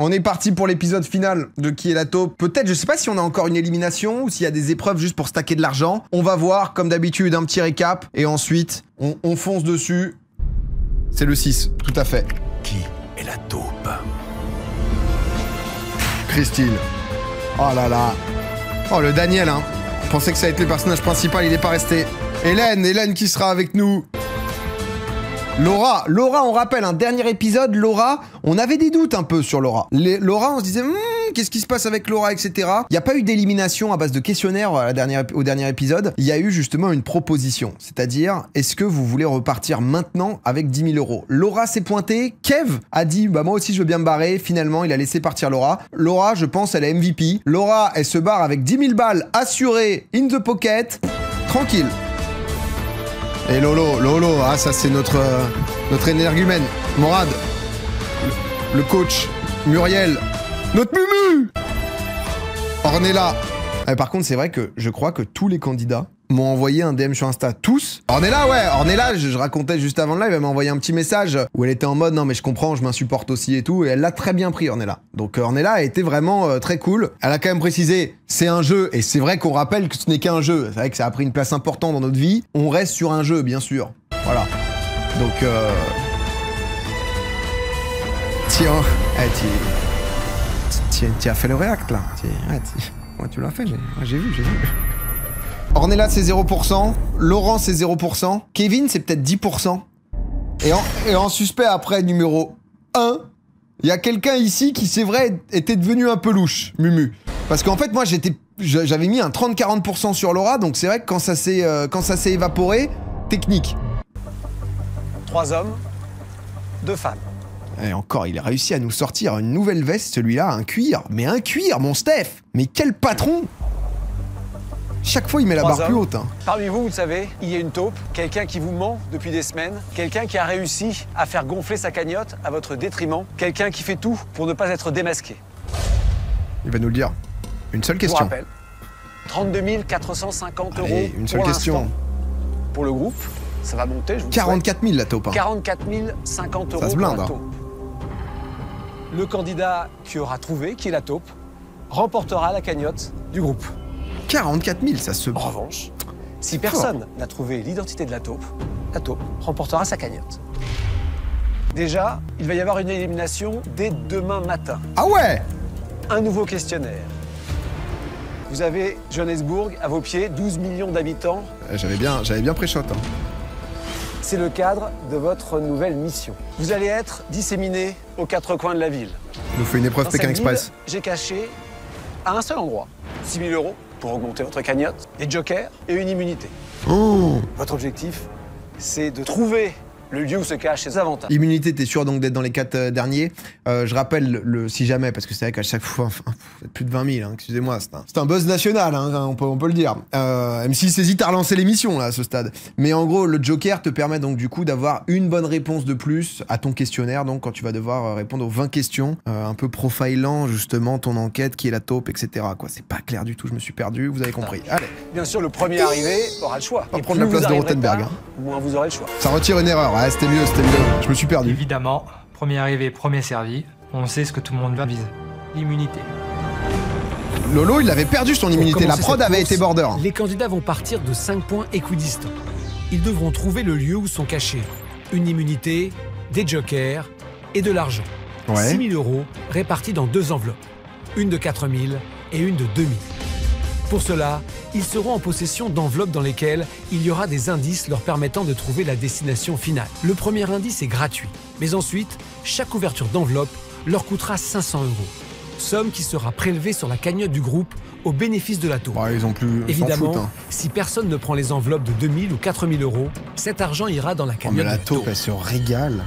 On est parti pour l'épisode final de Qui est la taupe. Peut-être, je sais pas si on a encore une élimination ou s'il y a des épreuves juste pour stacker de l'argent. On va voir, comme d'habitude, un petit récap. Et ensuite, on fonce dessus. C'est le 6, tout à fait. Qui est la taupe? Christine. Oh là là. Oh, le Daniel, hein. Je pensais que ça allait être le personnage principal, il n'est pas resté. Hélène qui sera avec nous. Laura, on rappelle, un dernier épisode, Laura, on avait des doutes un peu sur Laura. Laura, on se disait, qu'est-ce qui se passe avec Laura, etc. Il n'y a pas eu d'élimination à base de questionnaire au dernier épisode. Il y a eu justement une proposition. C'est-à-dire, est-ce que vous voulez repartir maintenant avec 10 000 euros? Laura s'est pointée. Kev a dit, bah moi aussi je veux bien me barrer. Finalement, il a laissé partir Laura. Laura, je pense, elle est MVP. Laura, elle se barre avec 10 000 balles assurées, in the pocket. Tranquille. Et Lolo, ah ça c'est notre énergumène, Morad, le coach, Muriel, notre Mumu, Ornella. Par contre c'est vrai que je crois que tous les candidats m'ont envoyé un DM sur Insta, tous. Ornella, ouais, Ornella, je racontais juste avant le live, elle m'a envoyé un petit message où elle était en mode non mais je comprends, je m'insupporte aussi et tout, et elle l'a très bien pris, Ornella. Donc Ornella a été vraiment très cool. Elle a quand même précisé, c'est un jeu, et c'est vrai qu'on rappelle que ce n'est qu'un jeu. C'est vrai que ça a pris une place importante dans notre vie. On reste sur un jeu, bien sûr. Voilà. Donc tiens, tu as fait le react là. Ouais, tu l'as fait, j'ai vu. Ornella, c'est 0%. Laurent, c'est 0%. Kevin, c'est peut-être 10%. Et en suspect après, numéro 1, il y a quelqu'un ici qui, c'est vrai, était devenu un peu louche, Mumu. Parce qu'en fait, moi, j'avais mis un 30-40% sur Laura, donc c'est vrai que quand ça s'est évaporé, technique. 3 hommes, 2 femmes. Et encore, il a réussi à nous sortir une nouvelle veste, celui-là, un cuir. Mais un cuir, mon Steph! Mais quel patron! Chaque fois, il met la barre plus haute. Hein. Parmi vous, vous le savez, il y a une taupe, quelqu'un qui vous ment depuis des semaines, quelqu'un qui a réussi à faire gonfler sa cagnotte à votre détriment, quelqu'un qui fait tout pour ne pas être démasqué. Il va nous le dire. Une seule question. Je vous rappelle, 32 450 euros. Allez, une seule question. Pour le groupe, ça va monter, je vous 44 000 la taupe. Hein. 44 050 euros ça se blinde, pour la taupe. Le candidat qui aura trouvé qui est la taupe remportera la cagnotte du groupe. 44 000, ça se... En revanche, si personne n'a trouvé l'identité de la taupe remportera sa cagnotte. Déjà, il va y avoir une élimination dès demain matin. Ah ouais! Un nouveau questionnaire. Vous avez Johannesburg à vos pieds, 12 millions d'habitants. J'avais bien pré-shot. Hein. C'est le cadre de votre nouvelle mission. Vous allez être disséminés aux 4 coins de la ville. On nous fait une épreuve Pékin Express. J'ai caché à un seul endroit 6 000 euros pour augmenter votre cagnotte, des jokers et une immunité. Oh. Votre objectif, c'est de trouver le lieu où se cachent ces avantages. Immunité, t'es sûr donc d'être dans les 4 derniers. Je rappelle le si jamais, parce que c'est vrai qu'à chaque fois, plus de 20 000, hein, excusez-moi, c'est un buzz national, hein, on peut le dire. M6 hésite à relancer l'émission là à ce stade. Mais en gros, le Joker te permet donc du coup d'avoir une bonne réponse de plus à ton questionnaire, donc quand tu vas devoir répondre aux 20 questions, un peu profilant justement ton enquête, qui est la taupe, etc. C'est pas clair du tout, je me suis perdu, vous avez compris. Allez. Bien sûr, le premier arrivé aura le choix. On va prendre la place de Rothenberg. Hein. Moins vous aurez le choix. Ça retire une erreur. Ouais, c'était mieux, je me suis perdu. Évidemment, premier arrivé, premier servi, on sait ce que tout le monde vise. L'immunité. Lolo, il avait perdu son immunité, la prod avait été border. Les candidats vont partir de 5 points équidistants. Ils devront trouver le lieu où sont cachés une immunité, des jokers et de l'argent. Ouais. 6 000 euros répartis dans 2 enveloppes, une de 4 000 et une de 2 000. Pour cela, ils seront en possession d'enveloppes dans lesquelles il y aura des indices leur permettant de trouver la destination finale. Le premier indice est gratuit, mais ensuite, chaque ouverture d'enveloppe leur coûtera 500 euros. Somme qui sera prélevée sur la cagnotte du groupe au bénéfice de la taupe. Ouais, ils ont plus... Évidemment, foutent, hein. Si personne ne prend les enveloppes de 2 000 ou 4 000 euros, cet argent ira dans la cagnotte mais la de la taupe. Elle se régale.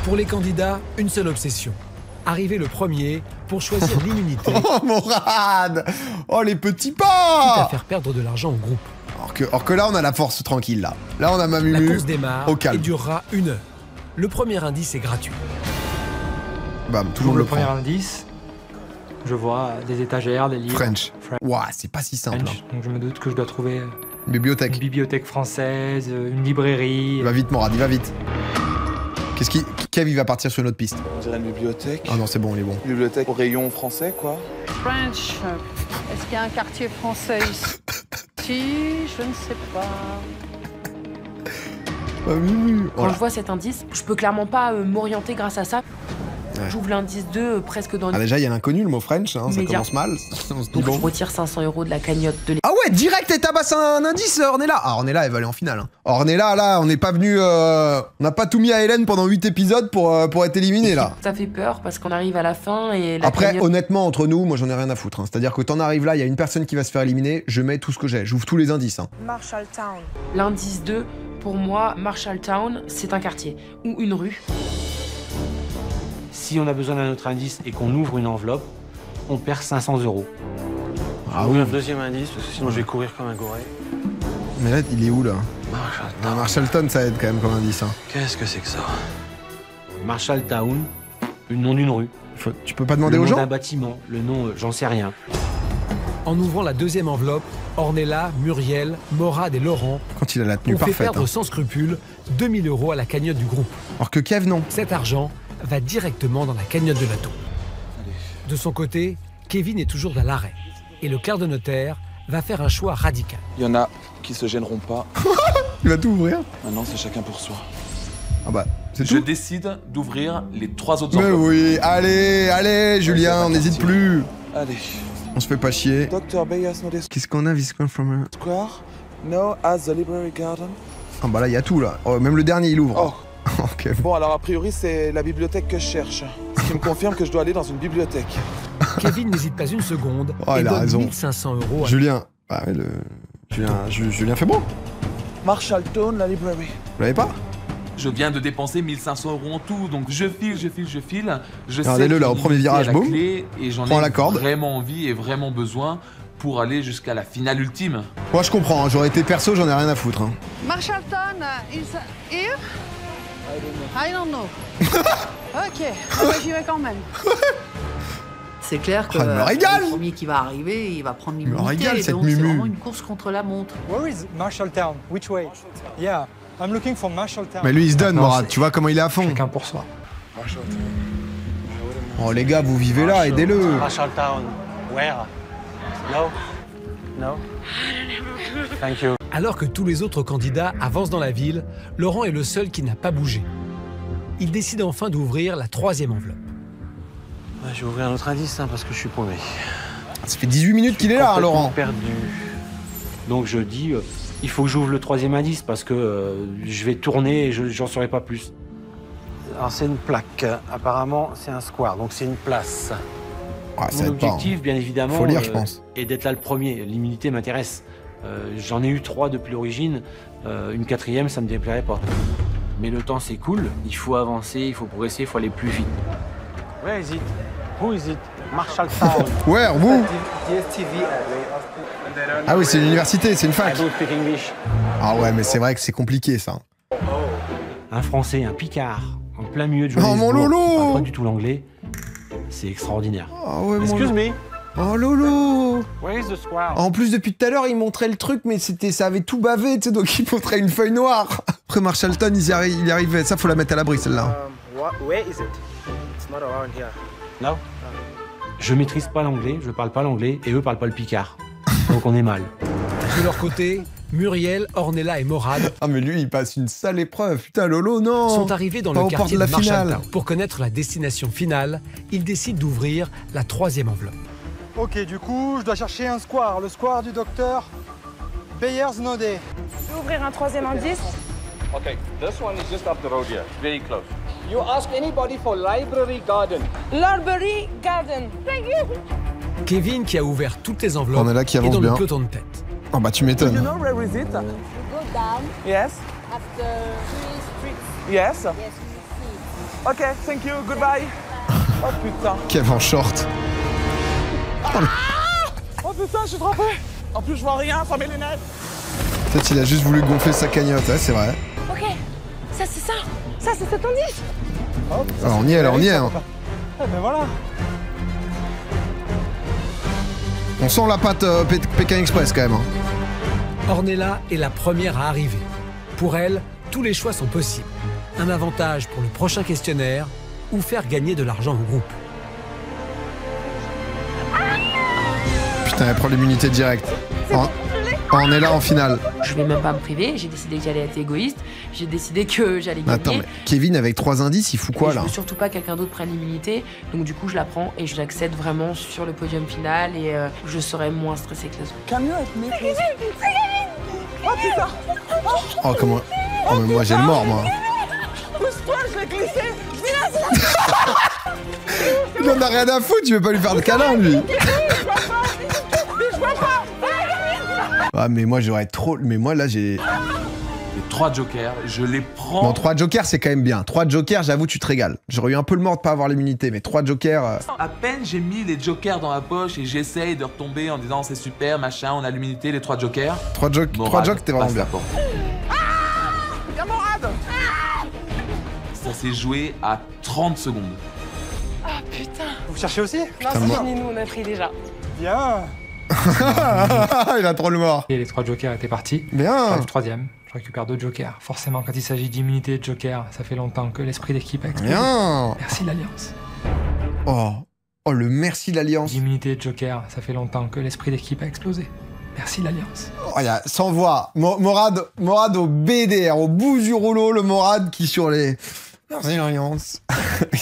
Pour les candidats, une seule obsession. Arriver le premier pour choisir l'immunité. Oh, Morad! Oh, les petits Quitte pas! à faire perdre de l'argent au groupe. Or que là, on a la force tranquille, là. Là, on a ma Mumu. La course démarre au calme. et durera 1 heure. Le premier indice est gratuit. Bam, toujours Pour le le premier prend. indice, je vois des étagères, des livres. French. Ouah, c'est pas si simple. French. Donc je me doute que je dois trouver Une bibliothèque. une bibliothèque française, une librairie. Il va vite, Morad, il va vite. Kev, il va partir sur une autre piste. On dirait une bibliothèque. Ah non, c'est bon, il est bon. Bibliothèque au rayon français, quoi. French. Est-ce qu'il y a un quartier français ici? Je ne sais pas. Quand je vois cet indice, je peux clairement pas m'orienter grâce à ça. Ouais. J'ouvre l'indice 2 presque dans Ah, déjà, il y a l'inconnu, le mot French, hein, ça Immédiat. commence mal. On se dit Donc bon. je retire 500 € de la cagnotte de Ah ouais, direct, elle tabasse un indice, Ornella. Ah, Ornella, elle va aller en finale. Hein. Ornella, là, on n'est pas venu... on n'a pas tout mis à Hélène pendant 8 épisodes pour être éliminé, là. Ça fait peur parce qu'on arrive à la fin et la Après, cagnotte... honnêtement, entre nous, moi, j'en ai rien à foutre. Hein. C'est-à-dire que t'en arrives là, il y a une personne qui va se faire éliminer, je mets tout ce que j'ai. J'ouvre tous les indices. Hein. Marshalltown. L'indice 2, pour moi, Marshalltown, c'est un quartier ou une rue. Si on a besoin d'un autre indice et qu'on ouvre une enveloppe, on perd 500 €. Ah oui. Un deuxième indice, parce que sinon je vais courir comme un goré. Mais là, il est où, là Marshalltown. Marshalltown, ça aide quand même comme indice. Hein. Qu'est-ce que c'est que ça? Marshalltown, le nom d'une rue. Tu peux pas demander le aux nom gens d'un bâtiment, le nom, j'en sais rien. En ouvrant la deuxième enveloppe, Ornella, Muriel, Morad et Laurent Quand il a la tenue ont fait parfaite. perdre Hein. sans scrupule 2000 € à la cagnotte du groupe. Alors que Kev, non. Cet argent va directement dans la cagnotte de la taupe. De son côté, Kevin est toujours à l'arrêt. Et le clerc de notaire va faire un choix radical. Il y en a qui se gêneront pas. Il va tout ouvrir. Maintenant, c'est chacun pour soi. Ah bah, c'est Je tout. décide d'ouvrir les 3 autres Mais enveloppes. oui, allez, Julien, on n'hésite plus. Allez. On se fait pas chier. Dr. Bayas no Qu'est-ce qu'on a, Viscount from... Square. No as the library garden. Ah bah là, il y a tout, là. Oh, même le dernier, il ouvre. Oh. Ok. Bon, alors a priori, c'est la bibliothèque que je cherche. Ce qui me confirme que je dois aller dans une bibliothèque. Kevin n'hésite pas une seconde Oh, et il a donne raison. 1500 € à... Julien. Ah ouais, Julien fait bon. Marshalltown, la library. Vous l'avez pas? Je viens de dépenser 1500 € en tout, donc je file. Je Regardez-le, sais là, au qu'il premier est virage, à la boum. clé, et j'en Prends la ai corde. vraiment envie et vraiment besoin pour aller jusqu'à la finale ultime. Moi, je comprends. Hein. J'aurais été perso, j'en ai rien à foutre. Hein. Marshalltown is here? I don't know. Ok, moi j'y vais quand même. C'est clair que Ah, elle me régale. le premier qui va arriver, il va prendre me l'immunité. régale, cette Donc c'est Mumu. vraiment une course contre la montre. Where is Marshalltown? Which way? Yeah, I'm looking for Marshalltown. Mais lui, il se donne, Non, Morad. c'est- Tu vois comment il est à fond. Chacun pour soi. Oh, les gars, vous vivez là, aidez-le. Marshalltown. Where? No? No? Thank you. Alors que tous les autres candidats avancent dans la ville, Laurent est le seul qui n'a pas bougé. Il décide enfin d'ouvrir la troisième enveloppe. Ouais, je vais ouvrir un autre indice parce que je suis paumé. Ça fait 18 minutes qu'il est là, hein, Complètement Laurent. perdu. Donc je dis, il faut que j'ouvre le troisième indice parce que je vais tourner et j'en saurai pas plus. Alors c'est une plaque. Apparemment, c'est un square, donc c'est une place. Ah, ça Mon aide pas. objectif, bien évidemment, Faut lire, je pense. est d'être là le premier. L'immunité m'intéresse. J'en ai eu 3 depuis l'origine. Une 4e, ça me déplairait pas. Mais le temps s'écoule. Il faut avancer, il faut progresser, il faut aller plus vite. Where is it? Who is it? Marshalltown. Ouais, vous. DSTV. Ah oui, c'est une université, c'est une I fac. don't speak English. Ah ouais, mais c'est vrai que c'est compliqué, ça. Un Français, un Picard, en plein milieu de Oh, Johannesburg, mon Lolo qui parle pas du tout l'anglais. C'est extraordinaire. Ah ouais, Excuse me. Oh, Lolo. Where is the square? En plus, depuis tout à l'heure, il montrait le truc, mais ça avait tout bavé, tu sais, donc il montrait une feuille noire. Après, Marshalltown, il y arrivait. Ça, faut la mettre à l'abri, celle-là. Where is it? It's not around here. No? Je maîtrise pas l'anglais, je parle pas l'anglais, et eux parlent pas le Picard. Donc on est mal. De leur côté, Muriel, Ornella et Morad Ah, mais lui, il passe une sale épreuve. Putain, Lolo, non. sont arrivés dans Pas le aux portes quartier de de la finale. Marshalltown. Pour connaître la destination finale, ils décident d'ouvrir la troisième enveloppe. Ok, du coup, je dois chercher un square. Le square du docteur Bayers Nodé. Je vais ouvrir un troisième indice. Okay, this one is just up the road here, very close. You ask anybody for Library Garden. Library Garden. Thank you. Kevin, qui a ouvert toutes les enveloppes, Ornella qui est avance dans bien. le peloton de tête. Oh, bah, tu m'étonnes. where is it? You go down Yes. after 3 streets. Yes. Yes, you see. Ok, thank you, goodbye. Oh putain. Kev en short. Oh putain, je suis trompé. En plus, je vois rien sans mes lunettes. Peut-être il a juste voulu gonfler sa cagnotte, ouais, c'est vrai. Ok, ça c'est ça. Ça c'est cet indice. Alors, on y est, là, on y est. Hein. Eh ben voilà. On sent la patte Pékin Express, quand même. Hein. Ornella est la première à arriver. Pour elle, tous les choix sont possibles. un avantage pour le prochain questionnaire ou faire gagner de l'argent au groupe. Putain, elle prend l'immunité directe. On est là en finale. Je vais même pas me priver, j'ai décidé que j'allais être égoïste, j'ai décidé que j'allais gagner. Attends, mais Kevin avec 3 indices, il fout quoi Et là? je veux surtout pas que quelqu'un d'autre prenne l'immunité, donc du coup je la prends et je l'accède vraiment sur le podium final et je serai moins stressée que les autres. Can you help me, please? Oh putain! Oh comment? Oh mais moi j'ai le mort moi. Pousse-toi, je vais glisser! Il en a rien à foutre, tu veux pas lui faire de câlin lui? Ah mais moi j'aurais trop... Mais moi là j'ai... Les 3 jokers, je les prends. Bon 3 jokers c'est quand même bien. 3 jokers j'avoue tu te régales. J'aurais eu un peu le mort de pas avoir l'immunité mais 3 jokers... À peine j'ai mis les jokers dans ma poche et j'essaye de retomber en disant c'est super, machin, on a l'immunité, les 3 jokers. 3 jokers t'es vraiment bien. Camarade! Ça s'est joué à 30 secondes. Ah putain! Vous cherchez aussi? Non, c'est fini, nous on a pris déjà. Bien. Il a trop le mort. Et les 3 jokers étaient partis. Bien. J'arrive 3ème. Je récupère 2 jokers. Forcément, quand il s'agit d'immunité de joker, ça fait longtemps que l'esprit d'équipe a explosé. Bien. Merci l'Alliance. Oh le merci l'Alliance. D'immunité de joker, ça fait longtemps que l'esprit d'équipe a explosé. Merci l'Alliance. Oh, y a, sans voix. Morad au BDR, au bout du rouleau, le Morad qui sur les... Merci l'Alliance.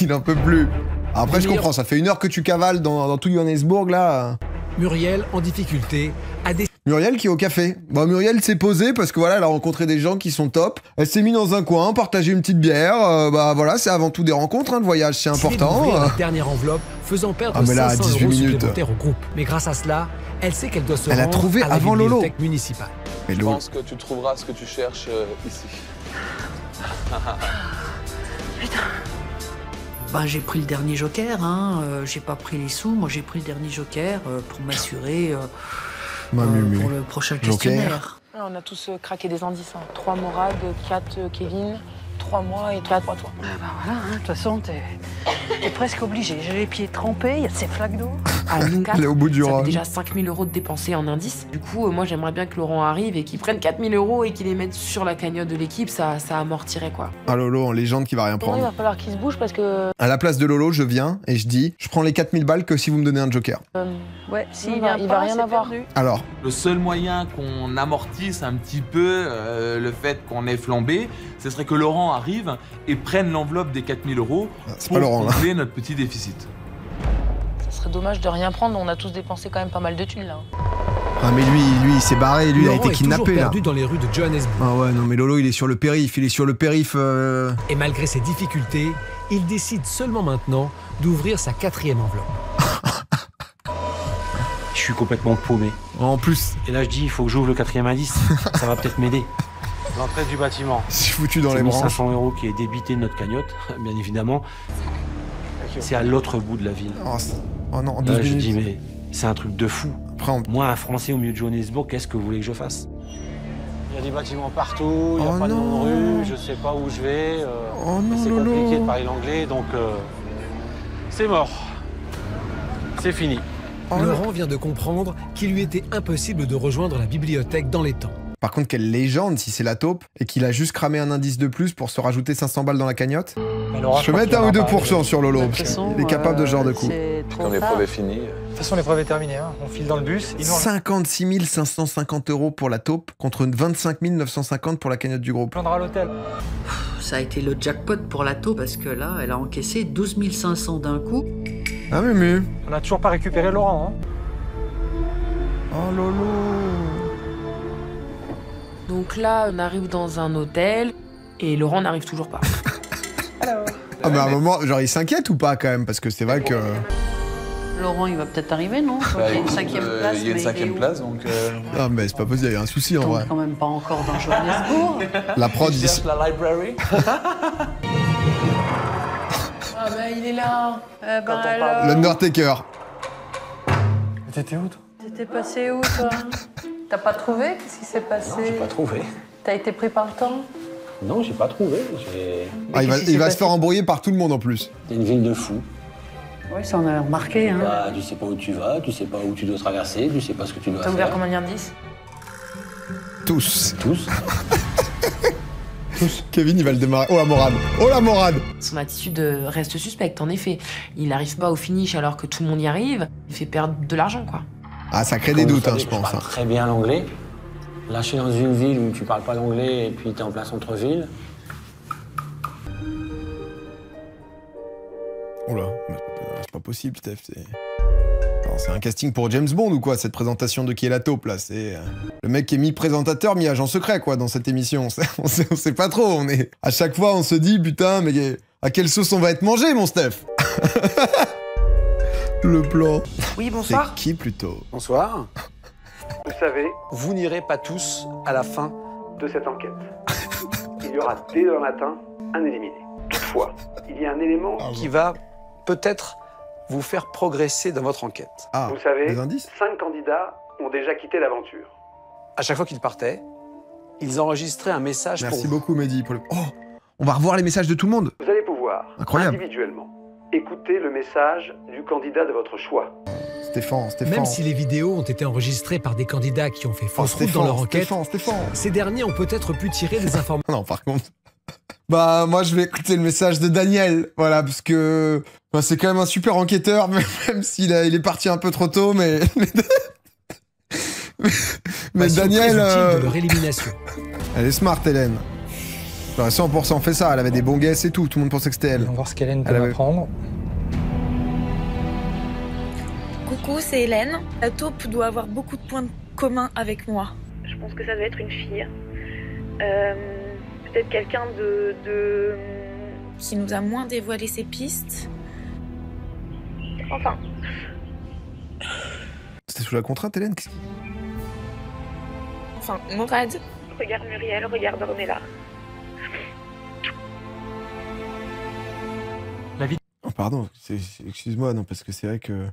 Il en peut plus. Après je comprends, ça fait 1 heure que tu cavales dans tout Johannesburg là. Muriel, en difficulté, a décidé... Muriel qui est au café. Bon, Muriel s'est posée parce que voilà, elle a rencontré des gens qui sont top. Elle s'est mise dans un coin, partagé une petite bière. Bah voilà, c'est avant tout des rencontres, hein, le voyage, c'est important. La dernière enveloppe, faisant perdre mais là, 500 18 € minutes. supplémentaires au groupe. Mais grâce à cela, elle sait qu'elle doit se Elle a rendre trouvé à la avant Lolo. bibliothèque municipale. Je pense que tu trouveras ce que tu cherches ici. Bah, j'ai pris le dernier joker, hein. J'ai pas pris les sous, moi j'ai pris le dernier joker pour m'assurer pour le prochain questionnaire. On a tous craqué des indices. 3 Morad, 4 Kevin, 3 moi et 4 toi. Ah bah voilà, hein, de toute façon, t'es presque obligé. J'ai les pieds trempés, il y a ces flaques d'eau. À nous 4, Elle est au bout du ça fait rhum. déjà 5 000 € de dépensés en indices. Du coup, moi j'aimerais bien que Laurent arrive et qu'il prenne 4 000 € et qu'il les mette sur la cagnotte de l'équipe, ça amortirait quoi. Ah Lolo en légende qui va rien Il prendre. va falloir qu'il se bouge parce que... À la place de Lolo, je viens et je dis, je prends les 4000 balles que si vous me donnez un joker. Ouais, s'il va vient pas, rien c'est avoir. perdu. Alors, Le seul moyen qu'on amortisse un petit peu le fait qu'on ait flambé, ce serait que Laurent arrive et prenne l'enveloppe des 4 000 € c'est pour pas Laurent là. combler notre petit déficit. Ce serait dommage de rien prendre, on a tous dépensé quand même pas mal de thunes là. Ah mais lui il s'est barré, lui il a Laurent été est toujours kidnappé là. perdu dans les rues de Johannesburg. Ah ouais non mais Lolo il est sur le périph', Et malgré ses difficultés, il décide seulement maintenant d'ouvrir sa 4e enveloppe. Je suis complètement paumé. En plus. Et là, je dis, il faut que j'ouvre le 4e indice. Ça va peut-être m'aider. L'entrée du bâtiment. C'est foutu dans C'est les branches. 500 € qui est débité de notre cagnotte, bien évidemment. C'est à l'autre bout de la ville. Oh non, en 12 Là, je minutes. dis, mais c'est un truc de fou. Après, Moi, un Français au milieu de Johannesburg, qu'est-ce que vous voulez que je fasse? Il y a des bâtiments partout, il n'y a Oh pas de nom de non. rue, je sais pas où je vais. Oh non, c'est Lolo. compliqué de parler l'anglais, donc c'est mort. C'est fini. Laurent vient de comprendre qu'il lui était impossible de rejoindre la bibliothèque dans les temps. Par contre, quelle légende si c'est la taupe et qu'il a juste cramé un indice de plus pour se rajouter 500 balles dans la cagnotte. Je peux mettre 1 ou 2% sur Lolo, parce qu'il est capable de ce genre de coup. Comme l'épreuve est finie. De toute façon, l'épreuve est terminée. Hein. On file dans le bus. 56 550 € pour la taupe contre 25 950 pour la cagnotte du groupe. On prendra l'hôtel. Ça a été le jackpot pour la taupe parce que là, elle a encaissé 12 500 d'un coup. Ah Mumu. On n'a toujours pas récupéré Laurent. Hein. Oh Lolo. Donc là, on arrive dans un hôtel et Laurent n'arrive toujours pas. Ah mais à un moment, genre il s'inquiète ou pas quand même? Parce que c'est vrai que... Laurent, il va peut-être arriver, non? Je crois qu'il y a une 5e place. Il y a une mais 5e place, donc... Ah mais c'est pas possible, il y a un souci en vrai. quand même pas encore dans Johannesburg. La prod Il cherche la library. Ah bah il est là. Eh ben alors... L'Undertaker. T'étais où, toi? T'étais passé où, toi? T'as pas trouvé? Qu'est-ce qui s'est passé? Non, j'ai pas trouvé. T'as été pris par le temps? Non, j'ai pas trouvé. Ah, il va se faire embrouiller par tout le monde en plus. C'est une ville de fous. Oui, ça on a remarqué. Hein. Bah, tu sais pas où tu vas, tu sais pas où tu dois traverser, tu sais pas ce que tu dois T'as faire. ouvert combien d'indices? Tous. Tous. tous. Kevin, il va le démarrer. Oh la morade. Oh la morade. Son attitude reste suspecte, en effet. Il n'arrive pas au finish alors que tout le monde y arrive. Il fait perdre de l'argent, quoi. Ah, ça crée des doutes, hein, je pense. Je parle très bien l'anglais. Lâcher dans une ville où tu parles pas l'anglais et puis t'es en plein centre-ville. Oula, c'est pas possible, Steph. C'est un casting pour James Bond ou quoi, cette présentation de qui est la taupe, là? C'est le mec qui est mi-présentateur, mi-agent secret, quoi, dans cette émission. On sait pas trop, on est... À chaque fois, on se dit, putain, mais à quelle sauce on va être mangé, mon Steph? Le plan. Oui, bonsoir. C'est qui, plutôt? Bonsoir. Vous savez, vous n'irez pas tous à la fin de cette enquête. Il y aura dès demain matin un éliminé. Toutefois, il y a un élément qui va peut-être vous faire progresser dans votre enquête. Ah, vous savez, des indices 5 candidats ont déjà quitté l'aventure. À chaque fois qu'ils partaient, ils enregistraient un message Merci pour vous. beaucoup, Mehdi. Oh, on va revoir les messages de tout le monde. Vous allez pouvoir, Incroyable. individuellement, écouter le message du candidat de votre choix. Stéphane. Même si les vidéos ont été enregistrées par des candidats qui ont fait fausse route dans leur enquête, ces derniers ont peut-être pu tirer des informations. Non, par contre... Bah, moi, je vais écouter le message de Daniel, voilà, parce que bah, c'est quand même un super enquêteur, même s'il il est parti un peu trop tôt, mais Daniel... de leur élimination. Elle est smart, Hélène. Elle aurait 100% fait ça, elle avait des bons guesses et tout le monde pensait que c'était elle. On va voir ce qu'Hélène peut m'apprendre. Coucou, c'est Hélène. La taupe doit avoir beaucoup de points communs avec moi. Je pense que ça doit être une fille. Peut-être quelqu'un qui nous a moins dévoilé ses pistes. Enfin. C'était sous la contrainte, Hélène? Enfin, Morad. Regarde Muriel, regarde Ornella. Oh, pardon, excuse-moi, non, parce que c'est vrai que...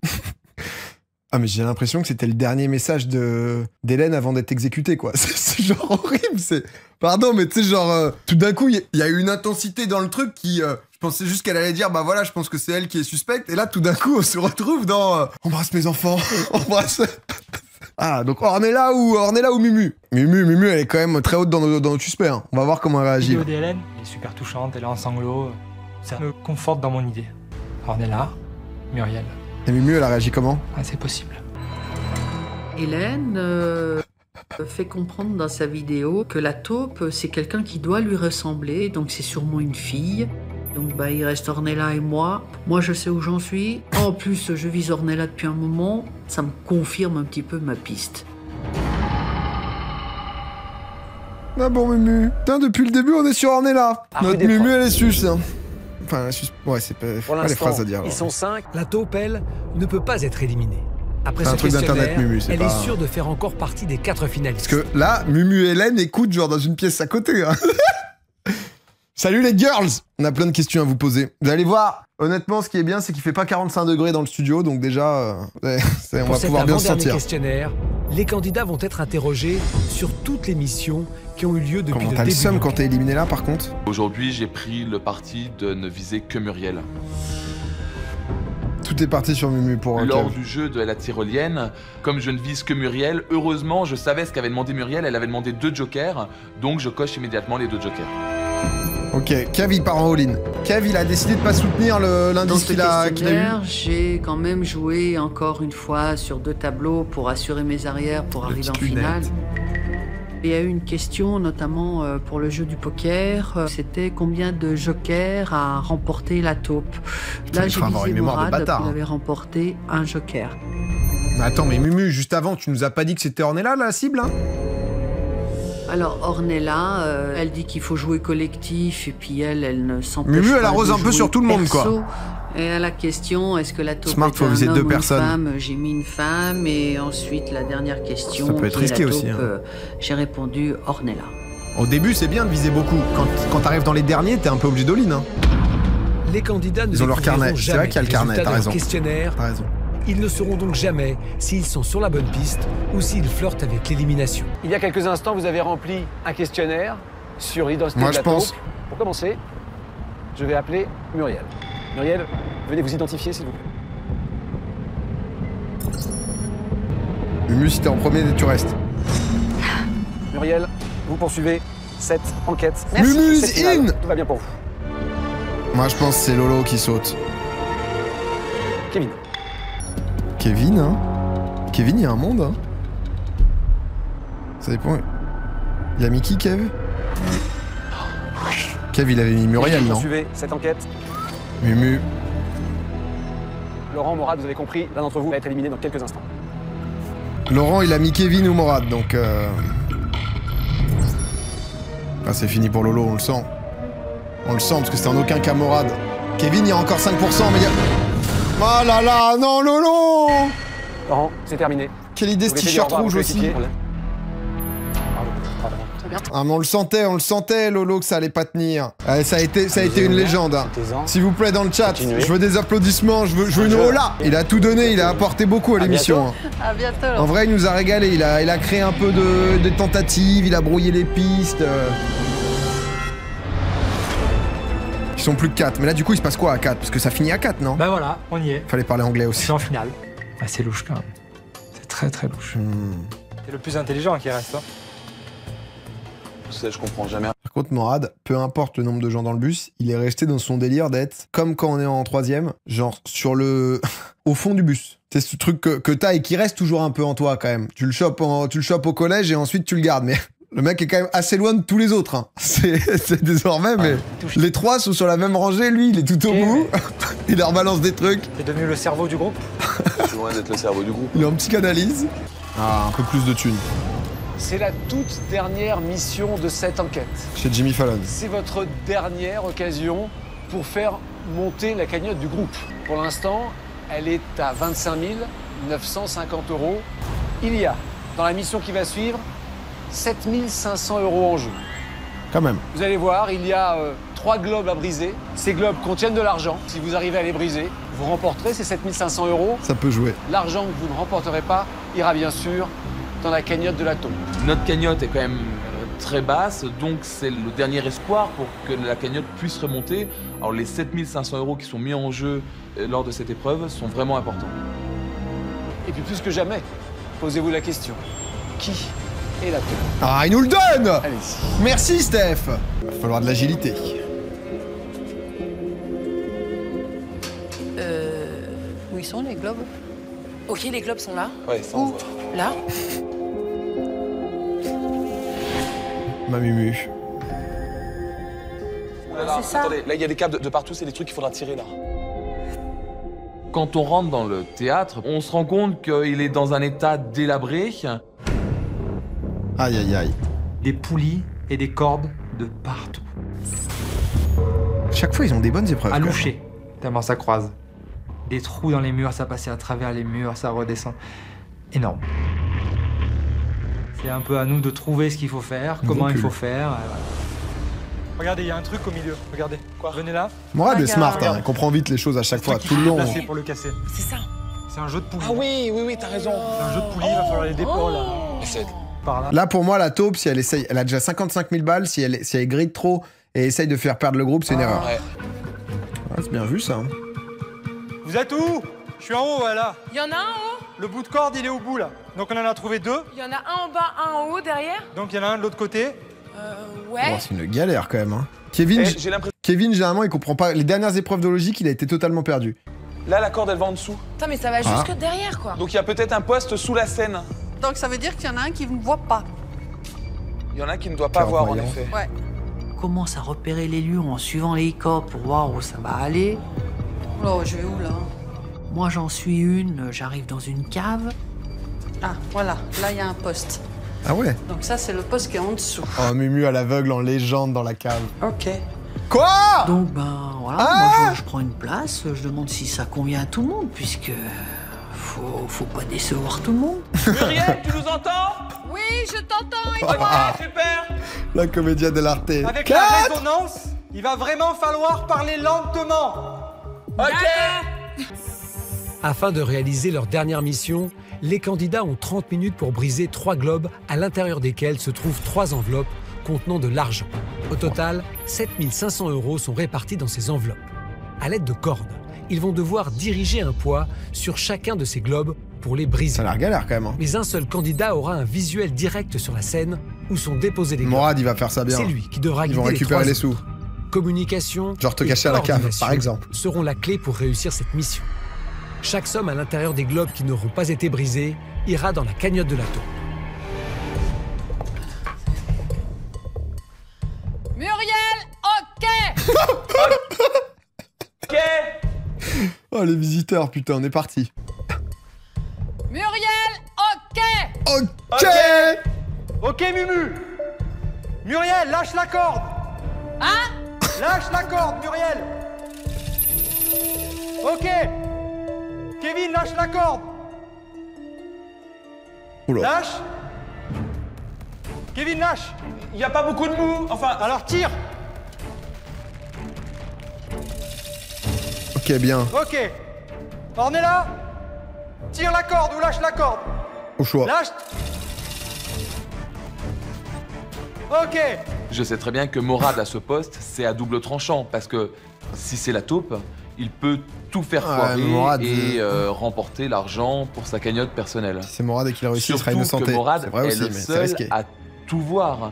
Ah, mais j'ai l'impression que c'était le dernier message d'Hélène avant d'être exécutée, quoi. C'est genre horrible, c'est... Pardon, mais tu sais, genre, tout d'un coup, il y a eu une intensité dans le truc qui... je pensais juste qu'elle allait dire, bah voilà, je pense que c'est elle qui est suspecte. Et là, tout d'un coup, on se retrouve dans... embrasse mes enfants, embrasse... Ah, donc Ornella ou Mumu? Mumu, elle est quand même très haute dans notre suspect. Hein. On va voir comment elle réagit. La vidéo d'Hélène est super touchante, elle est en sanglots. Ça me conforte dans mon idée. Ornella, Muriel. Et Mumu, elle a réagi comment? Ah, c'est possible. Hélène fait comprendre dans sa vidéo que la taupe, c'est quelqu'un qui doit lui ressembler, donc c'est sûrement une fille. Donc bah, il reste Ornella et moi. Moi, je sais où j'en suis. En plus, je vise Ornella depuis un moment. Ça me confirme un petit peu ma piste. Ah bon, Mumu. Putain, depuis le début, on est sur Ornella. Notre Mumu, elle est sus. Hein. Enfin, ouais, c'est pas les phrases à dire. Ils sont 5. La taupe, elle, ne peut pas être éliminée. Après un ce truc d'internet, Mumu, elle pas... est sûre de faire encore partie des 4 finalistes. Parce que là, Mumu et Hélène écoutent genre dans une pièce à côté. Hein. Salut les girls! On a plein de questions à vous poser. Vous allez voir, honnêtement, ce qui est bien, c'est qu'il fait pas 45 degrés dans le studio, donc déjà, on va pouvoir bien se sentir. Questionnaire, les candidats vont être interrogés sur toutes les missions qui ont eu lieu depuis le début. T'as le seum quand t'es éliminé là, par contre? Aujourd'hui, j'ai pris le parti de ne viser que Muriel. Tout est parti sur Mumu pour... Lors du jeu de la tyrolienne, comme je ne vise que Muriel, heureusement, je savais ce qu'avait demandé Muriel. Elle avait demandé 2 jokers, donc je coche immédiatement les 2 jokers. Ok, Kev, il part en all-in. Kev, il a décidé de pas soutenir l'indice qu'il a eu. J'ai quand même joué encore une fois sur 2 tableaux pour assurer mes arrières pour arriver en finale. Il y a eu une question, notamment pour le jeu du poker, c'était combien de jokers a remporté la taupe. Là, j'ai visé Morad, qui avait remporté 1 joker. Mais attends, mais Mumu, juste avant, tu nous as pas dit que c'était Ornella, la cible, hein? Alors, Ornella, elle dit qu'il faut jouer collectif, et puis elle ne s'empêche pas. Mumu, elle arrose un peu sur tout le monde, quoi. Et à la question, est-ce que la taupe Smart, est un homme ou une femme? J'ai mis une femme, et ensuite, la dernière question, ça peut être risqué aussi. J'ai répondu Ornella. Au début, c'est bien de viser beaucoup. Quand t'arrives dans les derniers, t'es un peu obligé d'all-in. Hein. Les candidats ne Ils ont leur carnet. C'est vrai qu'il y a le carnet, t'as raison. T'as raison. Ils ne sauront donc jamais s'ils sont sur la bonne piste ou s'ils flirtent avec l'élimination. Il y a quelques instants, vous avez rempli un questionnaire sur l'identité de la taupe. Pour commencer, je vais appeler Muriel. Muriel, venez vous identifier, s'il vous plaît. Mumu, si t'es en premier, tu restes. Muriel, vous poursuivez cette enquête. Mumuse C'est final. in. Tout va bien pour vous. Moi, je pense que c'est Lolo qui saute. Kevin. Kevin, hein. Kevin, il y a un monde, hein. Ça dépend. Il a mis qui, Kev? Kev, il avait mis Muriel, non? Suivez cette enquête. Mumu. Laurent, Morad, vous avez compris, l'un d'entre vous va être éliminé dans quelques instants. Laurent, il a mis Kevin ou Morad, donc... Ah, c'est fini pour Lolo, on le sent. On le sent, parce que c'est en aucun cas Morad. Kevin, il y a encore 5%, mais il y a... Oh là là, non, Lolo! Laurent, c'est terminé. Quelle idée, ce t-shirt rouge aussi. Ah, mais on le sentait, Lolo, que ça allait pas tenir. Ça a été une légende. Hein. S'il vous plaît, dans le chat, je veux des applaudissements, je veux une hola. Il a tout donné, il a apporté beaucoup à l'émission. Hein. À bientôt. En vrai, il nous a régalé. Il a créé un peu de tentatives, il a brouillé les pistes. Ils sont plus que 4. Mais là, du coup, il se passe quoi à 4? Parce que ça finit à 4, non? Bah voilà, on y est. Fallait parler anglais aussi. C'est en finale. Ah, c'est louche quand même. C'est très très louche. C'est le plus intelligent qui reste. Hein. Ça, je comprends jamais. Par contre, Morad, peu importe le nombre de gens dans le bus, il est resté dans son délire d'être comme quand on est en 3ème, genre sur le... au fond du bus. C'est ce truc que t'as et qui reste toujours un peu en toi quand même. Tu le chopes au collège et ensuite tu le gardes, mais... Le mec est quand même assez loin de tous les autres. Hein. C'est désormais, mais les trois sont sur la même rangée. Lui, il est tout au bout. Il leur balance des trucs. Il est devenu le cerveau du groupe. Je suis loin d'être le cerveau du groupe. Il est en psychanalyse. Ah, un peu plus de thunes. C'est la toute dernière mission de cette enquête. Chez Jimmy Fallon. C'est votre dernière occasion pour faire monter la cagnotte du groupe. Pour l'instant, elle est à 25 950 €. Il y a, dans la mission qui va suivre, 7 500 € en jeu. Quand même. Vous allez voir, il y a 3 globes à briser. Ces globes contiennent de l'argent. Si vous arrivez à les briser, vous remporterez ces 7 500 €. Ça peut jouer. L'argent que vous ne remporterez pas ira bien sûr dans la cagnotte de la taupe. Notre cagnotte est quand même très basse, donc c'est le dernier espoir pour que la cagnotte puisse remonter. Alors les 7 500 € qui sont mis en jeu lors de cette épreuve sont vraiment importants. Et puis plus que jamais, posez-vous la question. Qui est la taupe? Ah, il nous le donne! Allez-y. Merci, Steph! Il va falloir de l'agilité. Où ils sont, les globes? Ok, les globes sont là. Ouais, ça on voit. Là. Ma Mumu. C'est ça. Attendez, là il y a des câbles de partout, c'est des trucs qu'il faudra tirer là. Quand on rentre dans le théâtre, on se rend compte qu'il est dans un état délabré. Aïe, aïe, aïe. Des poulies et des cordes de partout. Chaque fois, ils ont des bonnes épreuves. À loucher, tellement ça croise. Des trous dans les murs, ça passait à travers les murs, ça redescend. Énorme. C'est un peu à nous de trouver ce qu'il faut faire, comment il faut faire. Voilà. Regardez, il y a un truc au milieu. Regardez. Quoi? Venez là. Morad est smart, hein. Il comprend vite les choses à chaque fois, tout le long. Placé pour le casser. C'est ça. C'est un jeu de poulies. Ah oui, oui, oui, t'as raison. C'est un jeu de poulies, il va falloir les dépots là. Par là. Là, pour moi, la taupe, si elle essaye, elle a déjà 55 000 balles, si elle grille trop et essaye de faire perdre le groupe, c'est une erreur. Ouais. Ouais, c'est bien vu, ça. Hein. Vous êtes où? Je suis en haut, voilà. Il y en a un en haut? Le bout de corde, il est au bout, là. Donc on en a trouvé 2. Il y en a un en bas, un en haut, derrière? Donc il y en a un de l'autre côté. Ouais. Oh, c'est une galère, quand même. Hein. Kevin, Kevin, généralement, il comprend pas. Les dernières épreuves de logique, il a été totalement perdu. Là, la corde, elle va en dessous. Putain, mais ça va jusque derrière, quoi. Donc il y a peut-être un poste sous la scène. Donc ça veut dire qu'il y en a un qui ne voit pas. Il y en a qui ne doit pas voir, en effet. Ouais. On commence à repérer les lieux en suivant les cordes pour voir où ça va aller. Oh, je vais où, là? Moi, j'en suis une, j'arrive dans une cave. Ah, voilà. Là, il y a un poste. Ah ouais? Donc ça, c'est le poste qui est en dessous. Oh, Mumu à l'aveugle en légende dans la cave. Ok. Quoi? Donc, ben, voilà, moi, je prends une place, je demande si ça convient à tout le monde, puisque... Faut pas décevoir tout le monde. Muriel, tu nous entends? Oui, je t'entends, et Ok, toi? super. La comédia de l'arte. Avec la résonance, il va vraiment falloir parler lentement. Ok. Afin de réaliser leur dernière mission, les candidats ont 30 minutes pour briser 3 globes à l'intérieur desquels se trouvent 3 enveloppes contenant de l'argent. Au total, 7 500 € sont répartis dans ces enveloppes. À l'aide de cordes, ils vont devoir diriger un poids sur chacun de ces globes pour les briser. Ça a l'air galère quand même. Hein. Mais un seul candidat aura un visuel direct sur la scène où sont déposés les globes. Morad, il va faire ça bien. C'est lui qui devra Ils guider vont récupérer les trois sous. autres. Communication Genre te et cacher à la cave, coordination par exemple. seront la clé pour réussir cette mission. Chaque somme à l'intérieur des globes qui n'auront pas été brisés ira dans la cagnotte de la taupe. Muriel, ok. Ok. Oh, les visiteurs, putain, on est parti. Muriel, ok. Ok. Ok, Mumu. Muriel, lâche la corde. Hein? Lâche la corde, Muriel. Ok. Kevin, lâche la corde. Oula. Lâche. Kevin, lâche. Il n'y a pas beaucoup de mou. Enfin, Alors tire. Ok, bien. Ok. Ornella, tire la corde ou lâche la corde. Au choix. Lâche. Ok. Je sais très bien que Morad à ce poste, c'est à double tranchant, parce que si c'est la taupe, il peut tout faire foirer Morad, et remporter l'argent pour sa cagnotte personnelle. Si c'est Morad et qu'il a réussi, il sera Surtout innocenté. que Morad C'est vrai est aussi, le mais c'est seul risqué. à tout voir.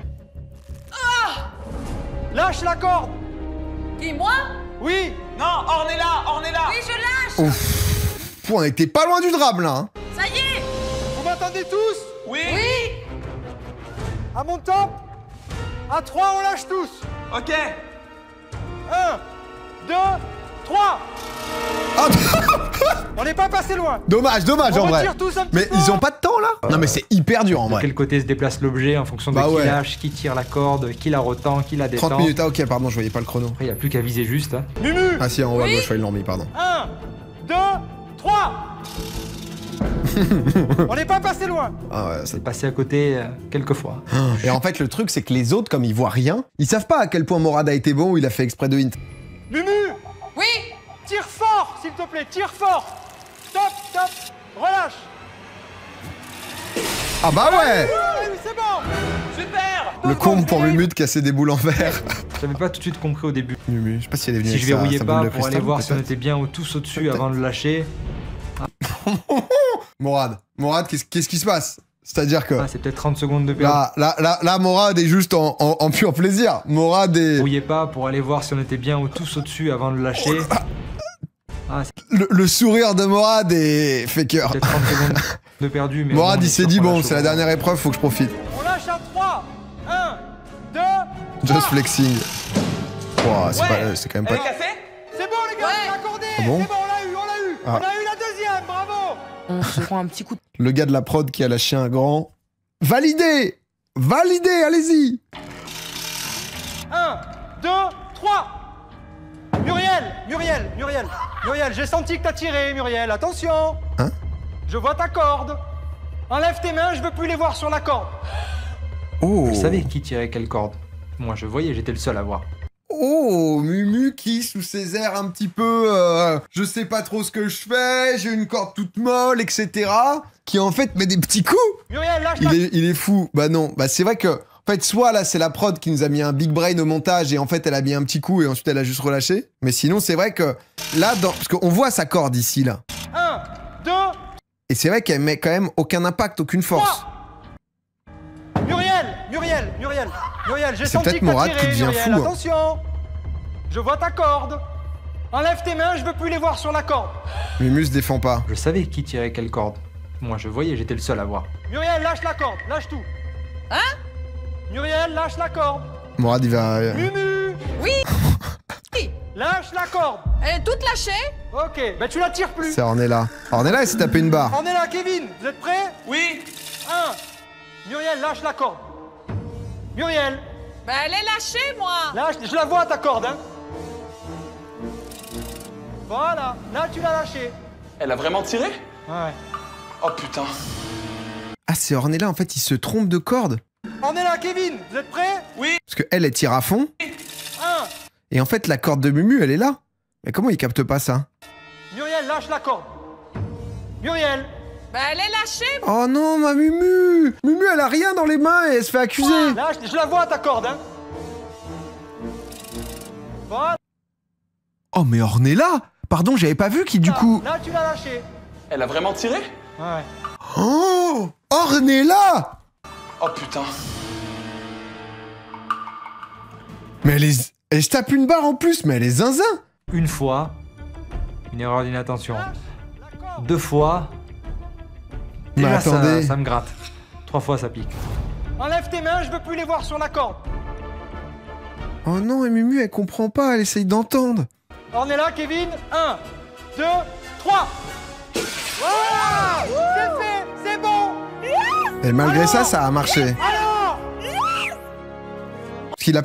Lâche la corde. Qui, moi? Oui. non, Ornella. Oui, je lâche. Ouf. Pouh, on était pas loin du drame, là. Hein. Ça y est. Vous m'entendez tous? Oui. À mon top. À 3, on lâche tous. Ok. 1, 2, 3. Ah, On n'est pas passé loin. dommage, On en vrai. retire tous un petit Mais peu. ils ont pas de temps, là Non, mais c'est hyper dur, en De vrai. quel côté se déplace l'objet en fonction de Bah qui ouais. lâche, qui tire la corde, qui la retend, qui la détend. 30 minutes, ah ok, pardon, je voyais pas le chrono. Après, il n'y a plus qu'à viser juste. Hein. Mumu. Ah si, en haut à gauche, ils l'ont mis, pardon. 1, 2, 3. On n'est pas passé loin. Ah ouais, ça... C'est passé à côté quelques fois. Et en fait, le truc, c'est que les autres, comme ils voient rien, ils savent pas à quel point Morad a été bon ou il a fait exprès de hint. Mumu. Oui. Tire fort, s'il te plaît, tire fort. Stop, stop. Relâche. Ah bah ouais Oui, c'est bon. Super. Le comble pour Mumu de casser des boules en verre. J'avais pas tout de suite compris au début. Mumu, je sais pas si elle est venue Si avec je verrouillais sa pas boule de pour aller cristal, voir si on peut-être. était bien ou tous au-dessus avant de le lâcher. Morad, qu'est-ce qui se passe? C'est-à-dire que... Ah, c'est peut-être 30 secondes de perdu. Là, Morad est juste en pur plaisir. Morad est... Je verrouillais pas pour aller voir si on était bien ou tous au-dessus avant de le lâcher. Ah, c'est Le sourire de Morad est fait cœur. peut-être 30 secondes de perdu. Mais Morad, au moins, on il est s'est sûr dit, qu'on bon, lâche c'est la au- dernière épreuve, faut que je profite. On lâche à 3. 1, 2, Just flexing. Wow, c'est quand même Elle est pas... cassée? C'est bon, les gars, c'est accordé. Ah bon C'est bon, on l'a eu. Ah. On a eu la deuxième, bravo. On se prend un petit coup de... Le gars de la prod qui a lâché un grand... Validé, allez-y. 1, 2, 3. Muriel, j'ai senti que t'as tiré, Muriel, attention. Hein? Je vois ta corde. Enlève tes mains, je veux plus les voir sur la corde. Oh. Je savais qui tirait quelle corde. Moi, je voyais, j'étais le seul à voir. Oh, Mumu qui, sous ses airs un petit peu... je sais pas trop ce que je fais, j'ai une corde toute molle, etc. Qui en fait met des petits coups. Muriel, lâche Il est fou. Bah non, bah c'est vrai que... En fait, soit là, c'est la prod qui nous a mis un big brain au montage et en fait, elle a mis un petit coup et ensuite, elle a juste relâché. Mais sinon, c'est vrai que là, parce qu'on voit sa corde ici, là. 1, 2, Et c'est vrai qu'elle met quand même aucun impact, aucune force. Muriel, j'ai C'est senti peut-être que t'as Morad tiré, qui devient Muriel, fou, hein. attention. Je vois ta corde. Enlève tes mains, je veux plus les voir sur la corde. Mumu se défend pas. Je savais qui tirait quelle corde. Moi, je voyais, j'étais le seul à voir. Muriel, lâche la corde, lâche tout. Hein? Muriel, lâche la corde. Morad, il va... Mumu. Oui. Lâche la corde. Elle est toute lâchée. Ok, bah tu la tires plus. C'est Ornella. Ornella, elle s'est tapé une barre. On est là, Kevin, vous êtes prêts? Oui. 1. Muriel, lâche la corde. Muriel, Bah, elle est lâchée, moi. lâche, je la vois ta corde, hein. Voilà, là tu l'as lâchée. Elle a vraiment tiré? Ouais. Oh putain. Ah, c'est Ornella, en fait, il se trompe de corde. On est là, Kevin, vous êtes prêts? Oui. Parce qu'elle, elle tire à fond. 1. Et en fait, la corde de Mumu, elle est là. Mais comment il capte pas ça? Muriel, lâche la corde. Muriel. Bah, elle est lâchée. Oh non, ma Mumu! Mumu, elle a rien dans les mains et elle se fait accuser. Lâche, je la vois ta corde, hein. Voilà. Oh, mais Ornella! Pardon, j'avais pas vu qui, du coup... Là tu l'as lâchée. Elle a vraiment tiré? Ouais. Oh! Ornella! Oh putain. Mais elle est... Et je tape une barre en plus, mais elle est zinzin. Une fois, une erreur d'inattention. 2 fois, déjà attendez. ça me gratte. 3 fois, ça pique. Enlève tes mains, je veux plus les voir sur la corde. Oh non, et Mumu, elle comprend pas, elle essaye d'entendre. On est là, Kevin. 1, 2, 3. Voilà, c'est fait, c'est bon. Et malgré ça, ça a marché. Alors Parce qu'il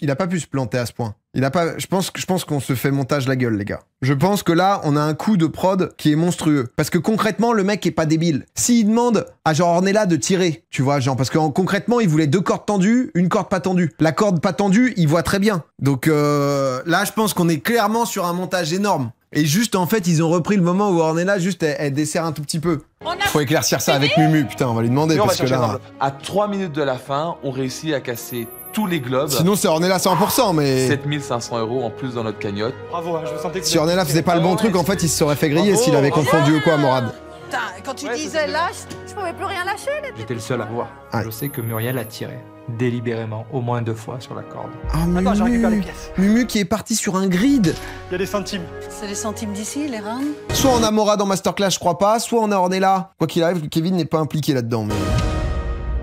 a pas pu se planter à ce point. Il a pas. Je pense qu'on se fait montage la gueule, les gars. Je pense que là, on a un coup de prod qui est monstrueux. Parce que concrètement, le mec est pas débile. S'il demande à genre Ornella de tirer, tu vois, genre, parce que concrètement, il voulait 2 cordes tendues, une corde pas tendue. La corde pas tendue, il voit très bien. Donc là, je pense qu'on est clairement sur un montage énorme. Et juste, en fait, ils ont repris le moment où Ornella, juste, elle dessert un tout petit peu. Faut éclaircir ça avec Mumu, putain, on va lui demander, Et on va parce que chercher là... l'enveloppe. À 3 minutes de la fin, on réussit à casser tous les globes. Sinon, c'est Ornella 100%, mais... 7500 € en plus dans notre cagnotte. Bravo, hein, je sentais que... Si Ornella faisait pas le bon truc, en fait, il se serait fait griller s'il avait confondu ou quoi, Morad. Putain, quand tu disais lâche, je pouvais plus rien lâcher. J'étais le seul à voir. Je sais que Muriel a tiré délibérément au moins 2 fois sur la corde. Ah, Mumu. Attends, je récupère les pièces. Mumu qui est parti sur un grid. Il y a des centimes. C'est les centimes d'ici, les reins. Soit on a Morad en masterclass, je crois pas, soit on a Ornella. Quoi qu'il arrive, Kevin n'est pas impliqué là-dedans, mais...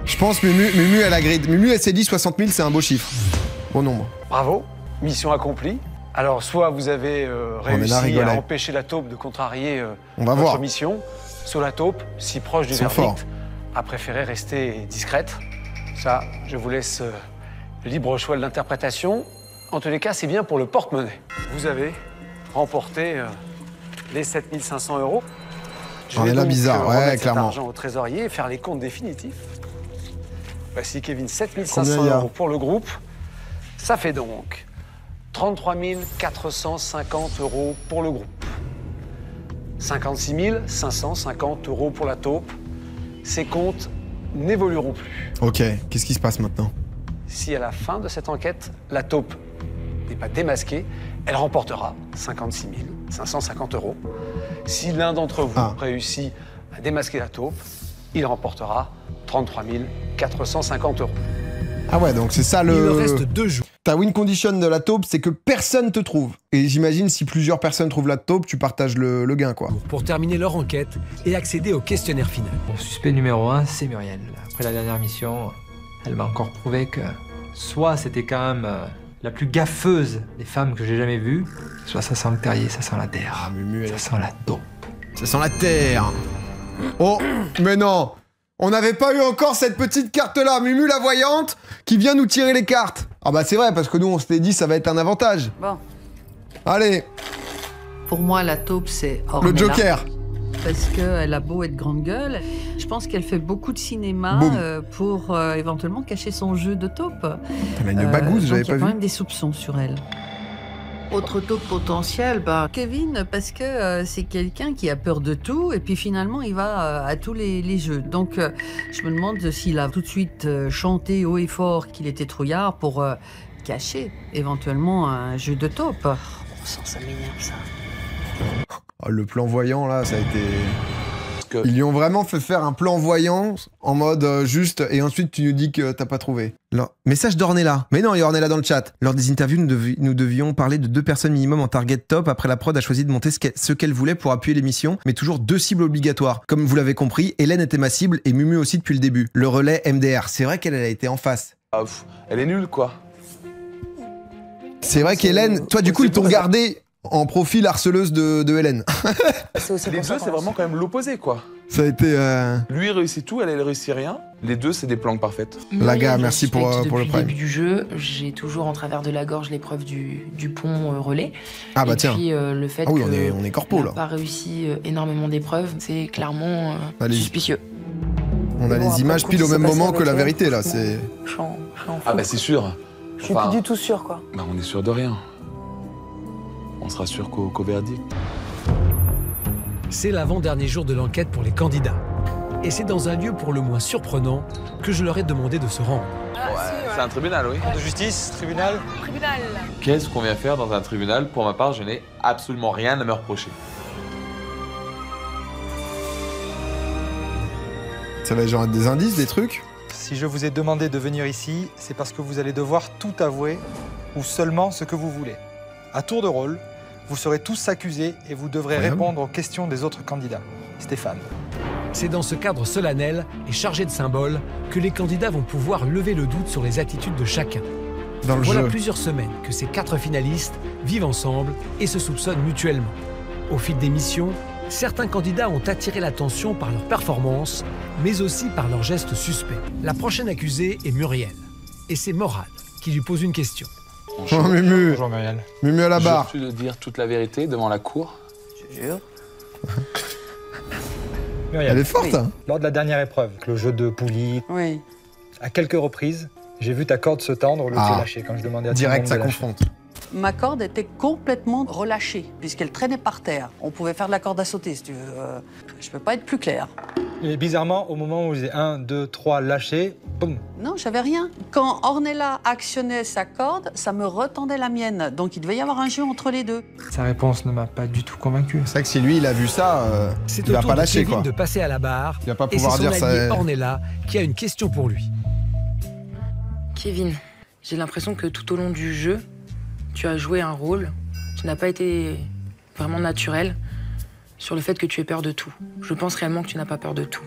Je pense Mumu, elle a grid. Mumu, elle s'est dit 60 000, c'est un beau chiffre. Bon nombre. Bravo, mission accomplie. Alors, soit vous avez réussi rigolait. à empêcher la taupe de contrarier On va votre voir. mission, soit la taupe, si proche du Ils sont verdict, forts. a préféré rester discrète. Ça, je vous laisse le libre choix de l'interprétation. En tous les cas, c'est bien pour le porte-monnaie. Vous avez remporté les 7500 €. Je On vais est là donc, bizarre, ouais, remettre clairement. cet argent au trésorier et faire les comptes définitifs. Voici Kevin, Combien 7500 il y a € pour le groupe. Ça fait donc 33 450 € pour le groupe. 56 550 € pour la taupe. Ces comptes n'évolueront plus. Ok, qu'est-ce qui se passe maintenant? Si à la fin de cette enquête, la taupe n'est pas démasquée, elle remportera 56 550 €. Si l'un d'entre vous réussit à démasquer la taupe, il remportera 33 450 €. Ah ouais, donc c'est ça le... Il me reste 2 jours. Ta win condition de la taupe, c'est que personne te trouve. Et j'imagine, si plusieurs personnes trouvent la taupe, tu partages le gain, quoi. Pour terminer leur enquête et accéder au questionnaire final. Mon suspect numéro 1, c'est Muriel. Après la dernière mission, elle m'a encore prouvé que soit c'était quand même la plus gaffeuse des femmes que j'ai jamais vues, soit ça sent le terrier, ça sent la terre. Ça sent la taupe. Ça sent la terre. Oh, mais non, on n'avait pas eu encore cette petite carte-là, Mumu la voyante, qui vient nous tirer les cartes. Ah bah c'est vrai, parce que nous, on s'était dit ça va être un avantage. Bon. Allez. Pour moi, la taupe, c'est Ornella. Le Joker. Parce qu'elle a beau être grande gueule, je pense qu'elle fait beaucoup de cinéma pour éventuellement cacher son jeu de taupe. Elle a une bagouze, j'avais pas Il y a vu. quand même des soupçons sur elle. Autre taupe potentielle, Kevin, parce que c'est quelqu'un qui a peur de tout et puis finalement il va à tous les jeux. Donc je me demande s'il a tout de suite chanté haut et fort qu'il était trouillard pour cacher éventuellement un jeu de taupe. Oh, ça m'énerve ça. Oh, le plan voyant, là, ça a été... Ils lui ont vraiment fait faire un plan voyant en mode juste, et ensuite tu nous dis que t'as pas trouvé. Message d'Ornella. Mais non, il y a Ornella dans le chat. Lors des interviews, nous devions parler de 2 personnes minimum en target top. Après, la prod a choisi de monter ce qu'elle voulait pour appuyer l'émission, mais toujours 2 cibles obligatoires. Comme vous l'avez compris, Hélène était ma cible et Mumu aussi depuis le début. Le relais MDR. C'est vrai qu'elle a été en face. Elle est nulle, quoi. C'est vrai qu'Hélène, toi, du coup, ils t'ont gardé en profil harceleuse de Hélène. Les deux, c'est vraiment quand même l'opposé, quoi. Ça a été... Lui, il réussit tout, elle réussit rien. Les deux, c'est des planques parfaites. Laga, merci pour le Depuis le prime. début du jeu, j'ai toujours en travers de la gorge l'épreuve du pont relais. Ah bah et tiens. puis le fait Ah oui, que on est corpo, là. pas réussi énormément d'épreuves, c'est clairement suspicieux. On a les images pile au même moment que la vérité, là. C'est... Ah bah c'est sûr. Je suis plus du tout sûr, quoi. Bah on est sûr de rien. On sera sûr qu'au verdict. C'est l'avant-dernier jour de l'enquête pour les candidats. Et c'est dans un lieu pour le moins surprenant que je leur ai demandé de se rendre. C'est un tribunal, oui. De justice, tribunal. Tribunal. Qu'est-ce qu'on vient faire dans un tribunal? Pour ma part, je n'ai absolument rien à me reprocher. Ça va genre être des indices, des trucs? si je vous ai demandé de venir ici, c'est parce que vous allez devoir tout avouer ou seulement ce que vous voulez. À tour de rôle, vous serez tous accusés et vous devrez répondre aux questions des autres candidats. Stéphane. C'est dans ce cadre solennel et chargé de symboles que les candidats vont pouvoir lever le doute sur les attitudes de chacun. Dans le voilà jeu. plusieurs semaines que ces 4 finalistes vivent ensemble et se soupçonnent mutuellement. Au fil des missions, certains candidats ont attiré l'attention par leur performance, mais aussi par leurs gestes suspects. La prochaine accusée est Muriel. Et c'est Morad qui lui pose une question. Oh, Mumu. Bonjour Muriel. Mumu à la barre. Je de dire toute la vérité devant la cour. Je jure. Muriel. Elle est forte, hein. Lors de la dernière épreuve, le jeu de poulies, Oui. à quelques reprises, j'ai vu ta corde se tendre, le pied lâché quand je demandais à tout le Direct, monde ça de lâcher. confronte. Ma corde était complètement relâchée, puisqu'elle traînait par terre. On pouvait faire de la corde à sauter, si tu veux. Je peux pas être plus clair. Et bizarrement, au moment où j'ai 1, 2, 3 lâché, boum. Non, j'avais rien. Quand Ornella actionnait sa corde, ça me retendait la mienne. Donc il devait y avoir un jeu entre les deux. Sa réponse ne m'a pas du tout convaincu. C'est vrai que si lui, il a vu ça, C'est il va au tour pas de lâcher, Kevin quoi. de passer à la barre. Il va pas Et c'est pouvoir son dire allié ça. Ornella qui a une question pour lui. Kevin, j'ai l'impression que tout au long du jeu, tu as joué un rôle qui n'a pas été vraiment naturel sur le fait que tu aies peur de tout. Je pense réellement que tu n'as pas peur de tout.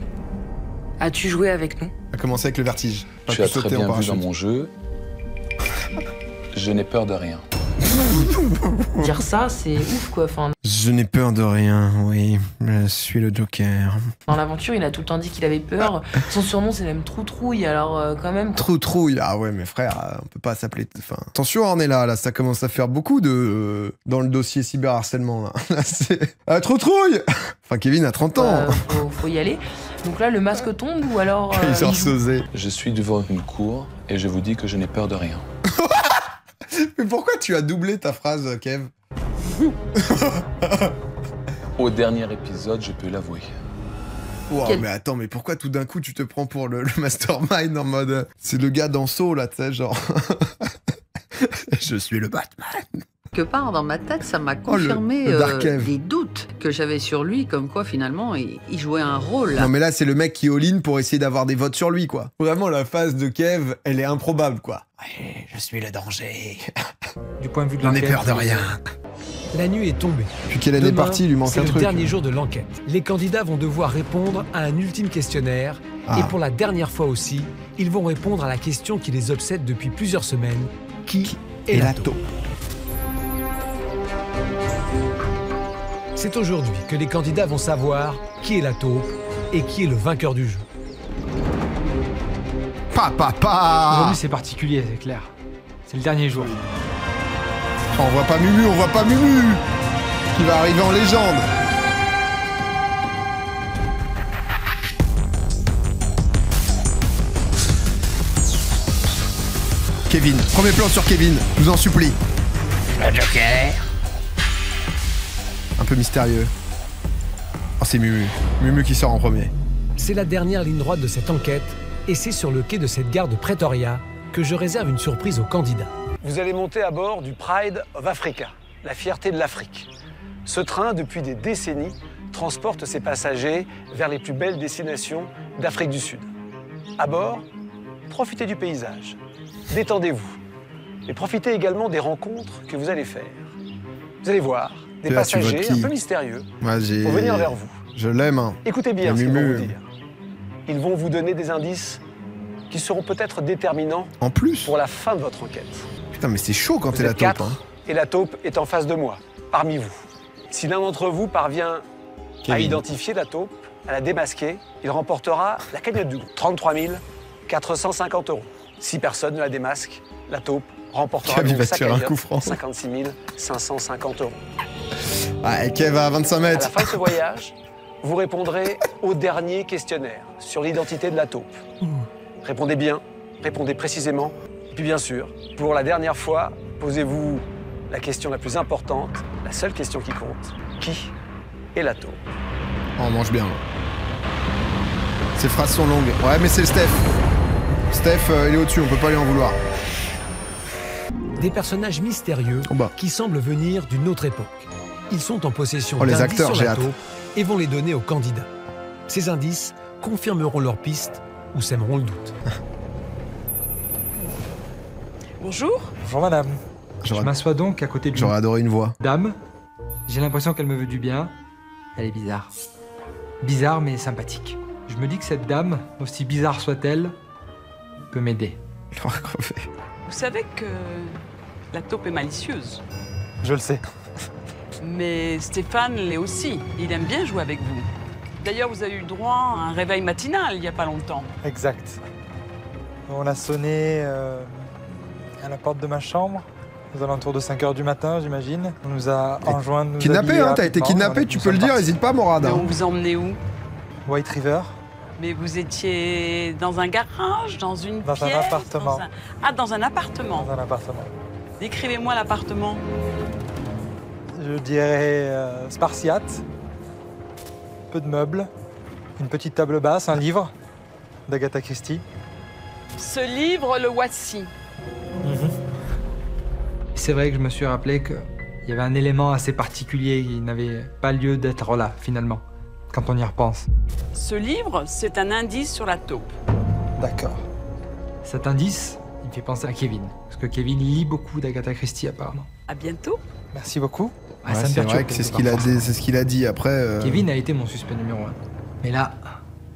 As-tu joué avec nous? On a commencé avec le vertige. Pas Tu as pu sauter très en bien vu parachute. dans mon jeu. Je n'ai peur de rien. Dire ça, c'est ouf quoi. Enfin, Je n'ai peur de rien, oui. Je suis le Joker. dans l'aventure, il a tout le temps dit qu'il avait peur. Son surnom, c'est même Troutrouille, alors quand même. Troutrouille. Ah ouais, mais frère, on peut pas s'appeler... Enfin, attention, Ornella, là, ça commence à faire beaucoup de... dans le dossier cyberharcèlement, là. Là, c'est... Troutrouille. Enfin, Kevin a 30 ans. Faut y aller. Donc là, le masque tombe ou alors. Il sort il joue. sausé. Je suis devant une cour et je vous dis que je n'ai peur de rien. Mais pourquoi tu as doublé ta phrase, Kev? Au dernier épisode, je peux l'avouer. Wow, mais attends, mais pourquoi tout d'un coup tu te prends pour le mastermind en mode... C'est le gars d'Anso, là, tu sais, genre... Je suis le Batman. Quelque part, dans ma tête, ça m'a confirmé le Dark Kev. des doutes que j'avais sur lui, comme quoi, finalement, il jouait un rôle. Là. Non, mais là, c'est le mec qui all-in pour essayer d'avoir des votes sur lui, quoi. Vraiment, la phase de Kev, elle est improbable, quoi. Ouais, je suis le danger. Du point de vue de J'en ai l'enquête, peur de rien. La nuit est tombée. Puis qu'elle est Demain, partie, il lui manque c'est un le truc. dernier jour de l'enquête. Les candidats vont devoir répondre à un ultime questionnaire. Ah. Et pour la dernière fois aussi, ils vont répondre à la question qui les obsède depuis plusieurs semaines. Qui est la taupe? C'est aujourd'hui que les candidats vont savoir qui est la taupe et qui est le vainqueur du jeu. Aujourd'hui, c'est particulier, c'est clair. C'est le dernier jour. On voit pas Mumu, qui va arriver en légende. Kevin, premier plan sur Kevin, je vous en supplie. Le Joker. Un peu mystérieux. Oh, c'est Mumu. Mumu qui sort en premier. C'est la dernière ligne droite de cette enquête et c'est sur le quai de cette gare de Pretoria que je réserve une surprise aux candidats. Vous allez monter à bord du Pride of Africa, la fierté de l'Afrique. Ce train, depuis des décennies, transporte ses passagers vers les plus belles destinations d'Afrique du Sud. À bord, profitez du paysage, détendez-vous, et profitez également des rencontres que vous allez faire. Vous allez voir des Là, tu votes passagers qui un peu mystérieux Moi, vont venir vers vous. Je l'aime, hein. Écoutez bien Et ce qu'ils vont Mumu. vous dire. Ils vont vous donner des indices qui seront peut-être déterminants En plus pour la fin de votre enquête. Putain, mais c'est chaud quand Vous t'es la êtes taupe, 4 hein. et la taupe est en face de moi, parmi vous. Si l'un d'entre vous parvient à Kevin. identifier la taupe, à la démasquer, il remportera la cagnotte du groupe, 33 450 €. Si personne ne la démasque, la taupe remportera Kev, il donc va sa tirer un cagnotte, coup franc. 56 550 €. Ah, et Kev à 25 À mètres. la fin de ce voyage, vous répondrez au dernier questionnaire sur l'identité de la taupe. Répondez bien, répondez précisément. Et puis bien sûr, pour la dernière fois, posez-vous la question la plus importante, la seule question qui compte. Qui est la taupe? Oh, on mange bien. Ces phrases sont longues. Ouais, mais c'est le Steph. Steph, il est au-dessus, on peut pas lui en vouloir. Des personnages mystérieux qui semblent venir d'une autre époque. Ils sont en possession Oh, les d'indices acteurs, sur j'ai la hâte. taupe et vont les donner aux candidats. Ces indices confirmeront leur piste ou sèmeront le doute. Bonjour. Bonjour madame. Je m'assois donc à côté de lui. J'aurais adoré une voix. Dame, j'ai l'impression qu'elle me veut du bien. Elle est bizarre. Bizarre mais sympathique. Je me dis que cette dame, aussi bizarre soit-elle, peut m'aider. Vous savez que la taupe est malicieuse. Je le sais. Mais Stéphane l'est aussi. Il aime bien jouer avec vous. D'ailleurs, vous avez eu le droit à un réveil matinal il n'y a pas longtemps. Exact. On a sonné à la porte de ma chambre, aux alentours de 5 h du matin, j'imagine. On nous a enjoint de nous Kidnappé, habiller hein, t'as été rapidement. kidnappé, tu peux le dire, hésite pas, Morad. Et on vous emmenait où? White River. Mais vous étiez dans un garage, dans une pièce? Dans un appartement. Ah, dans un appartement. Dans un appartement. Décrivez-moi l'appartement. Je dirais spartiate. Peu de meubles. Une petite table basse, un livre d'Agatha Christie. Ce livre, le voici. C'est vrai que je me suis rappelé qu'il y avait un élément assez particulier qui n'avait pas lieu d'être là, finalement, quand on y repense. Ce livre, c'est un indice sur la taupe. D'accord. Cet indice, il me fait penser à Kevin. Parce que Kevin lit beaucoup d'Agatha Christie, apparemment. À bientôt. Merci beaucoup. Ouais, ça me c'est perturbe vrai que c'est quelque ce qu'il a dit après. Kevin a été mon suspect numéro 1. Mais là,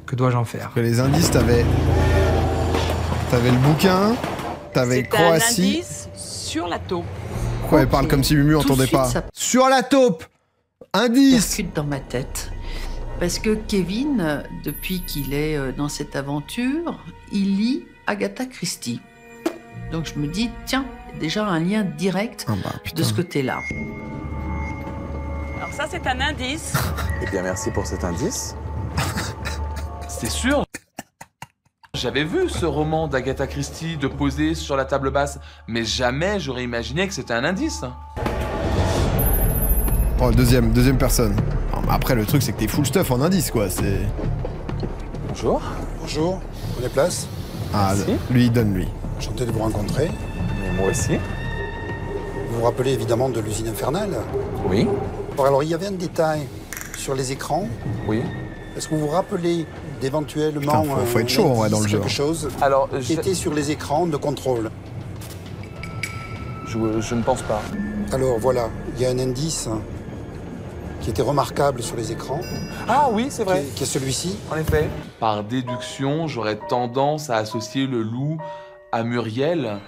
que dois-je en faire? Que les indices, t'avais le bouquin, t'avais Croatie. C'est un indice sur la taupe. Pourquoi elle parle comme si Mumu entendait pas? Sur la taupe. Indice. Percute dans ma tête. Parce que Kevin, depuis qu'il est dans cette aventure, il lit Agatha Christie. Donc je me dis, tiens, déjà un lien direct de ce côté-là. Alors ça, c'est un indice. Eh bien, merci pour cet indice. C'est sûr. J'avais vu ce roman d'Agatha Christie de poser sur la table basse, mais jamais j'aurais imaginé que c'était un indice. Oh, deuxième personne. Non, mais après, le truc, c'est que t'es full stuff en indice, quoi. C'est. Bonjour. Bonjour. Prenez place. Ah, Merci. lui, il donne lui. Enchanté de vous rencontrer. Mais moi aussi. Vous vous rappelez évidemment de l'usine infernale? Oui. Alors, il y avait un détail sur les écrans. Oui. Est-ce que vous vous rappelez d'éventuellement Putain, faut être chaud, ouais, dans le jeu. quelque chose Alors, qui était sur les écrans de contrôle? Je ne pense pas. Alors voilà, il y a un indice qui était remarquable sur les écrans. Ah oui, c'est vrai. Qui est celui-ci. En effet. Par déduction, j'aurais tendance à associer le loup à Muriel,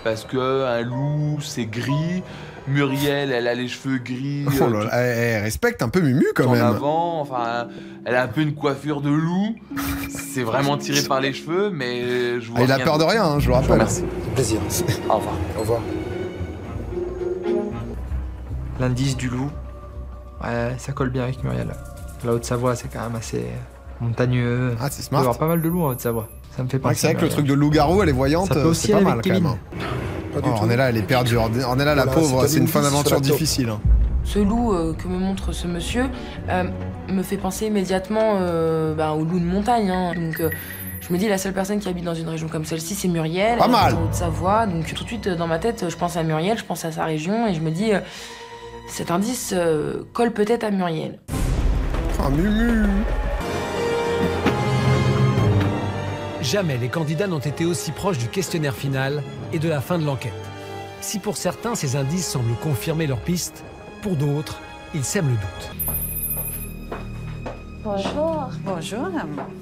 parce que un loup, c'est gris. Muriel, elle a les cheveux gris. Oh là là, elle respecte un peu Mumu quand même. En avant, enfin, elle a un peu une coiffure de loup. C'est vraiment tiré par les cheveux, mais je vois. Il a peur de rien, hein, je le rappelle. Merci. Plaisir. Au revoir. Au revoir. L'indice du loup, ouais, ça colle bien avec Muriel. La Haute-Savoie, c'est quand même assez montagneux. Ah, c'est Il smart. doit y avoir pas mal de loups en Haute-Savoie. Ça me fait penser. C'est vrai que le truc de loup-garou, elle est voyante, Ça peut aussi c'est pas aller mal avec quand Kevin. même. Oh, on est là, elle est perdue. On est là, la Voilà, pauvre, c'était c'est une une fin vis sur d'aventure la taupe. difficile. Hein. Ce loup que me montre ce monsieur me fait penser immédiatement au loup de montagne. Hein. Donc je me dis, la seule personne qui habite dans une région comme celle-ci, c'est Muriel. Pas mal. En Haute-Savoie. Donc tout de suite, dans ma tête, je pense à Muriel, je pense à sa région et je me dis, cet indice colle peut-être à Muriel. Oh, Mumu. Jamais les candidats n'ont été aussi proches du questionnaire final et de la fin de l'enquête. Si pour certains, ces indices semblent confirmer leur piste, pour d'autres, ils sèment le doute. Bonjour. Bonjour.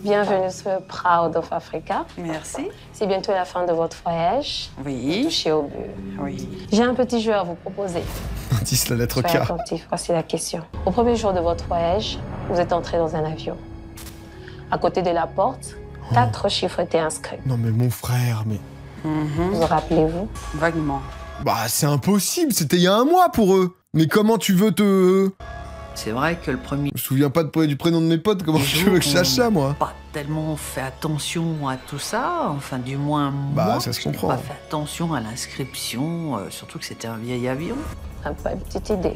Bienvenue sur Proud of Africa. Merci. C'est bientôt la fin de votre voyage. Oui. Touchez au but. Oui. J'ai un petit jeu à vous proposer. Indice la lettre Soyez K. attentifs. Voici la question. Au premier jour de votre voyage, vous êtes entré dans un avion. À côté de la porte, 4 chiffres étaient inscrits. Non mais mon frère, mais... Vous rappelez-vous? Vaguement. Bah c'est impossible, c'était il y a un mois pour eux. Mais comment tu veux te... C'est vrai que le premier... Je me souviens pas du prénom de mes potes, comment tu veux que je sache ça, moi? Pas tellement fait attention à tout ça, enfin du moins Bah, moi, ça se j'ai comprend. pas fait attention à l'inscription, surtout que c'était un vieil avion. Pas une petite idée.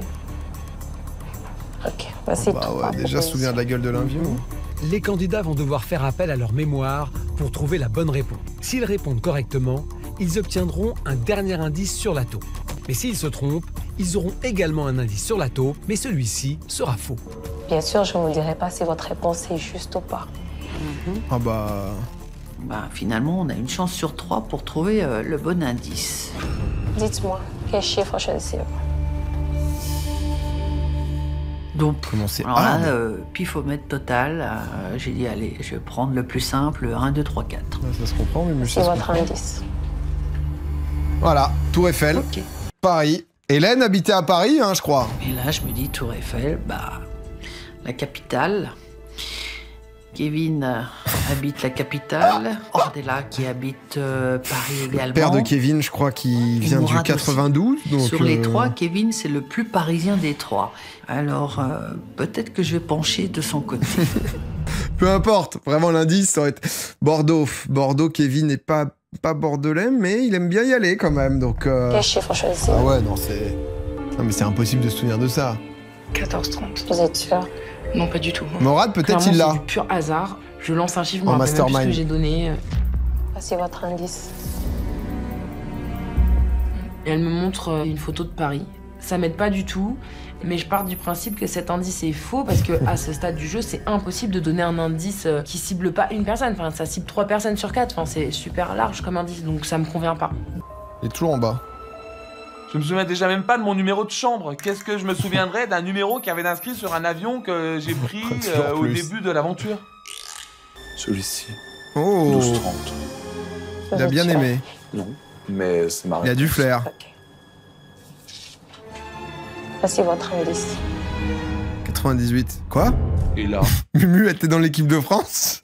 Ok, voici Bah trois ouais, déjà se souviens de la gueule de l'avion. Les candidats vont devoir faire appel à leur mémoire pour trouver la bonne réponse. S'ils répondent correctement, ils obtiendront un dernier indice sur la taupe. Mais s'ils se trompent, ils auront également un indice sur la taupe, mais celui-ci sera faux. Bien sûr, je ne vous dirai pas si votre réponse est juste ou pas. Ah bah... Bah, finalement, on a une chance sur 3 pour trouver le bon indice. Dites-moi, quel chiffre choisir? Donc, Commencez. alors là, pifomètre total. J'ai dit, allez, je vais prendre le plus simple, 1, 2, 3, 4. Ça se comprend, mais C'est votre indice. Voilà, Tour Eiffel, Paris. Hélène habitait à Paris, hein, je crois. Et là, je me dis, Tour Eiffel, bah, la capitale. Kevin habite la capitale. Ordella qui habite Paris également. Père de Kevin, je crois, qui vient du 92. Donc, sur les 3, Kevin, c'est le plus parisien des 3. Alors, peut-être que je vais pencher de son côté. Peu importe, vraiment l'indice, ça aurait été Bordeaux. Bordeaux, Kevin n'est pas bordelais, mais il aime bien y aller quand même. Donc, Quel chiffre choisir? Ah ouais, non, c'est... Non, mais c'est impossible de se souvenir de ça. 14h30. Vous êtes sûr? Non, pas du tout. Morad, peut-être il l'a. C'est du pur hasard. Je lance un chiffre, En je me rappelle même plus ce mastermind. que j'ai donné. Voici votre indice. Et elle me montre une photo de Paris. Ça m'aide pas du tout, mais je pars du principe que cet indice est faux parce que à ce stade du jeu, c'est impossible de donner un indice qui cible pas une personne. Enfin, ça cible 3 personnes sur 4. Enfin, c'est super large comme indice, donc ça me convient pas. Il est toujours en bas. Je me souviens déjà même pas de mon numéro de chambre. Qu'est-ce que je me souviendrais d'un numéro qui avait inscrit sur un avion que j'ai pris au début de l'aventure? Celui-ci. Oh 12,30. Il a bien aimé. Non, mais c'est marrant. Il a du flair. Voici votre indice. 98. Quoi? Et là Mumu était dans l'équipe de France?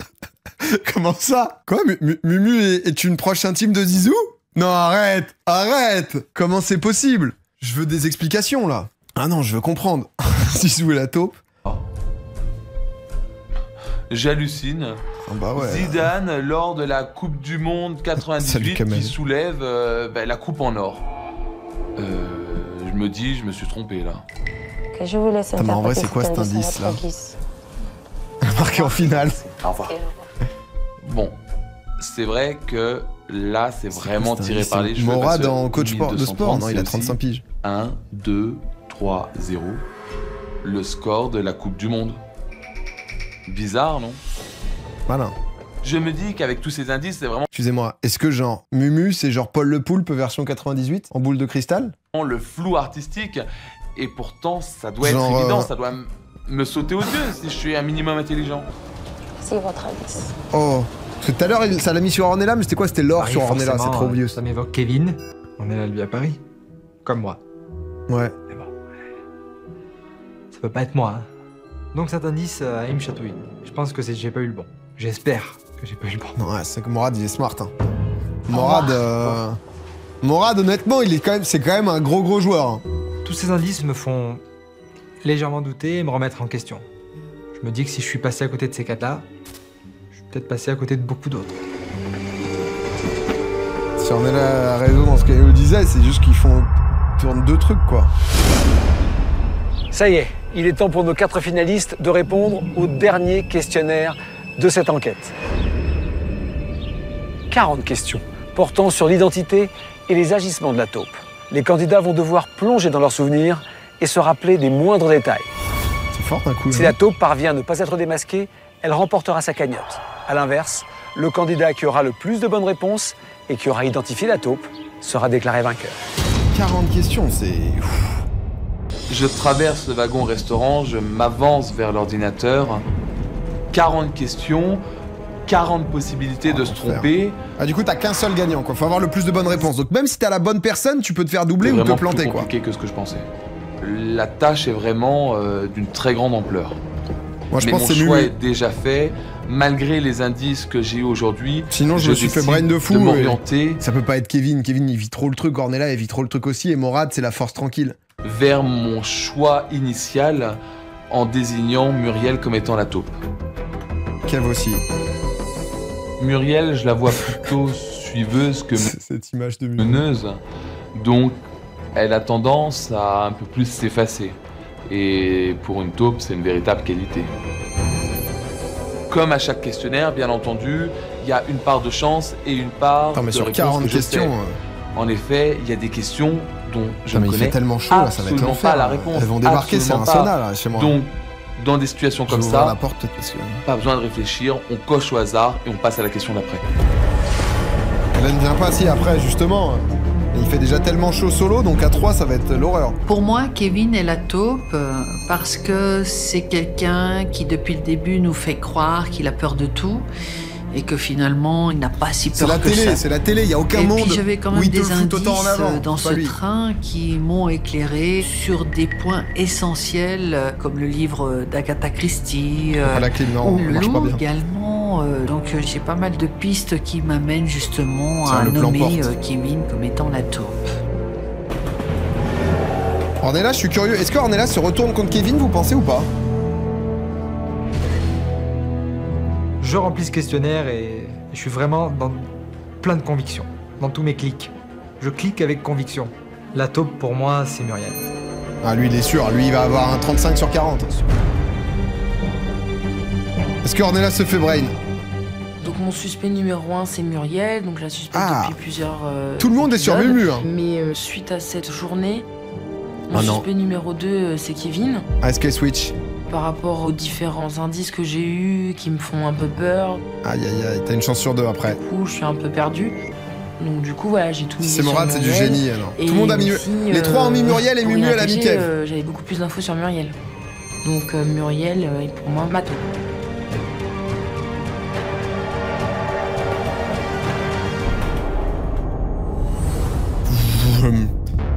Comment ça? Quoi? Mumu est une proche intime de Zizou? Non, arrête! Arrête! Comment c'est possible? Je veux des explications, là. Ah non, je veux comprendre. Zizou et la taupe. J'hallucine. Ah bah ouais. Zidane, lors de la Coupe du Monde 98, qui soulève la coupe en or. Je me dis, je me suis trompé, là. Que je vous laisse mais en vrai, c'est quoi cet indice, là? Marqué en finale. Au revoir. Bon, c'est vrai que là, c'est vraiment tiré par les cheveux. Morad en coach de sport, non, il a c'est 35 aussi piges. 1, 2, 3, 0. Le score de la Coupe du Monde. Bizarre, non? Malin. Je me dis qu'avec tous ces indices, c'est vraiment... Excusez-moi, est-ce que genre Mumu, c'est genre Paul Le Poulpe version 98 en boule de cristal? le flou artistique. Et pourtant, ça doit Genre, être évident, ça doit me sauter aux yeux si je suis un minimum intelligent. C'est votre indice. Oh, parce que tout à l'heure, ça l'a mis sur Ornella, mais c'était quoi? C'était l'or Paris, sur Ornella, c'est forcément, trop obvious. Ça m'évoque Kevin. Ornella, lui, à Paris. Comme moi. Ouais. Mais bon. Ça peut pas être moi, hein. Donc cet indice, il me chatouille. Je pense que j'ai pas eu le bon. J'espère que j'ai pas eu le bon. Non, ouais, c'est que Morad, il est smart, hein. Morad, Morad, honnêtement, c'est quand même un gros joueur, hein. Tous ces indices me font légèrement douter et me remettre en question. Je me dis que si je suis passé à côté de ces 4-là, je suis peut-être passé à côté de beaucoup d'autres. Si Ornella a raison dans ce qu'elle nous disait, c'est juste qu'ils tournent 2 trucs, quoi. Ça y est, il est temps pour nos 4 finalistes de répondre au dernier questionnaire de cette enquête. 40 questions portant sur l'identité et les agissements de la taupe. Les candidats vont devoir plonger dans leurs souvenirs et se rappeler des moindres détails. C'est fort d'un coup. Si la taupe parvient à ne pas être démasquée, elle remportera sa cagnotte. A l'inverse, le candidat qui aura le plus de bonnes réponses et qui aura identifié la taupe sera déclaré vainqueur. 40 questions, c'est... Je traverse le wagon restaurant, je m'avance vers l'ordinateur. 40 questions, 40 possibilités de se tromper. Ah, du coup, t'as qu'un seul gagnant, quoi. Faut avoir le plus de bonnes réponses. Donc même si t'as la bonne personne, tu peux te faire doubler ou te planter, C'est quoi. vraiment plus compliqué que ce que je pensais. La tâche est vraiment d'une très grande ampleur. Moi, je Mais pense mon que c'est choix Mumu. est déjà fait, malgré les indices que j'ai eu aujourd'hui. Sinon, je me suis fait décide brain de fou. de m'orienter Ça peut pas être Kevin. Kevin, il vit trop le truc. Ornella, elle vit trop le truc aussi. Et Morad, c'est la force tranquille. vers mon choix initial en désignant Muriel comme étant la taupe. Kev aussi. Muriel, je la vois plutôt suiveuse que cette image de meneuse. Donc, elle a tendance à un peu plus s'effacer. Et pour une taupe, c'est une véritable qualité. Comme à chaque questionnaire, bien entendu, il y a une part de chance et une part Attends, mais de sur réponse 40 que je questions, sais. En effet, il y a des questions dont je mais ne il fait connais tellement chaud, là, ça va être absolument l'enfer. pas la réponse. Elles vont débarquer, c'est Absolument un pas. sauna, là, chez moi. Donc, dans des situations comme J'ouvre la ça, porte parce que... pas besoin de réfléchir, on coche au hasard et on passe à la question d'après. Elle ne vient pas si après, justement. Il fait déjà tellement chaud solo, donc à 3, ça va être l'horreur. Pour moi, Kevin est la taupe parce que c'est quelqu'un qui, depuis le début, nous fait croire qu'il a peur de tout et que finalement, il n'a pas si peur que ça. C'est la télé, il n'y a aucun et monde puis j'avais quand même où il te des le fout autant en avant. indices dans ce train qui m'ont éclairé sur des points essentiels, comme le livre d'Agatha Christie, la clim, non, ou le marche pas loup bien. également. Donc j'ai pas mal de pistes qui m'amènent justement Tiens, à le plan nommer porte. Kevin comme étant la taupe. Ornella, je suis curieux. Est-ce que Ornella se retourne contre Kevin, vous pensez ou pas? Je remplis ce questionnaire et je suis vraiment dans plein de convictions, dans tous mes clics. Je clique avec conviction. La taupe, pour moi, c'est Muriel. Ah, lui, il est sûr. Lui, il va avoir un 35 sur 40. Est-ce que Ornella se fait brain? Donc mon suspect numéro 1 c'est Muriel, donc je la suspecte depuis plusieurs Tout le monde est sur épisodes. Mumu, hein. Mais suite à cette journée, mon Ah non. suspect numéro 2 c'est Kevin. Ah, est-ce qu'elle switch? Par rapport aux différents indices que j'ai eus, qui me font un peu peur, Aïe, aïe, aïe. T'as une chance sur 2 après. du coup je suis un peu perdue. Donc du coup voilà, j'ai tout mis C'est sur Morad, c'est du Muriel. génie, alors. Et Tout le monde a mis... aussi, Les 3 ont mis Muriel et pour Mumu, rien elle a mis cacher, Kev. j'avais beaucoup plus d'infos sur Muriel. Donc Muriel est pour moi ma taupe.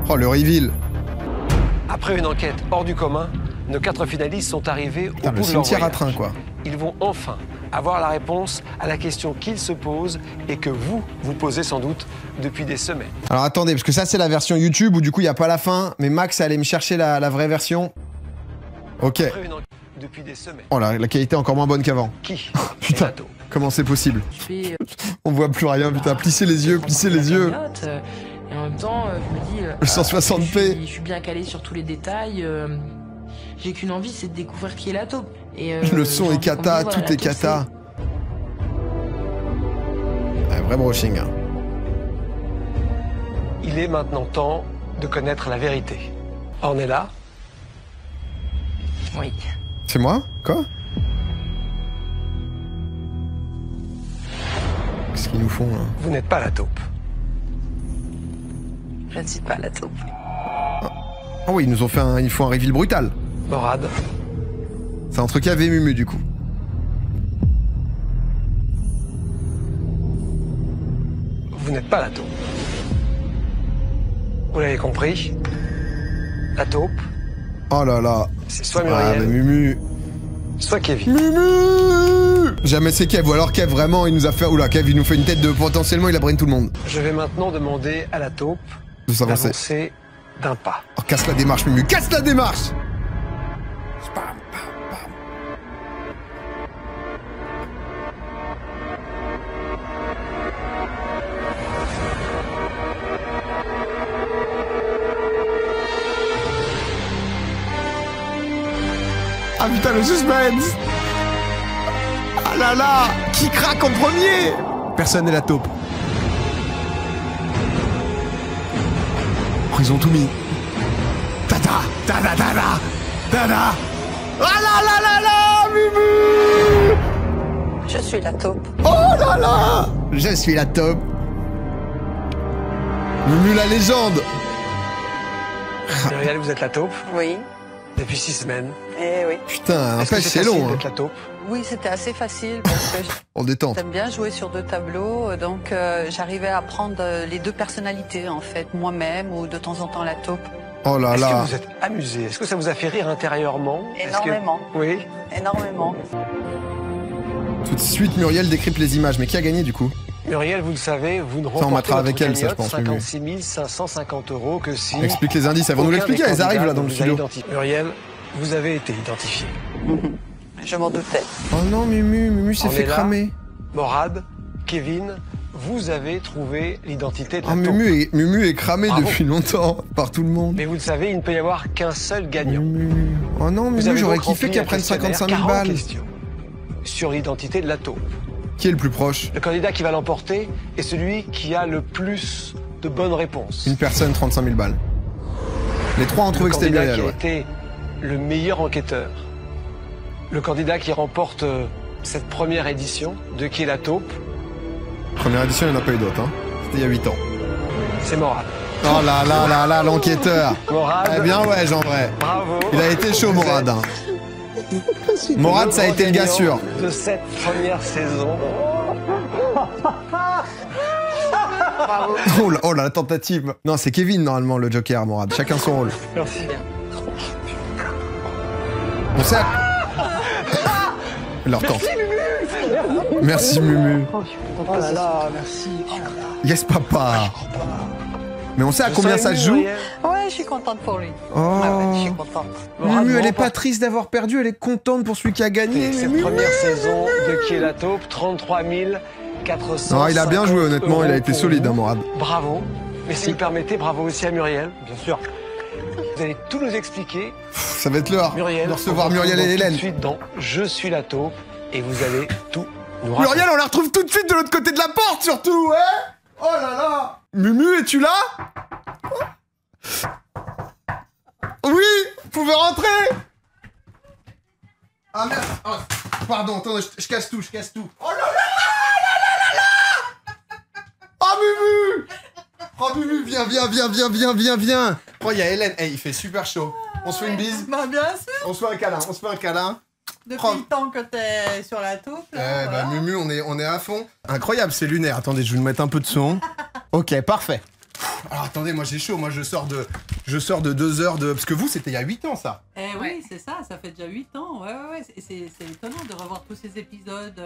Oh, le reveal. Après une enquête hors du commun, nos 4 finalistes sont arrivés Putain, au le bout de leur cimetière à voyage. train, quoi. Ils vont enfin avoir la réponse à la question qu'ils se posent et que vous posez sans doute depuis des semaines. Alors attendez, parce que ça c'est la version YouTube où du coup il n'y a pas la fin, mais Max est allé me chercher la vraie version. Ok. Après une enquête depuis des semaines. Oh la qualité est encore moins bonne qu'avant. Qui Putain, comment c'est possible? Je fais On voit plus rien, putain, plissez les yeux, plissez les yeux. Et en même temps, je me dis... Le 160p. Je suis bien calé sur tous les détails. J'ai qu'une envie, c'est de découvrir qui est la taupe. Et, Le son est cata, tout est cata. Ouais, vrai brushing. Hein. Il est maintenant temps de connaître la vérité. Ornella? Oui. C'est moi? Quoi? Qu'est-ce qu'ils nous font là? Vous n'êtes pas la taupe. Je ne suis pas la taupe. Oh oui, ils nous ont fait un reveal brutal. Morad? C'est entre Kev et Mumu du coup. Vous n'êtes pas la taupe. Vous l'avez compris? La taupe, Oh là là. c'est soit Ah Muriel, mais Mumu. soit Kevin. Mumu! Jamais c'est Kev, ou alors Kev vraiment il nous a fait... Oula, Kev il nous fait une tête de potentiellement il a brain tout le monde. Je vais maintenant demander à la taupe De s'avancer. d'avancer d'un pas. Oh, casse la démarche Mumu, casse la démarche! Ah putain le suspense! Ah là là! Qui craque en premier? Personne n'est la taupe. Oh, ils ont tout mis. Tada! Tada tada! Tada! Ah là là là là! Mumu! Je suis la taupe. Oh là là! Je suis la taupe. Mumu la légende. Muriel, vous êtes la taupe Oui. depuis 6 semaines. Eh oui. Putain, Est-ce que après c'est long. facile Hein. d'être la taupe? Oui, c'était assez facile parce que On détente. j'aime bien jouer sur 2 tableaux, donc j'arrivais à prendre les 2 personnalités en fait, moi-même ou de temps en temps la taupe. Oh là Est-ce là. que vous êtes amusé? Est-ce que ça vous a fait rire intérieurement? Est-ce que- Énormément. Oui. Énormément. Tout de suite Muriel décrypte les images, mais qui a gagné du coup? Muriel, vous le savez, vous ne Ça, on remportez mettra avec votre elle, ça, je cagnotte, pense, Mumu. 56 550 € que si... Explique les indices, elles vont nous aucun l'expliquer, des elles arrivent là candidats dans le ne vous a studio. identifié. Muriel, vous avez été identifié. Je m'en doutais. Oh non Mumu s'est fait Ornella, cramer. Morad, Kevin, vous avez trouvé l'identité de la Oh taupe. Mumu est cramé Bravo. depuis longtemps par tout le monde. Mais vous le savez, il ne peut y avoir qu'un seul gagnant. Oh non Vous Mumu, avez j'aurais donc kiffé rempli qu'elle un prenne questionnaire, 55 000 40 balles. questions sur l'identité de la taupe. Qui est le plus proche? Le candidat qui va l'emporter est celui qui a le plus de bonnes réponses. Une personne, 35 000 balles. Les 3 ont trouvé Le que c'était candidat Muriel, qui a ouais. été le meilleur enquêteur Le candidat qui remporte cette première édition de Qui est la taupe? Première édition, il n'y en a pas eu d'autres. Hein. C'était il y a 8 ans. C'est Morad. Oh là là là là, l'enquêteur. Morad. Eh bien ouais, en vrai. Bravo. Il a été chaud, Morad. Hein. Morad, ça a été le gars sûr. De cette première saison. Oh là, la tentative. Non, c'est Kevin, normalement, le Joker, Morad. Chacun son rôle. Merci. On sait... Leur tente. Merci, Mumu. Oh là là, merci. Yes, papa. Mais on sait à combien ça se joue? Ouais, je suis contente pour lui. Oh. Ouais, je suis contente. Mumu, elle est pas triste d'avoir perdu, elle est contente pour celui qui a gagné. Cette première saison de Qui est la taupe, 33 400. Non, il a bien joué, honnêtement, il a été solide, hein, Morad. Bravo. Mais si vous le permettez, bravo aussi à Muriel. Bien sûr. Vous allez tout nous expliquer. Ça va être l'heure de recevoir Muriel et Hélène. Tout de suite dans Je suis la taupe et vous allez tout nous raconter. Muriel, on la retrouve tout de suite de l'autre côté de la porte, surtout, hein? Oh là là! Mumu, es-tu là? Oui! Vous pouvez rentrer! Ah merde! Oh, pardon, attends, je casse tout, je casse tout. Oh là là là là là là! Oh Mumu! Oh Mumu, viens! Oh, il y a Hélène. Hey, il fait super chaud. On se fait une bise? Bah bien sûr! On se fait un câlin, Depuis le temps que t'es sur la taupe. Là, bah Mumu, on est à fond. Incroyable, c'est lunaire. Attendez, je vais vous mettre un peu de son. Ok, parfait. Alors attendez, moi j'ai chaud. Moi je sors de 2 heures de... Parce que vous, c'était il y a 8 ans, ça. Eh oui, c'est ça fait déjà 8 ans. Ouais. C'est étonnant de revoir tous ces épisodes,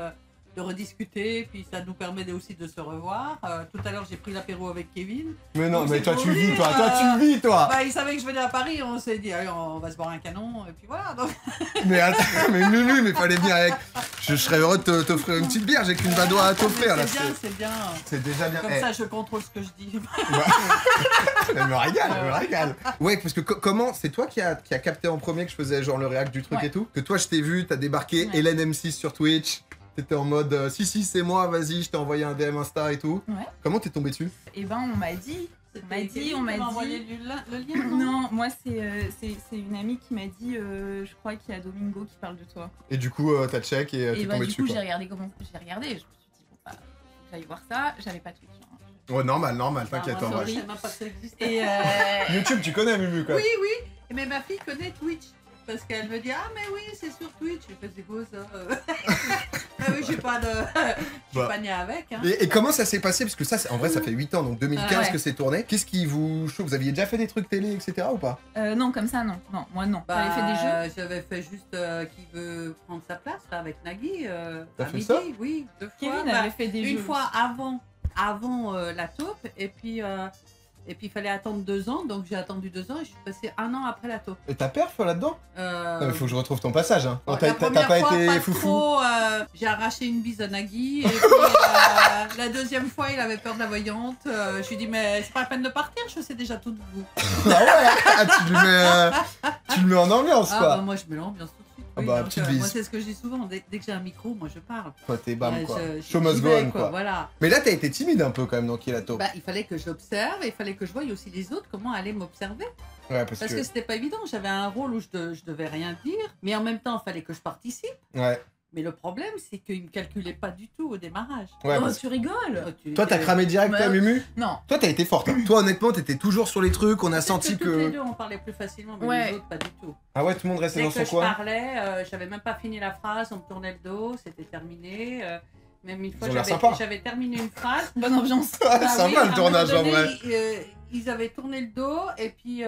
de rediscuter, puis ça nous permet aussi de se revoir. Tout à l'heure, j'ai pris l'apéro avec Kevin. Mais non, donc mais toi tu lui, vis, tu vis, toi. Bah, il savait que je venais à Paris, on s'est dit, allez, on va se boire un canon, et puis voilà. Donc... Mais attends, mais Mumu, mais fallait venir avec... Je serais heureux de t'offrir une petite bière, j'ai qu'une badoie à t'offrir, là. C'est bien. C'est déjà bien. Comme ça, je contrôle ce que je dis. Elle me régale. Ouais, parce que comment... C'est toi qui a capté en premier que je faisais genre le réact du truc et tout? Que toi, je t'ai vu, t'as débarqué, Hélène M6 sur Twitch. T'étais en mode si c'est moi, vas-y, je t'ai envoyé un DM Insta et tout. Ouais. Comment t'es tombé dessus? Eh ben on m'a dit. On m'a dit. envoyé le lien. Non, moi c'est une amie qui m'a dit. Je crois qu'il y a Domingo qui parle de toi. Et du coup t'as check et t'es tombé dessus. Du coup j'ai regardé je me suis dit bon bah faut que j'aille voir ça. J'avais pas Twitch. Ouais, normal, t'inquiète. En vrai. Je sais même pas que ça existait. YouTube, tu connais Mumu quoi? Oui. Mais ma fille connaît Twitch. Parce qu'elle me dit, ah mais oui, c'est sur Twitch. Je fais, c'est quoi ça? Ah oui, j'ai pas né avec. Hein. Et comment ça s'est passé? Parce que ça, en vrai, ça fait 8 ans, donc 2015 que c'est tourné. Qu'est-ce qui vous chauffe? Vous aviez déjà fait des trucs télé, etc. ou pas? Non, comme ça, non. Non, moi non. J'avais fait des jeux. J'avais fait juste Qui veut prendre sa place là, avec Nagui. T'as fait midi, ça? Oui, 2 fois. Kevin avait fait des jeux. Une fois avant la taupe, et puis il fallait attendre 2 ans, donc j'ai attendu 2 ans et je suis passée 1 an après la taupe. Et t'as perf là-dedans? Non mais faut que je retrouve ton passage, hein. Bon, t'as pas été foufou? J'ai arraché une bise à Nagui, et puis la deuxième fois il avait peur de la voyante. Je lui ai dit mais c'est pas la peine de partir, je sais déjà tout de vous. Ah ouais, tu le mets en ambiance quoi. Bah, moi je mets l'ambiance tout de suite. Ah bah, petite bise. Moi c'est ce que je dis souvent, dès que j'ai un micro, moi je parle. Toi t'es bam quoi. Show must go on quoi. Voilà. Mais là t'as été timide un peu quand même dans Qui est la taupe. Bah il fallait que j'observe et il fallait que je voie aussi les autres comment allaient m'observer. Ouais, parce que c'était pas évident, j'avais un rôle où je devais rien dire, mais en même temps il fallait que je participe. Ouais. Mais le problème, c'est qu'ils me calculaient pas du tout au démarrage. Ouais, oh, tu rigoles. Toi, t'as cramé direct, toi, Mumu? Non. Toi, t'as été forte. Hein. Toi, honnêtement, t'étais toujours sur les trucs. On a senti que. Toutes les deux, on parlait plus facilement, mais les autres, pas du tout. Ah ouais, tout le monde restait dans son coin. Dès que je parlais, j'avais même pas fini la phrase, on me tournait le dos, c'était terminé. Même une fois, j'avais terminé une phrase. Bonne ambiance. Sympa le tournage, en vrai. Ils avaient tourné le dos et puis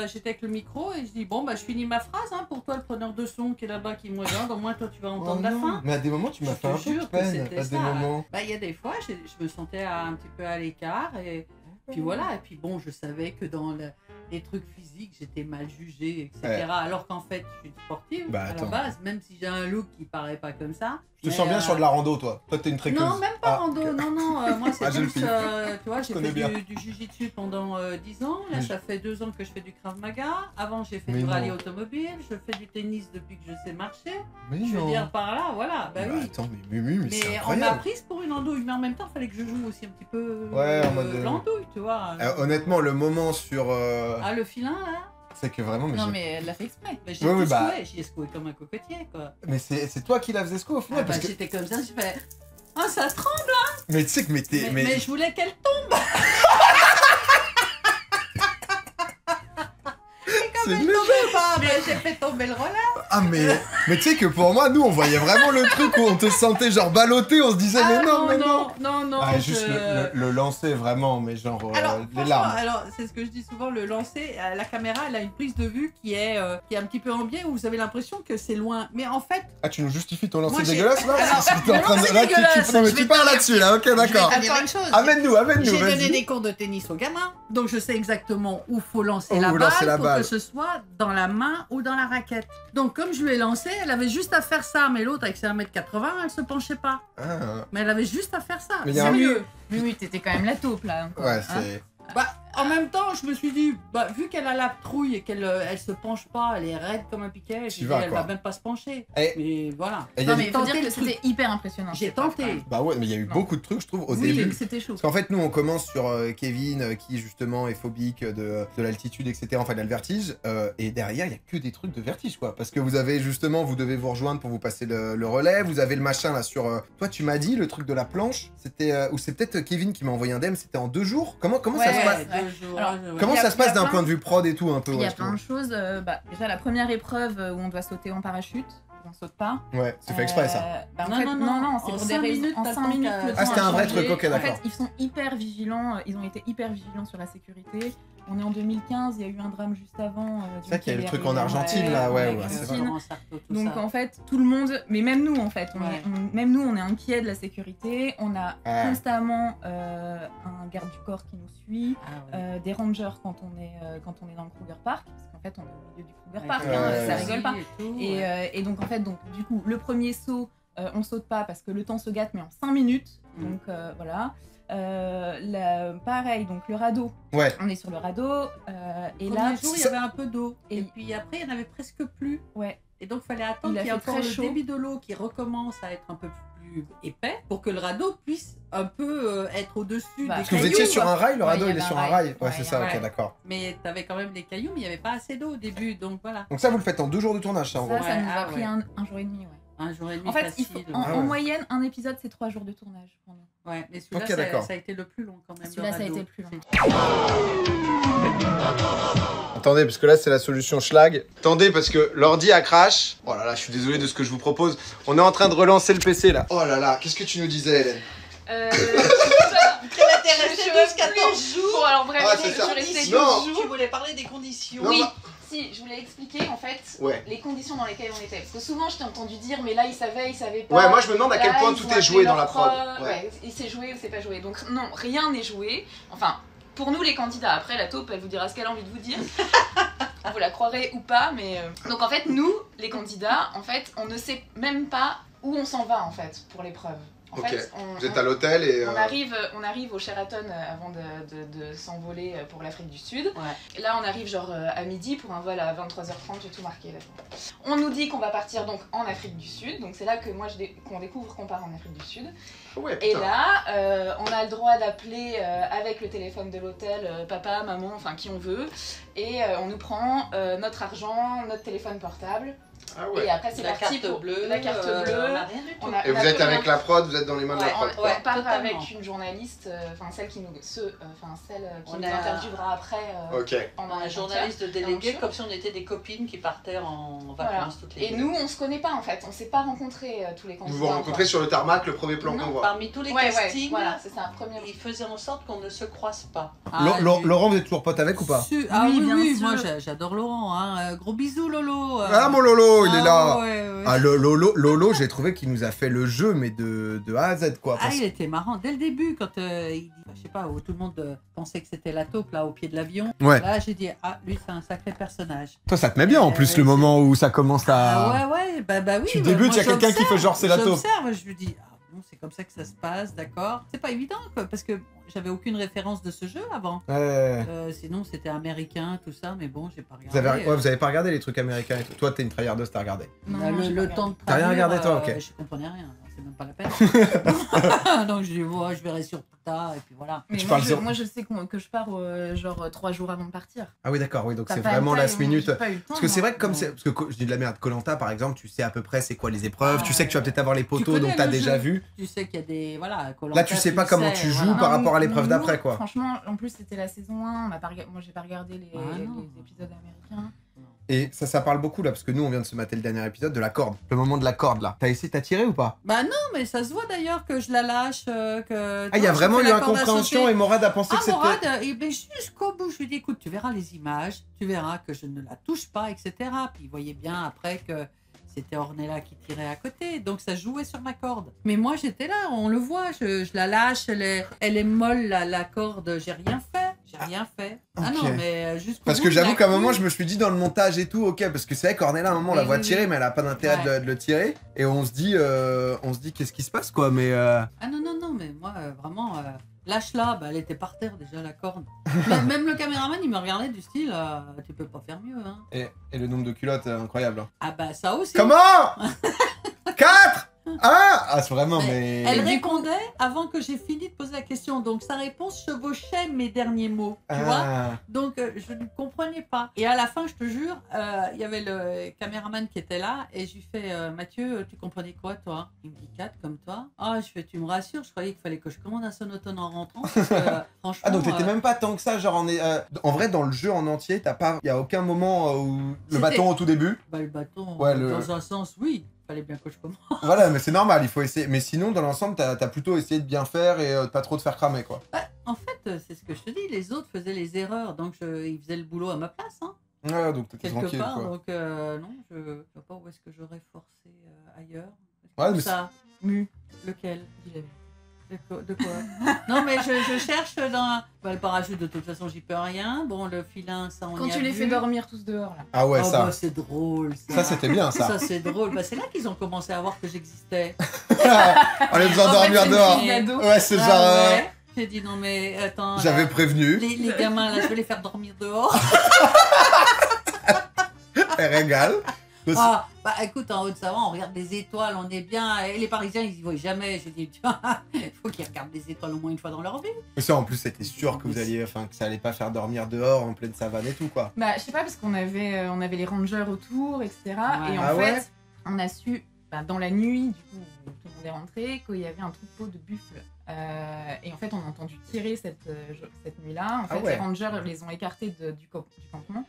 j'étais avec le micro et je dis bon je finis ma phrase hein, pour toi le preneur de son qui est là-bas qui me regarde, au moins toi tu vas entendre la fin. Mais à des moments tu m'as fait un peu de peine. À des moments. Il y a des fois je me sentais un petit peu à l'écart et puis voilà, et puis bon je savais que dans les trucs physiques j'étais mal jugée etc. Alors qu'en fait je suis sportive à la base, même si j'ai un look qui paraît pas comme ça. Je te sens bien sur de la rando, toi. Toi, t'es une trekkeuse. Non, même pas rando. Non. Moi, c'est plus... tu vois, j'ai fait du jiu-jitsu pendant 10 ans. Là, ça fait 2 ans que je fais du Krav Maga. Avant, j'ai fait du rallye automobile. Je fais du tennis depuis que je sais marcher. Je veux dire, par là, voilà. Bah oui. Attends, mais Mumu, mais c'est incroyable. On m'a prise pour une andouille. Mais en même temps, il fallait que je joue aussi un petit peu en mode l'andouille, tu vois. Honnêtement, le moment sur... Ah, le filin, là C'est que vraiment... Non, mais elle l'a fait exprès. Mais j'ai j'y ai secoué comme un cocotier, quoi. Mais c'est toi qui la faisais secouer au final, parce que... J'étais comme ça, j'ai fait... Ah, ça tremble, hein. Mais tu sais que... Mais je voulais qu'elle tombe. C'est elle léger. tombait pas, mais j'ai fait tomber le relais. Ah mais tu sais que pour moi, nous, on voyait vraiment le truc où on te sentait genre ballotté, on se disait mais non. Ah, juste le lancer vraiment, mais genre les larmes. Alors, c'est ce que je dis souvent, le lancer, la caméra, elle a une prise de vue qui est un petit peu en biais, où vous avez l'impression que c'est loin. Mais en fait... Ah, tu nous justifies ton lancer dégueulasse, là? Tu parles là-dessus, là, ok, d'accord. Amène-nous, J'ai donné vas-y. des cours de tennis aux gamins, donc je sais exactement où faut lancer la balle pour que ce soit dans la main ou dans la raquette. Donc comme je lui ai lancé, elle avait juste à faire ça, mais l'autre avec ses 1m80, elle se penchait pas. Mais elle avait juste à faire ça. C'est mieux. Oui, t'étais quand même la taupe là. Ouais, c'est... En même temps, je me suis dit, vu qu'elle a la trouille et qu'elle elle se penche pas, elle est raide comme un piquet, elle va même pas se pencher. Mais voilà. Non, mais il faut dire que c'était hyper impressionnant. J'ai tenté. Bah ouais, mais il y a eu beaucoup de trucs, je trouve, au début. Oui, c'était chaud. Parce qu'en fait, nous, on commence sur Kevin, qui justement est phobique de l'altitude, etc. Enfin, il a le vertige. Et derrière, il y a que des trucs de vertige, quoi. Parce que vous avez justement, vous devez vous rejoindre pour vous passer le relais. Vous avez le machin là sur... Toi, tu m'as dit, le truc de la planche, c'était... ou c'est peut-être Kevin qui m'a envoyé un DM, c'était en 2 jours. Comment ça se passe? Alors, comment ça se passe d'un point de vue prod et tout un peu? Il y a plein de choses. Déjà, la première épreuve où on doit sauter en parachute, on saute pas. Ouais, c'est fait exprès ça. Non, c'est pour des raisons. En 5 minutes, le temps Ah, c'était un vrai truc, ok, d'accord. En fait, ils sont hyper vigilants. Ils ont été hyper vigilants sur la sécurité. On est en 2015, il y a eu un drame juste avant. C'est ça qu'il y a le truc en Argentine là, ouais, c'est vrai. Donc en fait, tout le monde, mais même nous en fait, on est inquiets de la sécurité. On a constamment un garde du corps qui nous suit, des rangers quand on est dans le Kruger Park, parce qu'en fait on est au milieu du Kruger Park, ça rigole pas. Et donc en fait, du coup, le premier saut, on saute pas parce que le temps se gâte, mais en 5 minutes. Donc voilà. Pareil, donc le radeau. Ouais. On est sur le radeau. Et le là, premier jour, il y avait un peu d'eau. Et puis après, il n'y en avait presque plus. Ouais. Et donc, il fallait attendre qu'il y ait encore le débit de l'eau qui recommence à être un peu plus épais pour que le radeau puisse un peu être au-dessus des cailloux. Parce que vous étiez sur un rail, le radeau il est sur un rail. Ouais, c'est ça, ok, d'accord. Mais tu avais quand même des cailloux, mais il n'y avait pas assez d'eau au début, donc voilà. Donc ça, vous le faites en 2 jours de tournage, ça, en gros. Ça nous a pris un jour et demi, ouais. Un jour et demi. En fait, facile, en moyenne, un épisode, c'est 3 jours de tournage pour nous. Ouais, mais celui-là, ça a été le plus long quand même. Celui-là, ça a été le plus long. Attendez, parce que là, c'est la solution schlag. Attendez, parce que l'ordi a crash. Oh là là, je suis désolé de ce que je vous propose. On est en train de relancer le PC, là. Oh là là, qu'est-ce que tu nous disais, Hélène? Quel intérêt, resté 12-14 jours. Bon, alors bref, je suis restée 12 jours. Tu voulais parler des conditions. Oui. Si, je voulais expliquer en fait les conditions dans lesquelles on était. Parce que souvent je t'ai entendu dire, mais là ils savaient pas. Ouais, moi je me demande à quel point tout est joué dans la prod. Ouais, c'est joué ou c'est pas joué. Donc non, rien n'est joué. Enfin, pour nous les candidats, après la taupe elle vous dira ce qu'elle a envie de vous dire. Vous la croirez ou pas, mais. Donc en fait, nous, les candidats, en fait, on ne sait même pas où on s'en va en fait pour l'épreuve. En fait, vous êtes à l'hôtel et... On arrive au Sheraton avant de s'envoler pour l'Afrique du Sud. Ouais. Là, on arrive genre à midi pour un vol à 23h30, j'ai tout marqué là. On nous dit qu'on va partir donc en Afrique du Sud, donc c'est là que moi qu'on découvre qu'on part en Afrique du Sud. Ouais, et là, on a le droit d'appeler avec le téléphone de l'hôtel papa, maman, enfin qui on veut, et on nous prend notre argent, notre téléphone portable. Ah ouais. Et après c'est parti pour la carte bleue. Et vous êtes avec la prod, vous êtes dans les mains de la prod. On part avec une journaliste, celle qui nous interviewera après. Pendant un journaliste de délégué, comme si on était des copines qui partaient en vacances toutes les deux. Et nous, on se connaît pas en fait, on s'est pas rencontrés tous les candidats. Vous vous rencontrez sur le tarmac, le premier plan qu'on voit. Parmi tous les castings, voilà, c'est ça, ils faisaient en sorte qu'on ne se croise pas. Laurent, vous êtes toujours pote avec ou pas? Ah oui, moi j'adore Laurent. Gros bisous Lolo. Ah mon Lolo, il est là. Ah Lolo, j'ai trouvé qu'il nous a fait le jeu, mais de A à Z quoi. Ah, il était marrant dès le début quand il dit, je sais pas, où tout le monde pensait que c'était la taupe là au pied de l'avion. Ouais. Là j'ai dit lui c'est un sacré personnage. Toi ça te met bien en plus le moment où ça commence à. Ouais, bah oui. Tu débutes, il y a quelqu'un qui fait genre c'est la taupe. J'observe, je lui dis bon c'est comme ça que ça se passe, d'accord. C'est pas évident quoi, parce que j'avais aucune référence de ce jeu avant. Sinon c'était américain tout ça, mais bon j'ai pas regardé. Vous avez pas regardé les trucs américains et tout. Toi t'es une tryhardeuse, t'as regardé. Non, le temps de t'as rien regardé toi, ok. Je comprenais rien. c'est même pas la peine. Donc je dis, ouais, je verrai sur Tata, et puis voilà. Mais moi, je sais que je pars genre 3 jours avant de partir. Ah oui, d'accord, oui, donc T'as c'est pas vraiment le last time, minute. j'ai pas eu le temps, Parce que c'est moi. vrai que comme c'est. Parce que je dis de la merde, Koh-Lanta par exemple, tu sais à peu près c'est quoi les épreuves, tu sais que tu vas peut-être avoir les poteaux, donc t'as déjà vu. Tu sais qu'il y a des. Voilà, Koh-Lanta, Là, tu sais pas comment tu joues par rapport à l'épreuve d'après, quoi. Franchement, en plus, c'était la saison 1. Moi, j'ai pas regardé les épisodes américains. Et ça parle beaucoup là, parce que nous on vient de se mater le dernier épisode de la corde. Le moment de la corde là. T'as tiré ou pas? Bah non, mais ça se voit d'ailleurs que je la lâche. Que, il y a vraiment eu incompréhension et Morad a pensé que c'était. Morad, jusqu'au bout, je lui ai dit écoute, tu verras les images, tu verras que je ne la touche pas, etc. Puis il voyait bien après que c'était Ornella qui tirait à côté, donc ça jouait sur ma corde. Mais moi j'étais là, on le voit, je la lâche, elle est molle la corde, j'ai rien fait. Okay. Ah non, mais jusqu'au parce bout, que j'avoue qu'à un moment je me suis dit dans le montage et tout, ok, parce que c'est vrai qu'Ornella à un moment on la voit tirer, mais elle a pas d'intérêt de le tirer, et on se dit qu'est-ce qui se passe quoi, mais. Ah non, mais moi vraiment. Lâche-la, elle était par terre déjà la corde. Même le caméraman il me regardait du style tu peux pas faire mieux hein. Et le nombre de culottes incroyable. Hein. Ah bah ça aussi. Comment 4 Ah c'est vraiment mais. Elle répondait avant que j'ai fini de poser la question, donc sa réponse chevauchait mes derniers mots, tu vois. Donc je ne comprenais pas. Et à la fin, je te jure, il y avait le caméraman qui était là et je lui fais Mathieu, tu comprenais quoi toi? Il me dit 4 comme toi. Ah je fais tu me rassures, je croyais qu'il fallait que je commande un sonotone en rentrant. Parce que, franchement. Ah donc t'étais même pas tant que ça, genre en vrai dans le jeu en entier, il y a aucun moment où le bâton au tout début. Bah le bâton, ouais, dans un sens oui. Fallait bien que je commence. Voilà, mais c'est normal, il faut essayer. Mais sinon, dans l'ensemble, t'as plutôt essayé de bien faire et pas trop de faire cramer, quoi. Bah, en fait, c'est ce que je te dis, les autres faisaient les erreurs, donc ils faisaient le boulot à ma place. Hein. Ouais, donc t'étais quelque tranquille, part, quoi. Donc non, je vois pas où est-ce que j'aurais forcé ailleurs. Ouais, mais ça, lequel? De quoi? Non, mais je cherche dans. Bah, le parachute, de toute façon, j'y peux rien. Bon, le filin, ça, on y a vu. Quand tu les fais dormir tous dehors, là. Ah ouais, ça. Bah, c'est drôle, ça. Ça, c'était bien, ça. Ça, c'est drôle. Bah, c'est là qu'ils ont commencé à voir que j'existais. On les faisant dormir dehors. Ouais, c'est genre. Ouais. J'ai dit, non, mais attends. J'avais prévenu. Les gamins, là, je vais les faire dormir dehors. Elle régale. Ah, bah écoute, en Haute-Savoie, on regarde les étoiles, on est bien. Et les Parisiens, ils y voient jamais. Je dis, tu vois, il faut qu'ils regardent les étoiles au moins une fois dans leur vie. Mais ça, en plus, c'était sûr que que ça allait pas faire dormir dehors en pleine savane et tout, quoi. Bah, je sais pas, parce qu'on avait les rangers autour, etc. Ouais. Et en fait, on a su, dans la nuit, du coup, où tout le monde est rentré, qu'il y avait un troupeau de buffles. Et en fait, on a entendu tirer cette nuit-là. En fait, les rangers les ont écartés du campement.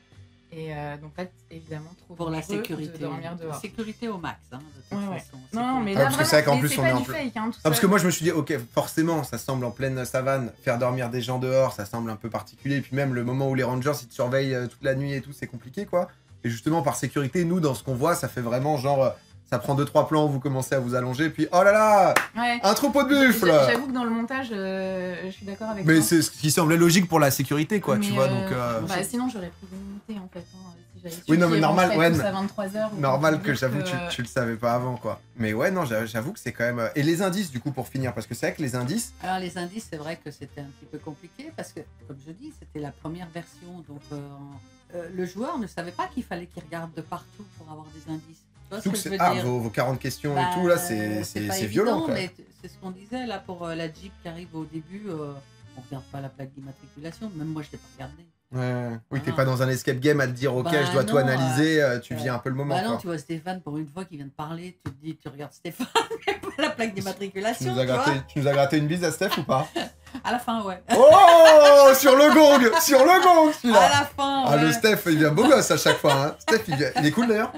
Et donc là, évidemment, trop pour la sécurité. De dormir dehors. Sécurité au max, hein, de toute façon. Non, mais là, parce que c'est vrai qu'en plus, on est en fake, hein, parce que moi, je me suis dit, ok, forcément, ça semble en pleine savane, faire dormir des gens dehors, ça semble un peu particulier. Et puis même le moment où les rangers, ils te surveillent toute la nuit et tout, c'est compliqué, quoi. Et justement, par sécurité, nous, dans ce qu'on voit, ça fait vraiment genre... Ça prend 2-3 plans où vous commencez à vous allonger, puis oh là là, un troupeau de buffles. J'avoue que dans le montage, je suis d'accord avec mais toi. c'est ce qui semblait logique pour la sécurité, quoi, tu vois, donc... Bah, sinon, j'aurais pris des unités, en fait. Hein, si j'avais oui, non, mais normal, à 23h. Normal que j'avoue que tu le savais pas avant, quoi. Mais ouais, non, j'avoue que c'est quand même... Et les indices, du coup, pour finir, parce que c'est vrai que les indices... Alors, les indices, c'est vrai que c'était un petit peu compliqué, parce que, comme je dis, c'était la première version, donc le joueur ne savait pas qu'il fallait qu'il regarde de partout pour avoir des indices. Vos 40 questions et tout, là, c'est violent, quoi. Mais c'est ce qu'on disait, là, pour la Jeep qui arrive au début, on regarde pas la plaque d'immatriculation, même moi, je l'ai pas regardée. Ouais. Oui, t'es pas dans un escape game à te dire, ok, je dois tout analyser, tu vis un peu le moment, non, quoi. tu vois Stéphane, pour une fois, qui vient de parler, tu te dis, tu regardes Stéphane, mais pas la plaque d'immatriculation, tu nous as gratté une bise à Steph ou pas? À la fin, ouais. Oh, sur le gong, celui-là. À la fin, ouais. Ah, le Steph, il vient beau gosse à chaque fois, hein. Steph, il est cool, d'ailleurs.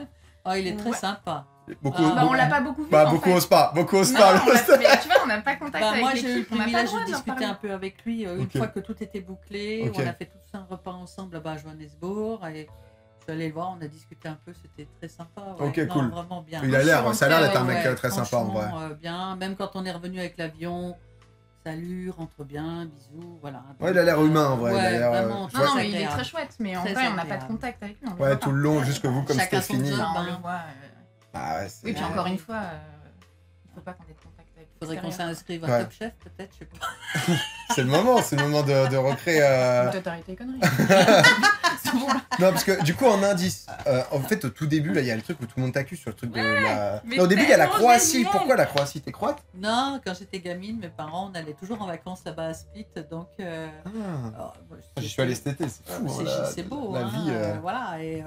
Oh, il est très sympa. On l'a pas beaucoup vu. Beaucoup osent pas. Mais tu vois, on n'a pas contact avec moi, j'ai eu le l'équipe. privilège de discuter un peu avec lui une fois que tout était bouclé. On a fait tous un repas ensemble là-bas à Johannesburg. Et je suis allé le voir, on a discuté un peu, c'était très sympa. Ouais. Ok, cool. Vraiment bien. Ça a l'air d'être un mec très sympa en vrai. Bien, même quand on est revenu avec l'avion. Salut, rentre bien, bisous, voilà. Ouais, il a l'air humain en vrai. Ouais, non, mais il est très chouette, mais en vrai, on n'a pas de contact avec lui. Ouais, tout le long, jusque vous, comme c'était fini. On le voit. Ah ouais, oui, puis encore une fois, faut pas qu'on ait de contact avec Faudrait qu'on l'extérieur. s'inscrive à Ouais. Top Chef, peut-être, je sais pas. C'est le moment de recréer... Toi, t'arrêtes tes conneries. Non, parce que du coup, en indice, en fait, au tout début, là, il y a le truc où tout le monde t'accuse sur le truc de la... mais Non, au début, il y a la tellement Croatie. génial. Pourquoi la Croatie? T'es croate? Non, quand j'étais gamine, mes parents, on allait toujours en vacances là-bas à Split, donc... J'y suis allé cet été, c'est fou. hein, C'est beau, la hein, vie. voilà, et...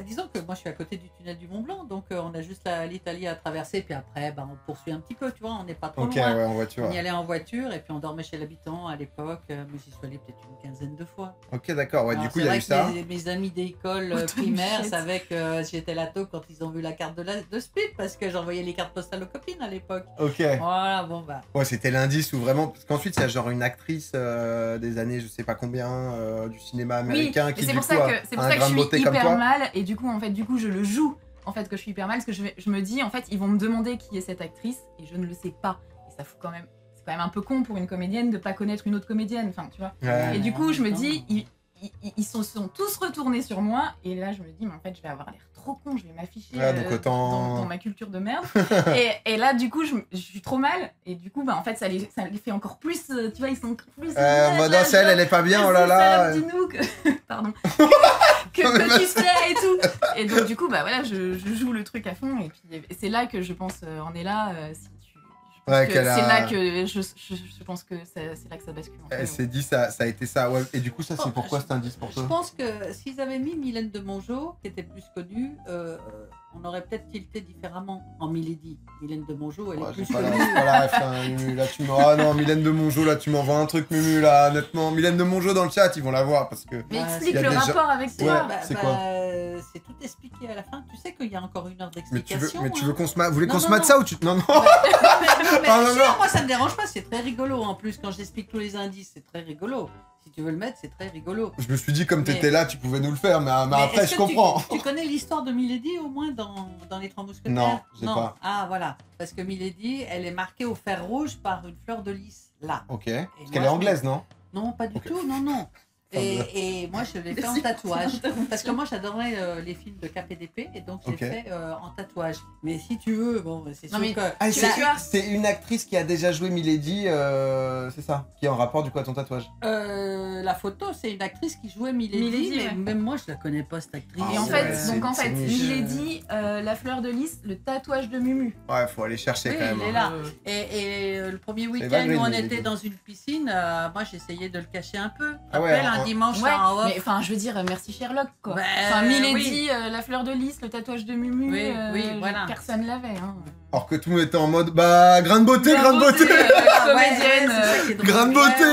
disons que moi je suis à côté du tunnel du Mont Blanc, donc on a juste l'Italie à traverser, puis après on poursuit un petit peu, tu vois, on n'est pas trop loin. Ouais, en voiture. On y allait en voiture, et puis on dormait chez l'habitant à l'époque, mais j'y suis allé peut-être une quinzaine de fois. Ok, d'accord, ouais, Alors, du coup, il y a eu c'est vrai ça. que mes amis d'école Autant primaire de savaient que j'étais la taupe quand ils ont vu la carte de Split, parce que j'envoyais les cartes postales aux copines à l'époque. Ok. Voilà, bon bah. Ouais, c'était l'indice où vraiment... Parce qu'ensuite, il y a genre une actrice des années, je sais pas combien, du cinéma américain Oui, qui, et c'est du pour coup, ça a que, c'est pour un ça que grain je de beauté suis comme hyper toi. mal, et du coup, je le joue, en fait, que je suis hyper mal, parce que je me dis, en fait, ils vont me demander qui est cette actrice, et je ne le sais pas. Et ça fout quand même... C'est quand même un peu con pour une comédienne de pas connaître une autre comédienne, enfin, tu vois. Ouais. Et du coup, je me dis, ils sont tous retournés sur moi, et là, je me dis, mais en fait, je vais avoir l'air trop con, je vais m'afficher Ouais, donc autant- dans ma culture de merde. et là, du coup, je suis trop mal, et du coup, bah, en fait, ça les fait encore plus, tu vois, ils sont encore plus... Mode celle, elle est pas bien, oh là là. Pardon. que tu sais et tout. Et donc, du coup, bah voilà, je joue le truc à fond, et puis et c'est là que je pense, on est là, si tu... Ouais, C'est qu'elle a- là que je pense que c'est là que ça bascule. en fait. Elle s'est dit, ça a été ça. Ouais. Et du coup, ça, c'est pourquoi cet indice pour Je toi? pense que s'ils avaient mis Mylène de Mongeau, qui était plus connue, on aurait peut-être tilté différemment en Milady. Mylène de Mongeau, elle est plus C'est pas connue. la ref, hein, Mumu, là, tu m'en... Ah non, Mylène de Mongeau, là, tu m'envoies un truc, Mumu, là, honnêtement. Mylène de Mongeau dans le chat, ils vont la voir, parce que... Mais il explique y a le des gens- rapport avec Ouais, toi. c'est quoi? C'est tout expliqué à la fin. Tu sais qu'il y a encore une heure Mais tu d'explication. veux, vous voulez Non, qu'on se non, mate non. ça ou tu... Non, non. Mais Ah, non, si, non. moi ça me dérange pas, c'est très rigolo en plus quand j'explique tous les indices, c'est très rigolo. Si tu veux le mettre, c'est très rigolo. Je me suis dit, comme Mais- t'étais là, tu pouvais nous le faire, mais après, est-ce je que comprends. Tu connais l'histoire de Milady au moins dans Les Trois Mousquetaires? Non, j'ai pas. Ah voilà, parce que Milady, elle est marquée au fer rouge par une fleur de lys, là. Ok. Parce moi, qu'elle est anglaise, non? Non, pas du tout, non, non. Et moi, je l'ai fait en tatouage. Parce que moi, j'adorais les films de KPDP, et donc j'ai Ok. fait en tatouage. Mais si tu veux, bon, c'est sûr mais- que... Ah, tu vois, c'est une actrice qui a déjà joué Milady, c'est ça? Qui est en rapport, du coup, à ton tatouage? la photo, c'est une actrice qui jouait Milady, Milady, mais ouais. même moi, je la connais pas, cette actrice. Et en ouais, fait, c'est- donc en c'est fait, niche. Milady, la fleur de lys, le tatouage de Mumu. Ouais, faut aller chercher Oui, quand même. il est hein. là. Et le premier week-end Valgrind, où on Milady. était dans une piscine, moi j'essayais de le cacher un peu. Ah ouais, Rappelle, un en- dimanche Ouais, en off. mais enfin, je veux dire, merci Sherlock, quoi. Ouais, Enfin, Milady, oui. la fleur de lys, le tatouage de Mumu, Oui, oui, voilà. personne l'avait. Hein. Alors que tout le monde était en mode, bah, grain de beauté, grain de beauté! Comédienne, c'est ça qui est drôle. Grain de beauté!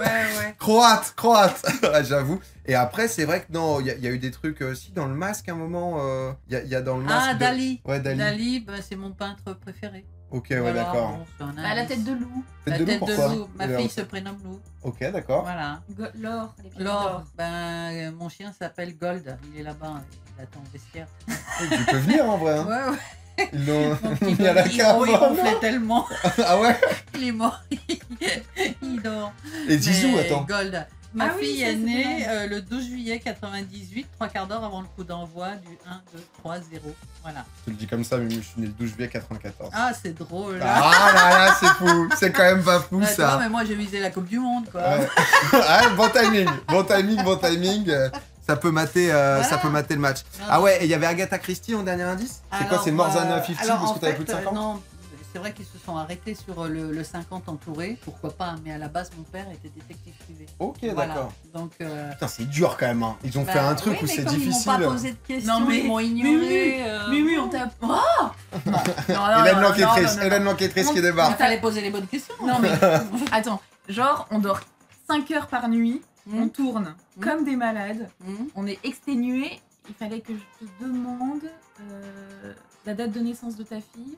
Ouais. Croate! Ouais, j'avoue. Et après, c'est vrai que non, il y a eu des trucs aussi dans le masque à un moment. Il y a dans le masque. Ah, de- Dali. Ouais, Dali. Dali, bah, c'est mon peintre préféré. Ok, ouais, Voilà, d'accord. bon, c'est un Ah, la indice. tête de loup. Tête La de loup, tête pourquoi? de loup. Ma Alors, fille se prénomme Lou. Ok, d'accord. Voilà. L'or, les pièces Laure, d'or. ben, mon chien s'appelle Gold. Il est là-bas, il attend au vestiaire. Tu peux venir en vrai. Hein. Ouais, ouais. Ils l'ont Mon petit mis à la Gold, cave. il ronflait tellement. Ah ouais? Il est mort. Il dort. Et Zizou, Mais attends. Gold. Ma Ah oui, fille ça, est c'est née vrai. le 12 juillet 98, 3 quarts d'heure avant le coup d'envoi du 1, 2, 3, 0. Voilà. Je te le dis comme ça, mais je suis né le 12 juillet 94. Ah, c'est drôle. Ah là là, c'est fou. C'est quand même pas fou Ouais, tu vois, ça. mais moi j'ai visé la Coupe du Monde, quoi. Ouais. Ah, bon timing. Bon timing, bon timing. Ça peut mater, ça peut mater le match. Ah ouais, et il y avait Agatha Christie en dernier indice? C'est quoi, Alors, c'est More Than 50 alors, parce en que t'avais fait, plus de 50? Non, c'est vrai qu'ils se sont arrêtés sur le 50 entouré. Pourquoi pas, mais à la base, mon père était détective privé. Ok, Voilà. d'accord. Donc, Putain, c'est dur quand même. Hein. Ils ont bah, fait un truc oui, où mais c'est comme difficile. Ils m'ont pas posé de questions, Non, mais ils m'ont ignoré. Mumu, on t'a... Oh non, Hélène l'enquêtrice, Hélène l'enquêtrice qui Il débarque. fallait poser les bonnes questions. Non mais, attends, genre on dort 5 heures par nuit, on tourne comme des malades, on est exténué, il fallait que je te demande la date de naissance de ta fille.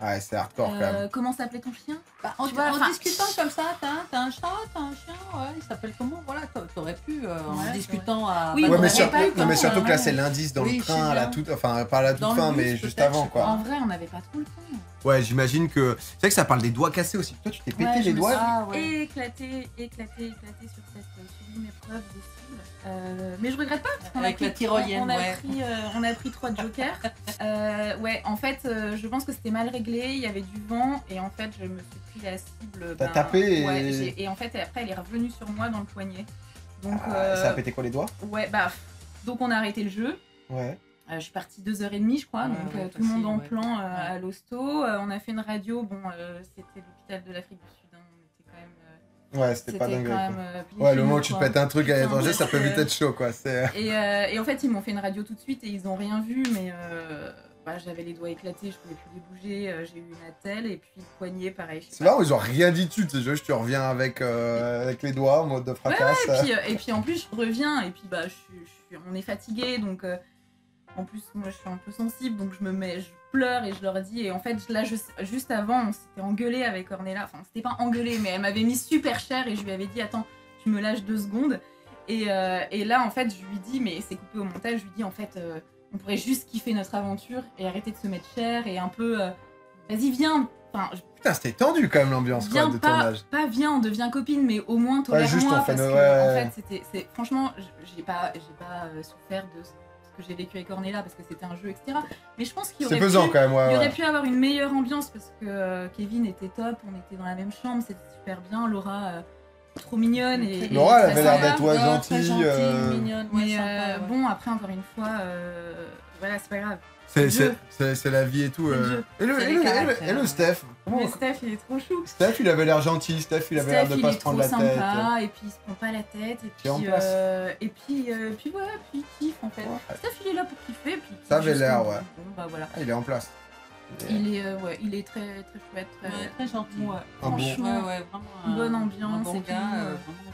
Ouais, c'est hardcore quand même. Comment s'appelait ton chien? Bah, en Tu vois, en enfin- discutant comme ça, t'as un chat, t'as un chien, ouais, il s'appelle comment? Voilà, t'aurais pu, en Ouais, discutant à... Oui, Ouais, on mais, aurait sur- pas eu le non, mais temps, surtout que là, ouais. c'est l'indice dans Oui, le je sais train, à la bien. toute, enfin, pas à la toute Dans le fin, bus, mais juste peut-être, avant je quoi. En vrai, on n'avait pas trop le temps. Ouais, j'imagine que... C'est vrai que ça parle des doigts cassés aussi. Toi, tu t'es pété les doigts? Éclaté sur cette sublime épreuve des cibles. Mais je regrette pas. Avec la tyrolienne, on a pris 3 jokers. Ouais, en fait, je pense que c'était mal réglé. Il y avait du vent et en fait, je me suis pris la cible. T'as tapé Ouais, et en fait, après, elle est revenue sur moi dans le poignet. Donc, ça a pété quoi les doigts? Ouais, bah, donc on a arrêté le jeu. Ouais. Je suis partie 2h30, je crois, donc tout le monde en plan à l'hosto. On a fait une radio, bon, c'était l'hôpital de l'Afrique du Sud, hein, on était quand même... Ouais, c'était pas dingue. Ouais, le moment où tu te pètes un truc à l'étranger, ça peut vite être chaud, quoi. Et en fait, ils m'ont fait une radio tout de suite et ils ont rien vu, mais j'avais les doigts éclatés, je pouvais plus les bouger, j'ai eu une attelle et puis le poignet, pareil. C'est marrant, ils ont rien dit dessus, tu sais, juste tu reviens avec les doigts en mode de fracasse. Ouais, et puis en plus, je reviens et puis on est fatigué, donc... En plus, moi, je suis un peu sensible, donc je pleure et je leur dis. Et en fait, là, juste avant, on s'était engueulé avec Ornella. Enfin, c'était pas engueulé, mais elle m'avait mis super cher et je lui avais dit, attends, tu me lâches 2 secondes. Et là, en fait, je lui dis, mais c'est coupé au montage, je lui dis, en fait, on pourrait juste kiffer notre aventure et arrêter de se mettre cher et un peu, vas-y, viens. Enfin, putain, c'était tendu quand même l'ambiance de tournage. Pas viens, on devient copine, mais au moins tolère-moi. Parce que, en fait, franchement, j'ai pas souffert de que j'ai vécu avec Ornella parce que c'était un jeu, etc. Mais je pense qu'il aurait, aurait pu avoir une meilleure ambiance parce que Kevin était top, on était dans la même chambre, c'était super bien. Laura, trop mignonne. Laura, elle avait l'air d'être gentille. Mignonne. Mais bon, après, encore une fois, voilà, c'est pas grave. C'est la vie et tout. Et le Steph. Mais Steph, il est trop chou. Steph, il avait l'air gentil. Steph, il avait l'air de pas se prendre la tête. Il est trop sympa, et puis il se prend pas la tête. Et puis il kiffe en fait. Ouais. Steph, il est là pour kiffer. Puis ça avait l'air, ouais. Bon, bah voilà. Il est en place. Il est très chouette, très gentil. Ouais. Franchement, vraiment une bonne ambiance. Un bon gars,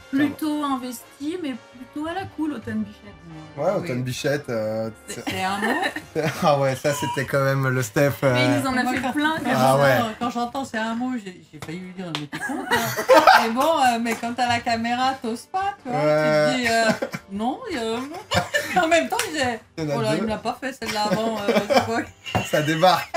plutôt investi, mais plutôt à la cool, Automne Bichette. Ouais, Automne Bichette. C'est un mot. Ah ouais, ça c'était quand même le Steph. Mais il nous en a fait plein. Quand j'entends c'est un mot, j'ai failli lui dire mais t'es con. Mais bon, mais quand t'as la caméra, t'oses pas, tu vois. Tu te dis non. En même temps, il disait oh là, il me l'a pas fait celle-là avant. Ça débarque.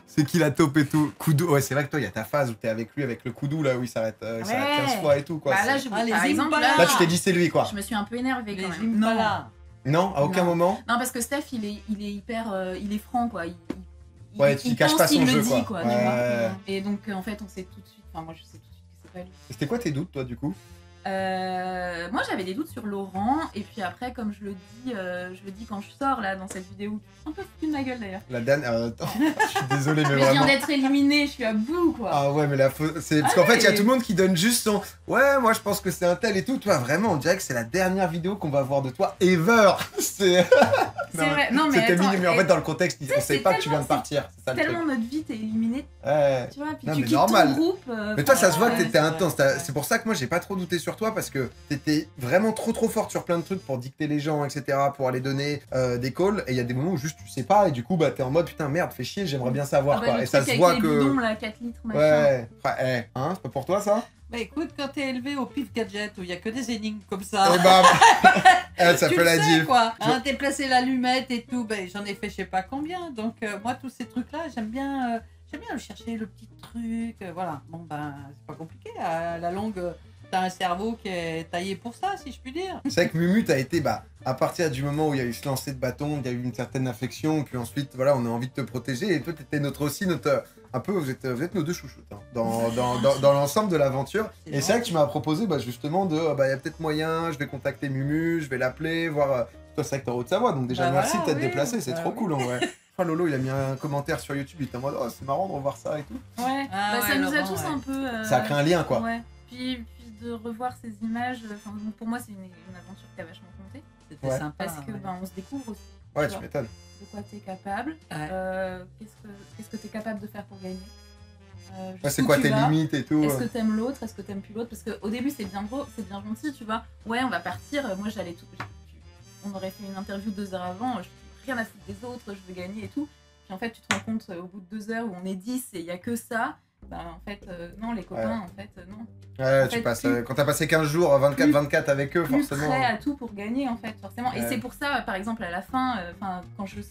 C'est qui la taupe et tout. Koudou. Ouais, c'est vrai que toi, il y a ta phase où t'es avec lui, avec le Koudou, là où il s'arrête 15 fois et tout, quoi. Bah, là, par exemple, là, tu t'es dit c'est lui, quoi. Je me suis un peu énervée quand même. Non, à aucun moment. Non, parce que Steph, il est hyper, il est franc, quoi. Il cache pas son jeu, quoi. Et donc, en fait, on sait tout de suite. Enfin, moi, je sais tout de suite que c'est pas lui. C'était quoi tes doutes, toi, du coup? Moi j'avais des doutes sur Laurent et puis après comme je le dis quand je sors là dans cette vidéo, un peu foutu de ma gueule d'ailleurs. La dernière, attends, je suis désolé mais vraiment. Je viens d'être éliminée, je suis à bout quoi. Ah ouais mais c'est parce qu'en fait il y a tout le monde qui donne juste son ouais moi je pense que c'est un tel et tout. Toi vraiment on dirait que c'est la dernière vidéo qu'on va voir de toi ever. C'est vrai. Non mais c'était mignon mais en fait dans le contexte on sait pas que tu viens de partir. C'est ça, tellement notre vie t'es éliminée. Ouais. Tu vois puis non, tu mais quittes normal. ton groupe. Mais toi ça se voit que t'étais intense. C'est pour ça que moi j'ai pas trop douté sur toi parce que t'étais vraiment trop forte sur plein de trucs pour dicter les gens, etc., pour aller donner des calls, et il y a des moments où juste tu sais pas, et du coup bah t'es en mode putain merde, fais chier, j'aimerais bien savoir quoi, et ça se voit que... Bidons, là, 4 litres, machin. Ouais, enfin, hein, c'est pas pour toi ça? Bah écoute, quand t'es élevé au pif gadget où il y a que des énigmes comme ça, et bah, ça peut la dire. Quoi, hein, t'es placé l'allumette et tout, bah, j'en ai fait je sais pas combien, donc moi tous ces trucs là j'aime bien le chercher, le petit truc, voilà, bon bah c'est pas compliqué, à la longue... T'as un cerveau qui est taillé pour ça, si je puis dire. C'est vrai que Mumu, t'as été, à partir du moment où il y a eu ce lancer de bâton, il y a eu une certaine affection, puis ensuite, voilà, on a envie de te protéger, et toi, t'étais un peu, vous êtes nos deux chouchoutes, hein, dans l'ensemble de l'aventure. Et c'est vrai que tu m'as proposé, justement, il y a peut-être moyen, je vais contacter Mumu, je vais l'appeler, voir... Toi, c'est vrai que t'es en Haute-Savoie, donc déjà, merci de t'être déplacé, c'est trop cool, en vrai. Enfin, Lolo, il a mis un commentaire sur YouTube, il était en mode, oh, c'est marrant de revoir ça et tout. Ouais, ça nous a tous un peu... Ça a créé un lien, quoi. Ouais, puis de revoir ces images, pour moi c'est une aventure qui a vachement compté. C'était sympa. Parce que on se découvre aussi. Ouais, tu m'étonnes. De quoi t'es capable, qu'est-ce que t'es capable de faire pour gagner. C'est quoi tes limites et tout. Est-ce que t'aimes l'autre, est-ce que t'aimes plus l'autre? Parce qu'au début c'est bien beau, c'est bien gentil, tu vois. Ouais, on va partir, moi j'allais tout... On aurait fait une interview 2 heures avant, je rien à foutre des autres, je veux gagner et tout. Puis en fait tu te rends compte au bout de 2 heures où on est 10 et il y a que ça. Bah, en fait, non, les copains, en fait, non. Ouais, en tu fait, passes, quand t'as passé 15 jours, 24 avec eux, plus forcément. prêt à tout pour gagner, en fait, forcément. Ouais. Et c'est pour ça, par exemple, à la fin, quand je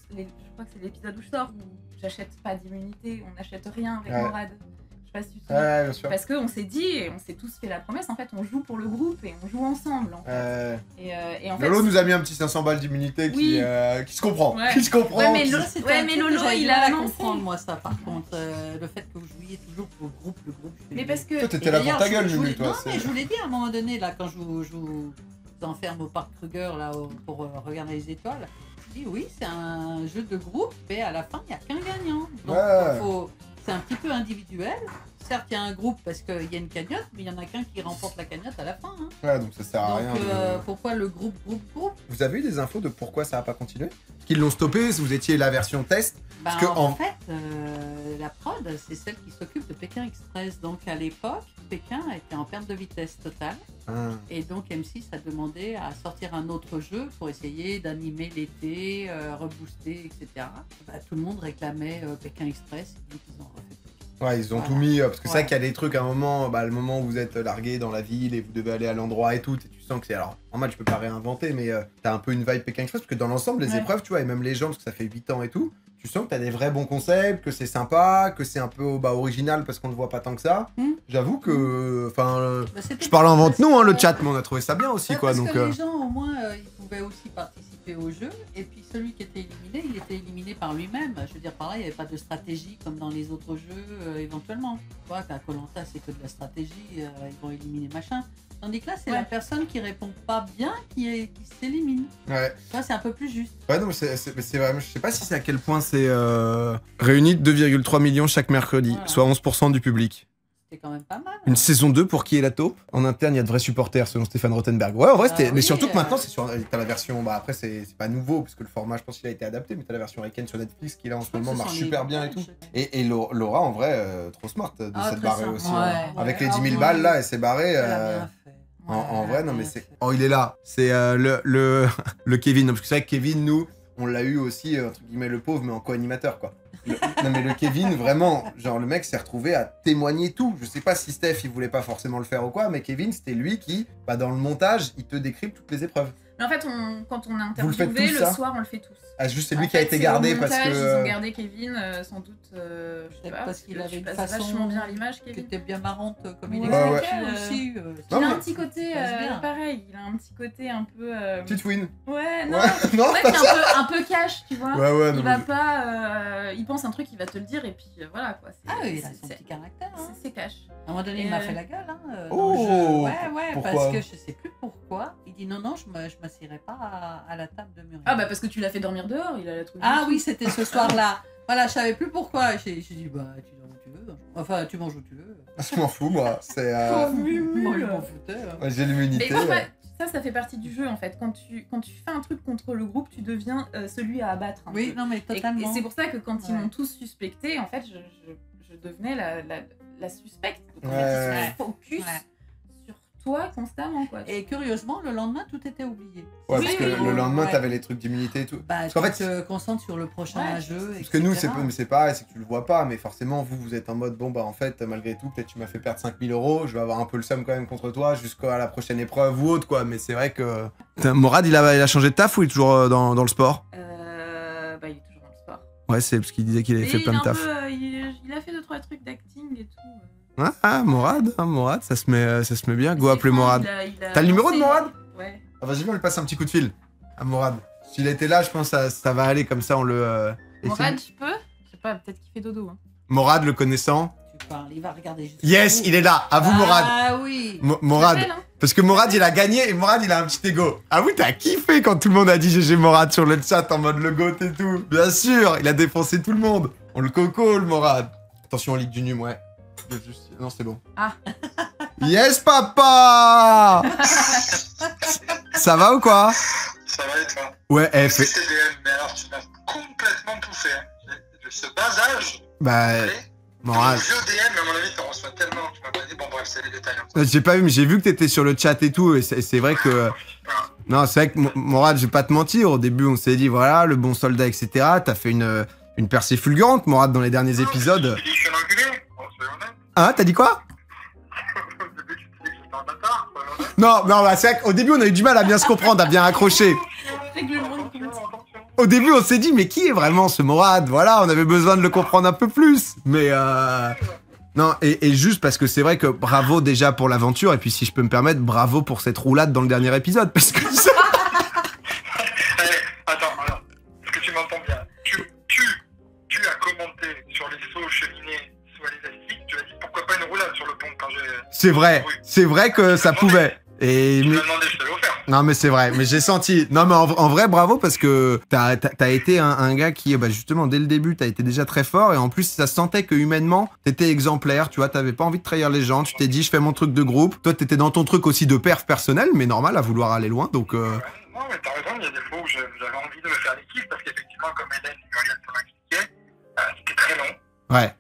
crois que c'est l'épisode où je sors, où j'achète pas d'immunité, on n'achète rien avec Morad. Je sais pas si tu te souviens. Ouais, bien sûr. Parce qu'on s'est dit, et on s'est tous fait la promesse, en fait, on joue pour le groupe et on joue ensemble, en fait. Et en fait, Lolo nous a mis un petit 500 balles d'immunité qui se comprend. Ouais. Qui se comprend. Ouais, mais qui- mais Lolo, il il a a à annoncé. comprendre, moi, ça, par contre. Le fait que vous jouiez toujours pour le groupe. Mais parce que. Toi, t'étais là pour ta gueule, je vous Lulu, l'ai- toi. Non, c'est- mais je vous l'ai dit à un moment donné, là, quand je vous enferme au parc Kruger, là, pour regarder les étoiles. Je dis oui, c'est un jeu de groupe, mais à la fin, il n'y a qu'un gagnant. Donc, c'est un petit peu individuel. Certes, il y a un groupe parce qu'il y a une cagnotte, mais il y en a qu'un qui remporte la cagnotte à la fin. Hein. Ouais, donc ça sert à rien. Donc, pourquoi le groupe Vous avez eu des infos de pourquoi ça n'a pas continué? Qu'ils l'ont stoppé, si vous étiez la version test? Parce que en fait, la prod, c'est celle qui s'occupe de Pékin Express. Donc à l'époque, Pékin était en perte de vitesse totale. Et donc M6 a demandé à sortir un autre jeu pour essayer d'animer l'été, rebooster, etc. Bah, tout le monde réclamait Pékin Express, donc ils ont refait. Ouais, ils ont tout mis, parce que c'est vrai qu'il y a des trucs à un moment, le moment où vous êtes largué dans la ville et vous devez aller à l'endroit et tout, et tu sens que c'est, alors, normal, je peux pas réinventer, mais t'as un peu une vibe Pékin Express, parce que dans l'ensemble, les épreuves, tu vois, et même les gens, parce que ça fait 8 ans et tout, tu sens que t'as des vrais bons concepts, que c'est sympa, que c'est un peu original parce qu'on ne voit pas tant que ça. J'avoue que, je parle en vente nous, le chat, mais on a trouvé ça bien aussi, quoi. Parce Donc, que les gens, au moins, ils pouvaient aussi participer au jeu, et puis celui qui était éliminé, il était éliminé par lui-même. Je veux dire, pareil, il n'y avait pas de stratégie comme dans les autres jeux, éventuellement. Tu vois, qu'à Koh-Lanta, c'est que de la stratégie, ils vont éliminer machin. Tandis que là, c'est la personne qui répond pas bien qui s'élimine. Ouais. Tu vois, c'est un peu plus juste. Ouais, non, mais c'est vraiment, je sais pas si c'est à quel point c'est réuni 2,3 millions chaque mercredi, soit 11% du public. C'est quand même pas mal. Une saison 2 pour qui est la taupe? En interne, il y a de vrais supporters selon Stéphane Rothenberg. Ouais, en vrai, c'était. Mais surtout que maintenant, c'est sur. T'as la version. Bah, après, c'est pas nouveau, parce que le format, je pense qu'il a été adapté, mais t'as la version Riken sur Netflix qui, là, en ce moment, marche super bien et tout. Et Laura, en vrai, trop smart de s'être barrée aussi. Avec les 10 000 balles, là, elle s'est barrée. En vrai, non, mais c'est. Oh, il est là. C'est le Kevin. Parce que c'est vrai que Kevin, nous, on l'a eu aussi, entre guillemets, le pauvre, mais en co-animateur, quoi. Non mais le Kevin, vraiment, genre le mec s'est retrouvé à témoigner tout. Je sais pas si Steph, il voulait pas forcément le faire ou quoi, mais Kevin, c'était lui qui, dans le montage, il te décrypte toutes les épreuves. Mais en fait, quand on a Vous le faites interviewé, tous, le ça soir, on le fait tous. Ah, juste c'est En lui qui a fait, été c'est gardé au parce montage, que... Ils ont gardé Kevin, sans doute, je sais pas, parce qu'il avait une passe façon vachement bien à l'image, Kevin. qui était bien marrante comme il Ouais, expliquait aussi. Il a un petit côté, pareil, il a un petit côté un peu... Petite win. Ouais, non, non, en fait, c'est un peu cash, tu vois. Ouais, il non, va mais- pas... il pense un truc, il va te le dire, et puis voilà, quoi. Ah oui, il a son petit caractère. C'est cash. À un moment donné, il m'a fait la gueule. Hein, Oh, dans le jeu. Ouais, pourquoi parce que je sais plus pourquoi. Il dit non, je m'assirai pas à la table de Muriel. Ah bah parce que tu l'as fait dormir dehors, il a la trouvé. Ah oui, c'était ce soir-là. Voilà, je savais plus pourquoi. J'ai dit, bah, tu dors où tu veux. Enfin, tu manges où tu veux. Je m'en fous, moi. C'est... Moi, je m'en foutais. Ouais, j'ai l'immunité. Mais ouais. Ça fait partie du jeu en fait. Quand tu fais un truc contre le groupe, tu deviens celui à abattre. Oui, non mais totalement. Et c'est pour ça que quand ils m'ont tous suspecté, en fait, je devenais la suspecte. Donc, en fait, ils sont focus sur toi constamment, quoi. Et curieusement, le lendemain, tout était oublié. Ouais, parce que le lendemain, t'avais les trucs d'immunité et tout. Bah, parce qu'en fait, tu te concentres sur le prochain jeu. Parce que nous, c'est pareil, c'est que tu le vois pas, mais forcément, vous êtes en mode, bon, bah en fait, malgré tout, peut-être tu m'as fait perdre 5 000 €, je vais avoir un peu le seum quand même contre toi jusqu'à la prochaine épreuve ou autre, quoi. Mais c'est vrai que. Morad, il a changé de taf ou il est toujours dans le sport? Bah, il est toujours dans le sport. Ouais, c'est parce qu'il disait qu'il avait fait plein de taf. Il a fait 2-3 trucs d'acting et tout. Morad, ça se met bien. Go appeler Morad. T'as le numéro de Morad? Ouais. Ah, vas-y, on lui passe un petit coup de fil à Morad. S'il était là, je pense que ça va aller comme ça, on le. Morad, tu peux? Je sais pas, peut-être qu'il fait dodo. Hein. Morad, le connaissant. Tu parles, il va regarder. Yes, il est là. À vous, Morad. Ah oui. Morad. Parce que Morad, il a gagné et Morad, il a un petit ego. Ah oui, t'as kiffé quand tout le monde a dit GG Morad sur le chat en mode le goat et tout. Bien sûr, il a défoncé tout le monde. On le coco, le Morad. Attention, Ligue du Num, ouais. Non, c'est bon. Ah. Yes, papa. Ça va ou quoi? Ça va et toi? Ouais, elle fait... TDM, mais alors tu m'as complètement poussé. Hein. De ce bas âge. Bah... Morad. Vieux DM, à mon avis, t'en reçois tellement. Tu m'as pas dit, bon bref, c'est les détails. Hein. J'ai pas vu, mais j'ai vu que t'étais sur le chat et tout, et c'est vrai que... Non, c'est vrai que Morad, je vais pas te mentir, au début on s'est dit, voilà, le bon soldat, etc. T'as fait une percée fulgurante, Morad, dans les derniers épisodes. Je suis un enculé, Hein, t'as dit quoi? Non, bah, c'est vrai qu'au début, on a eu du mal à bien se comprendre, à bien accrocher. Au début, on s'est dit, mais qui est vraiment ce Morad? Voilà, on avait besoin de le comprendre un peu plus. Mais non, et juste parce que c'est vrai que bravo déjà pour l'aventure, et puis si je peux me permettre, bravo pour cette roulade dans le dernier épisode, parce que ça... Attends, alors, est-ce que tu m'entends bien? Tu as commenté sur les sauts cheminés sous l'élastique, tu as dit pourquoi pas une roulade sur le pont quand j'ai... C'est vrai que ça pouvait. Et tu m'as demandé, je te l'ai offert. Non mais c'est vrai, mais j'ai senti... Non mais en vrai, bravo, parce que t'as été un gars qui, bah justement, dès le début, t'as été déjà très fort, et en plus, ça se sentait que humainement, t'étais exemplaire, tu vois, t'avais pas envie de trahir les gens, tu t'es dit, je fais mon truc de groupe. Toi, t'étais dans ton truc aussi de perf personnel, mais normal, à vouloir aller loin, donc... Non mais t'as raison, il y a des fois où j'avais envie de me faire l'équipe, parce qu'effectivement, comme Hélène et Muriel te l'expliquaient, c'était très long. Ouais.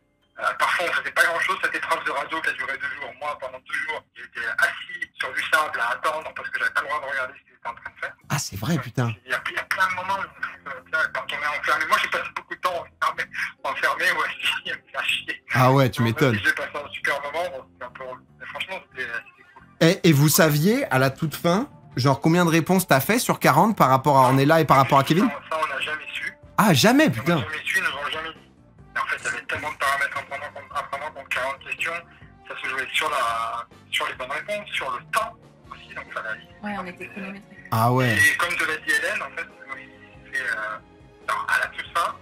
Parfois, on faisait pas grand-chose, cette épreuve de radio qui a duré 2 jours. Moi, pendant 2 jours, j'étais assis sur du sable à attendre parce que j'avais pas le droit de regarder ce qu'ils étaient en train de faire. Ah, c'est vrai, putain. Il y a plein de moments où, quand on est enfermé, moi j'ai passé beaucoup de temps enfermé, ouais, à me faire chier. Ah ouais, tu m'étonnes. J'ai passé un super moment, donc franchement, c'était cool. Et vous saviez, à la toute fin, genre combien de réponses t'as fait sur 40 par rapport à Ornella et par rapport à Kevin? Ça, on n'a jamais su. Ah, jamais, putain. On n'a jamais su, ils nous ont jamais dit. Et en fait, il y avait tellement de paramètres à prendre en compte, 40 questions, ça se jouait sur les bonnes réponses, sur le temps aussi, donc ça l'a dit. Ouais, on était chronométrés. Ah ouais. Et comme te l'a dit Hélène, en fait, à la toute fin,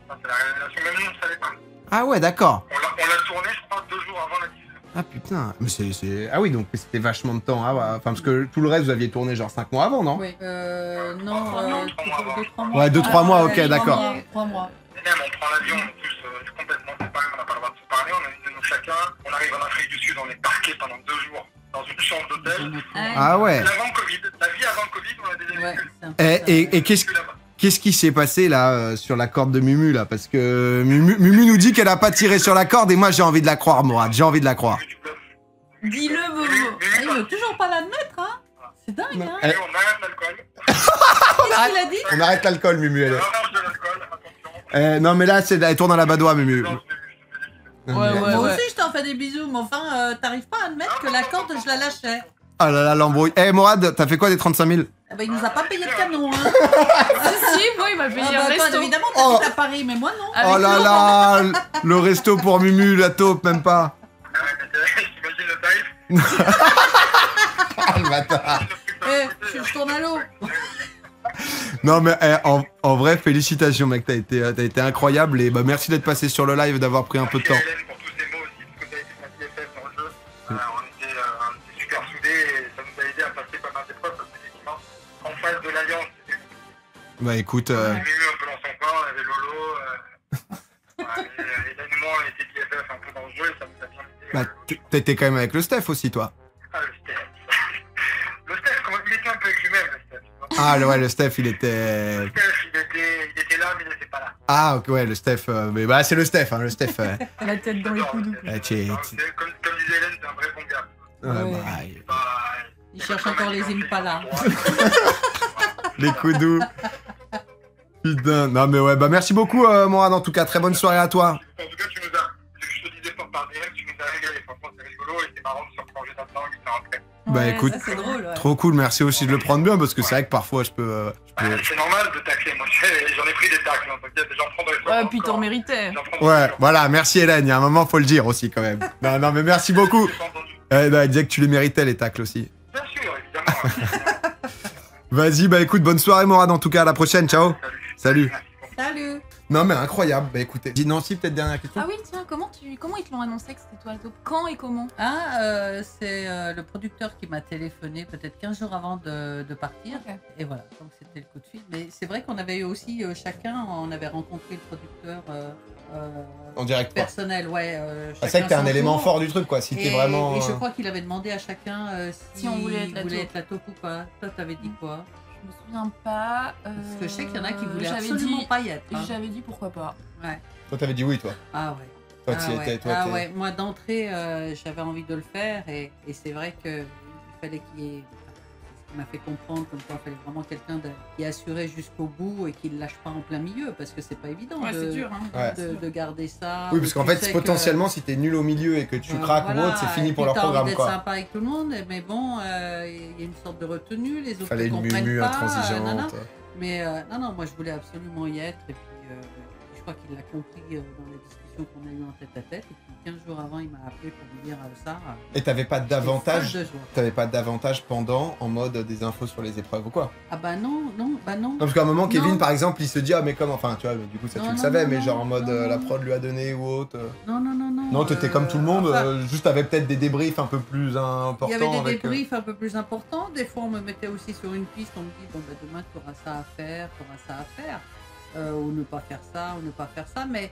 c'est la révélation, même nous on ne savait pas. Ah ouais, d'accord. On l'a tourné, je crois, 2 jours avant la diffusion. Ah putain, mais c'est... Ah oui, donc c'était vachement de temps. Enfin, parce que tout le reste, vous aviez tourné genre 5 mois avant, non? Oui, non, 2-3 mois. Ouais, 2-3 mois, ok, d'accord. 3 mois. Et même, on prend l'avion, tous complètement séparés, on n'a pas le droit de se parler, on a une de nous chacun. On arrive en Afrique du Sud, on est parqué pendant 2 jours dans une chambre d'hôtel. Ah ouais. L'avant Covid, la vie avant Covid, on a des véhicules. Et qu'est-ce qui s'est passé là sur la corde de Mumu là? Parce que Mumu nous dit qu'elle a pas tiré sur la corde, et moi j'ai envie de la croire, Morad, j'ai envie de la croire. Dis-le, Bobo. Il veut toujours pas l'admettre, hein. C'est dingue, hein. On arrête l'alcool. Qu'est-ce qu'il a dit? On arrête l'alcool, Mumu. Non mais là, elle tourne à la badoie, Mumu. Moi aussi, je t'en fais des bisous, mais enfin, t'arrives pas à admettre que la corde, je la lâchais. Ah là là, l'embrouille. Morad, t'as fait quoi des 35 000? Eh ben, il nous a pas payé de canon, hein. Si, moi, il m'a payé un toi, resto. évidemment, t'habites à Paris, mais moi, non. Oh là là, le resto pour Mumu, la taupe, même pas. J'imagine le tarif. Ah, le bâtard. Je tourne à l'eau. Non mais en vrai, félicitations mec, t'as été incroyable, et bah merci d'être passé sur le live, d'avoir pris un peu de temps. On était super soudés et ça nous a aidé à passer pas mal d'épreuves parce qu'effectivement, en face de l'Alliance, Bah écoute... on a eu un peu dans son corps, on avait Lolo, Hélène et moi on était BFF un peu dans le jeu et ça nous a bien aidé. Bah t'étais quand même avec le Steph aussi, toi. Ah, le Steph. Le Steph, il était un peu avec lui-même, le Steph. Ah ouais, le Steph, il était... Le Steph, il était là, mais il n'était pas là. Ah ok, ouais, le Steph, mais bah c'est le Steph, hein, le Steph. La tête dans les coudes. Comme disait Hélène, c'est un vrai bon gars. Il cherche encore les Impala. Les coudous. Putain, non mais ouais, bah merci beaucoup Morad, en tout cas, très bonne soirée à toi. En tout cas, je te disais pas par DM, tu nous as régalé, franchement c'est rigolo et c'est marrant de se replonger là-dedans, il s'est rentré. Bah écoute, ça, drôle, trop cool, merci aussi de le prendre bien, parce que c'est vrai que parfois je peux... C'est normal de tacler, moi j'en ai pris des tacles, hein, j'en prendrai pas. Ouais, puis t'en méritais. Ouais, voilà, merci Hélène, il y a un moment faut le dire aussi quand même. Non mais merci beaucoup. Non, elle disait que tu les méritais les tacles aussi. Bien sûr, évidemment. Vas-y, bah écoute, bonne soirée Morad, en tout cas, à la prochaine, ciao. Salut. Salut. Non mais incroyable, bah écoutez. Dis Nancy, peut-être dernière question. Ah oui, tiens, comment ils te l'ont annoncé que c'était toi le top? Quand et comment? C'est le producteur qui m'a téléphoné peut-être 15 jours avant de partir. Okay. Et voilà, donc c'était le coup de fil. Mais c'est vrai qu'on avait eu aussi chacun, on avait rencontré le producteur en direct personnel, ouais. C'est vrai que t'es un élément fort du truc, quoi. Si t'es vraiment. Et je crois qu'il avait demandé à chacun si on voulait être la taupe ou pas. Toi, t'avais dit quoi? Je me souviens pas. Parce que je sais qu'il y en a qui voulaient absolument pas y être. Hein. J'avais dit pourquoi pas. Ouais. Toi, t'avais dit oui, toi. Ah ouais. Toi, ouais. Moi, d'entrée, j'avais envie de le faire et c'est vrai qu'il fallait qu'il y ait Il m'a fait comprendre comme quoi il fallait vraiment quelqu'un qui est assuré jusqu'au bout et qui ne lâche pas en plein milieu, parce que c'est pas évident c'est dur, hein, de garder ça. Oui, parce qu'en fait, potentiellement, si t'es nul au milieu et que tu craques ou autre, c'est fini pour leur programme. Tu as envie d'être sympa avec tout le monde, mais bon, il y a une sorte de retenue, les autres fallait ne une comprennent mumu pas. intransigeante. Mais non, moi je voulais absolument y être, et puis je crois qu'il l'a compris dans les discussions qu'on a eues en tête-à-tête, et puis 15 jours avant, il m'a appelé pour me dire ça. Et t'avais pas d'avantage pendant, en mode des infos sur les épreuves ou quoi? Ah bah non. Non, parce qu'à un moment, Kevin, par exemple, il se dit, ah mais comme, enfin, tu vois, mais du coup, ça tu le savais, mais genre en mode la prod lui a donné ou autre. Non. Non, t'étais comme tout le monde, juste t'avais peut-être des débriefs un peu plus importants. Il y avait des débriefs un peu plus importants, des fois on me mettait aussi sur une piste, on me dit, bon bah demain tu auras ça à faire, ou ne pas faire ça, mais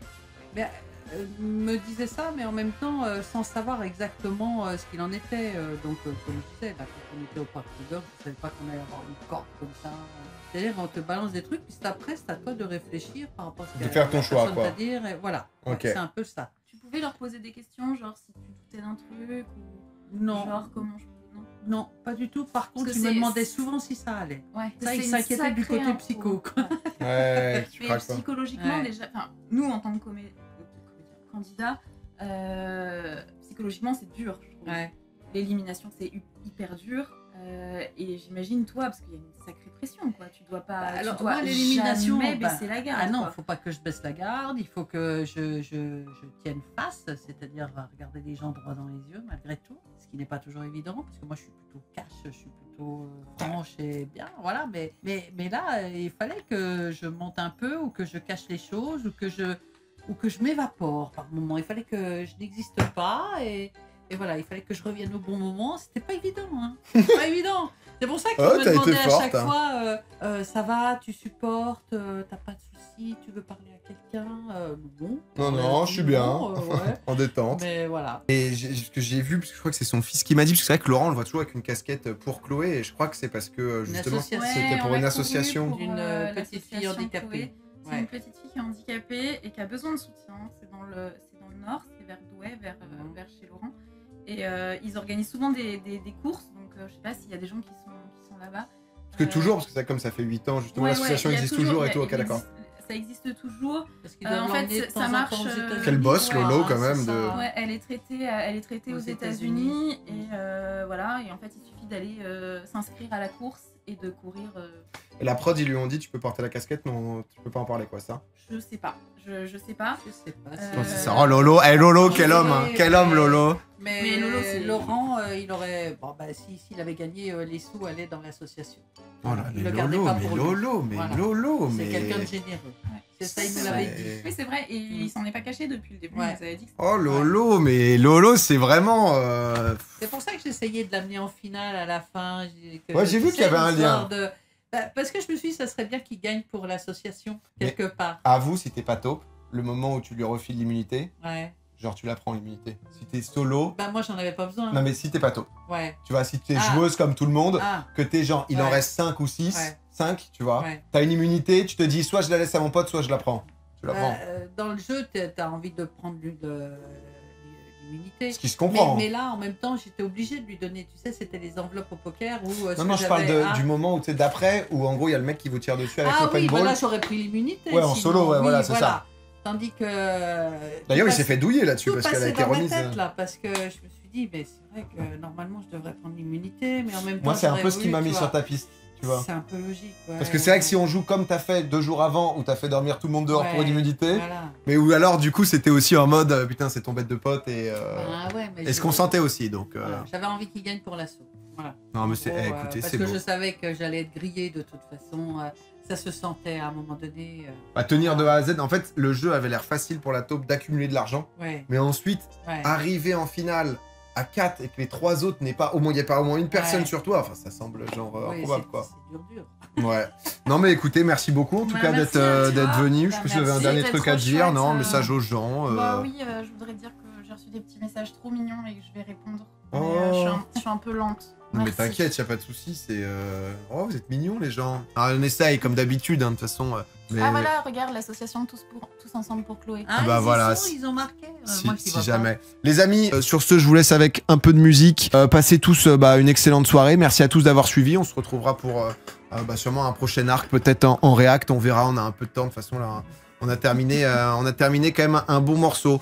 me disait ça, mais en même temps sans savoir exactement ce qu'il en était. Donc comme je disais, là, quand on était au Parc Tiger, je ne savais pas qu'on allait avoir une corde comme ça. C'est-à-dire on te balance des trucs, puis après c'est à toi de réfléchir par rapport à ce de faire ton choix, quoi. C'est-à-dire, voilà, c'est un peu ça. Tu pouvais leur poser des questions, genre si tu doutais d'un truc, ou non. Genre comment je... Non, pas du tout. Par contre, ils me demandaient souvent si ça allait. Ouais, ça, ils s'inquiétaient du côté psycho. Quoi. Ouais, tu mais psychologiquement, déjà, nous, en tant que candidat, psychologiquement, c'est dur, je trouve. Ouais. L'élimination, c'est hyper dur. Et j'imagine, toi, parce qu'il y a une sacrée pression, quoi. Tu dois pas. Alors, tu dois l'élimination, jamais baisser la garde. Ah non, quoi. Faut pas que je baisse la garde. Il faut que je tienne face, c'est-à-dire regarder les gens droit dans les yeux, malgré tout. Ce qui n'est pas toujours évident, parce que moi, je suis plutôt cash, je suis plutôt franche et bien, voilà. Mais là, il fallait que je monte un peu, ou que je cache les choses, ou que je m'évapore par moment. Il fallait que je n'existe pas et voilà, il fallait que je revienne au bon moment. C'était pas évident, hein. C'était pas évident. C'est pour ça que je me demandais à chaque fois, ça va, tu supportes, t'as pas de soucis, tu veux parler à quelqu'un, Non, je suis bien, ouais. en détente. Mais voilà. Et ce que j'ai vu, parce que je crois que c'est son fils qui m'a dit, parce que c'est vrai que Laurent, on le voit toujours avec une casquette pour Chloé, et je crois que c'est parce que justement, c'était pour une association. D'une petite fille handicapée. C'est une petite fille qui est handicapée et qui a besoin de soutien. C'est dans le nord, c'est vers Douai, vers chez Laurent. Et ils organisent souvent des courses, donc je sais pas s'il y a des gens qui sont là-bas. Parce que toujours, parce que ça, comme ça fait 8 ans, justement, l'association existe toujours et tout, ok, d'accord. Ça existe toujours. En fait, ça marche. Quel boss, Lolo, quand même. Ouais, elle est traitée aux États-Unis et voilà. Et en fait, il suffit d'aller s'inscrire à la course et de courir. Et la prod, ils lui ont dit, tu peux porter la casquette, non, tu peux pas en parler, quoi, ça? Je sais pas. Je sais pas. C'est ça. Oh, Lolo, Lolo, quel homme, hein. Quel homme, Lolo. Mais Lolo, Laurent, il aurait. Bon, bah, s'il avait gagné, les sous allaient dans l'association. Oh là, mais Lolo, mais c'est quelqu'un de généreux. C'est ça, il nous l'avait dit. Oui, c'est vrai, et il s'en est pas caché depuis le début. Ouais. Il avait dit que oh Lolo, mais Lolo, c'est vraiment. C'est pour ça que j'essayais de l'amener en finale à la fin. Ouais, j'ai vu qu'il y avait un lien. Parce que je me suis dit, ça serait bien qu'il gagne pour l'association, quelque part. Avoue, si t'es pas taupe, le moment où tu lui refiles l'immunité, ouais. Genre tu la prends l'immunité. Si t'es solo... Bah moi j'en avais pas besoin. Non mais si t'es pas taupe. Ouais. Tu vois, si t'es joueuse comme tout le monde, que t'es genre, il en reste 5 ou 6, 5, tu vois, t'as une immunité, tu te dis, soit je la laisse à mon pote, soit je la prends. Tu la prends. Dans le jeu, t'as envie de prendre l'immunité. Ce qui se comprend. Mais là, en même temps, j'étais obligée de lui donner, tu sais, c'était les enveloppes au poker où... non, je parle du moment où tu sais, d'après, où en gros, il y a le mec qui vous tire dessus avec l'open ball. Ah oui, là, j'aurais pris l'immunité. Ouais, en solo, ouais, voilà, c'est ça. Tandis que... D'ailleurs, il s'est fait douiller là-dessus parce qu'elle a été remise. Parce que je me suis dit, mais c'est vrai que normalement, je devrais prendre l'immunité, mais en même temps... Moi, c'est un peu ce qui m'a mis sur ta piste. C'est un peu logique. Ouais, parce que c'est vrai que si on joue comme t'as fait 2 jours avant, où t'as fait dormir tout le monde dehors pour une immunité, mais où alors du coup c'était aussi en mode putain c'est ton bête de pote et ce qu'on sentait aussi donc. Voilà. J'avais envie qu'il gagne pour l'assaut. Voilà. Non mais c'est écoutez c'est beau. Parce que je savais que j'allais être grillée de toute façon. Ça se sentait à un moment donné. Tenir de A à Z, en fait le jeu avait l'air facile pour la taupe d'accumuler de l'argent, mais ensuite arriver en finale à 4 et que les 3 autres n'aient pas, au moins il n'y a pas au moins une personne sur toi, enfin ça semble genre improbable quoi. C'est dur. Ouais. Non mais écoutez, merci beaucoup en tout cas d'être venu. Je sais pas si vous avez un dernier truc à dire, non, un message aux gens. Bah oui, je voudrais dire que j'ai reçu des petits messages trop mignons et que je vais répondre. Je suis un peu lente. Mais t'inquiète, y a pas de souci, c'est... Oh, vous êtes mignons, les gens. Alors, on essaye, comme d'habitude, hein, de toute façon. Mais... Ah voilà, regarde, l'association tous ensemble pour Chloé. Ah bah voilà. Ils ont marqué. Si jamais. Les amis, sur ce, je vous laisse avec un peu de musique. Passez tous une excellente soirée. Merci à tous d'avoir suivi. On se retrouvera pour sûrement un prochain arc, peut-être en React. On verra, on a un peu de temps. De toute façon, là, on a terminé quand même un bon morceau.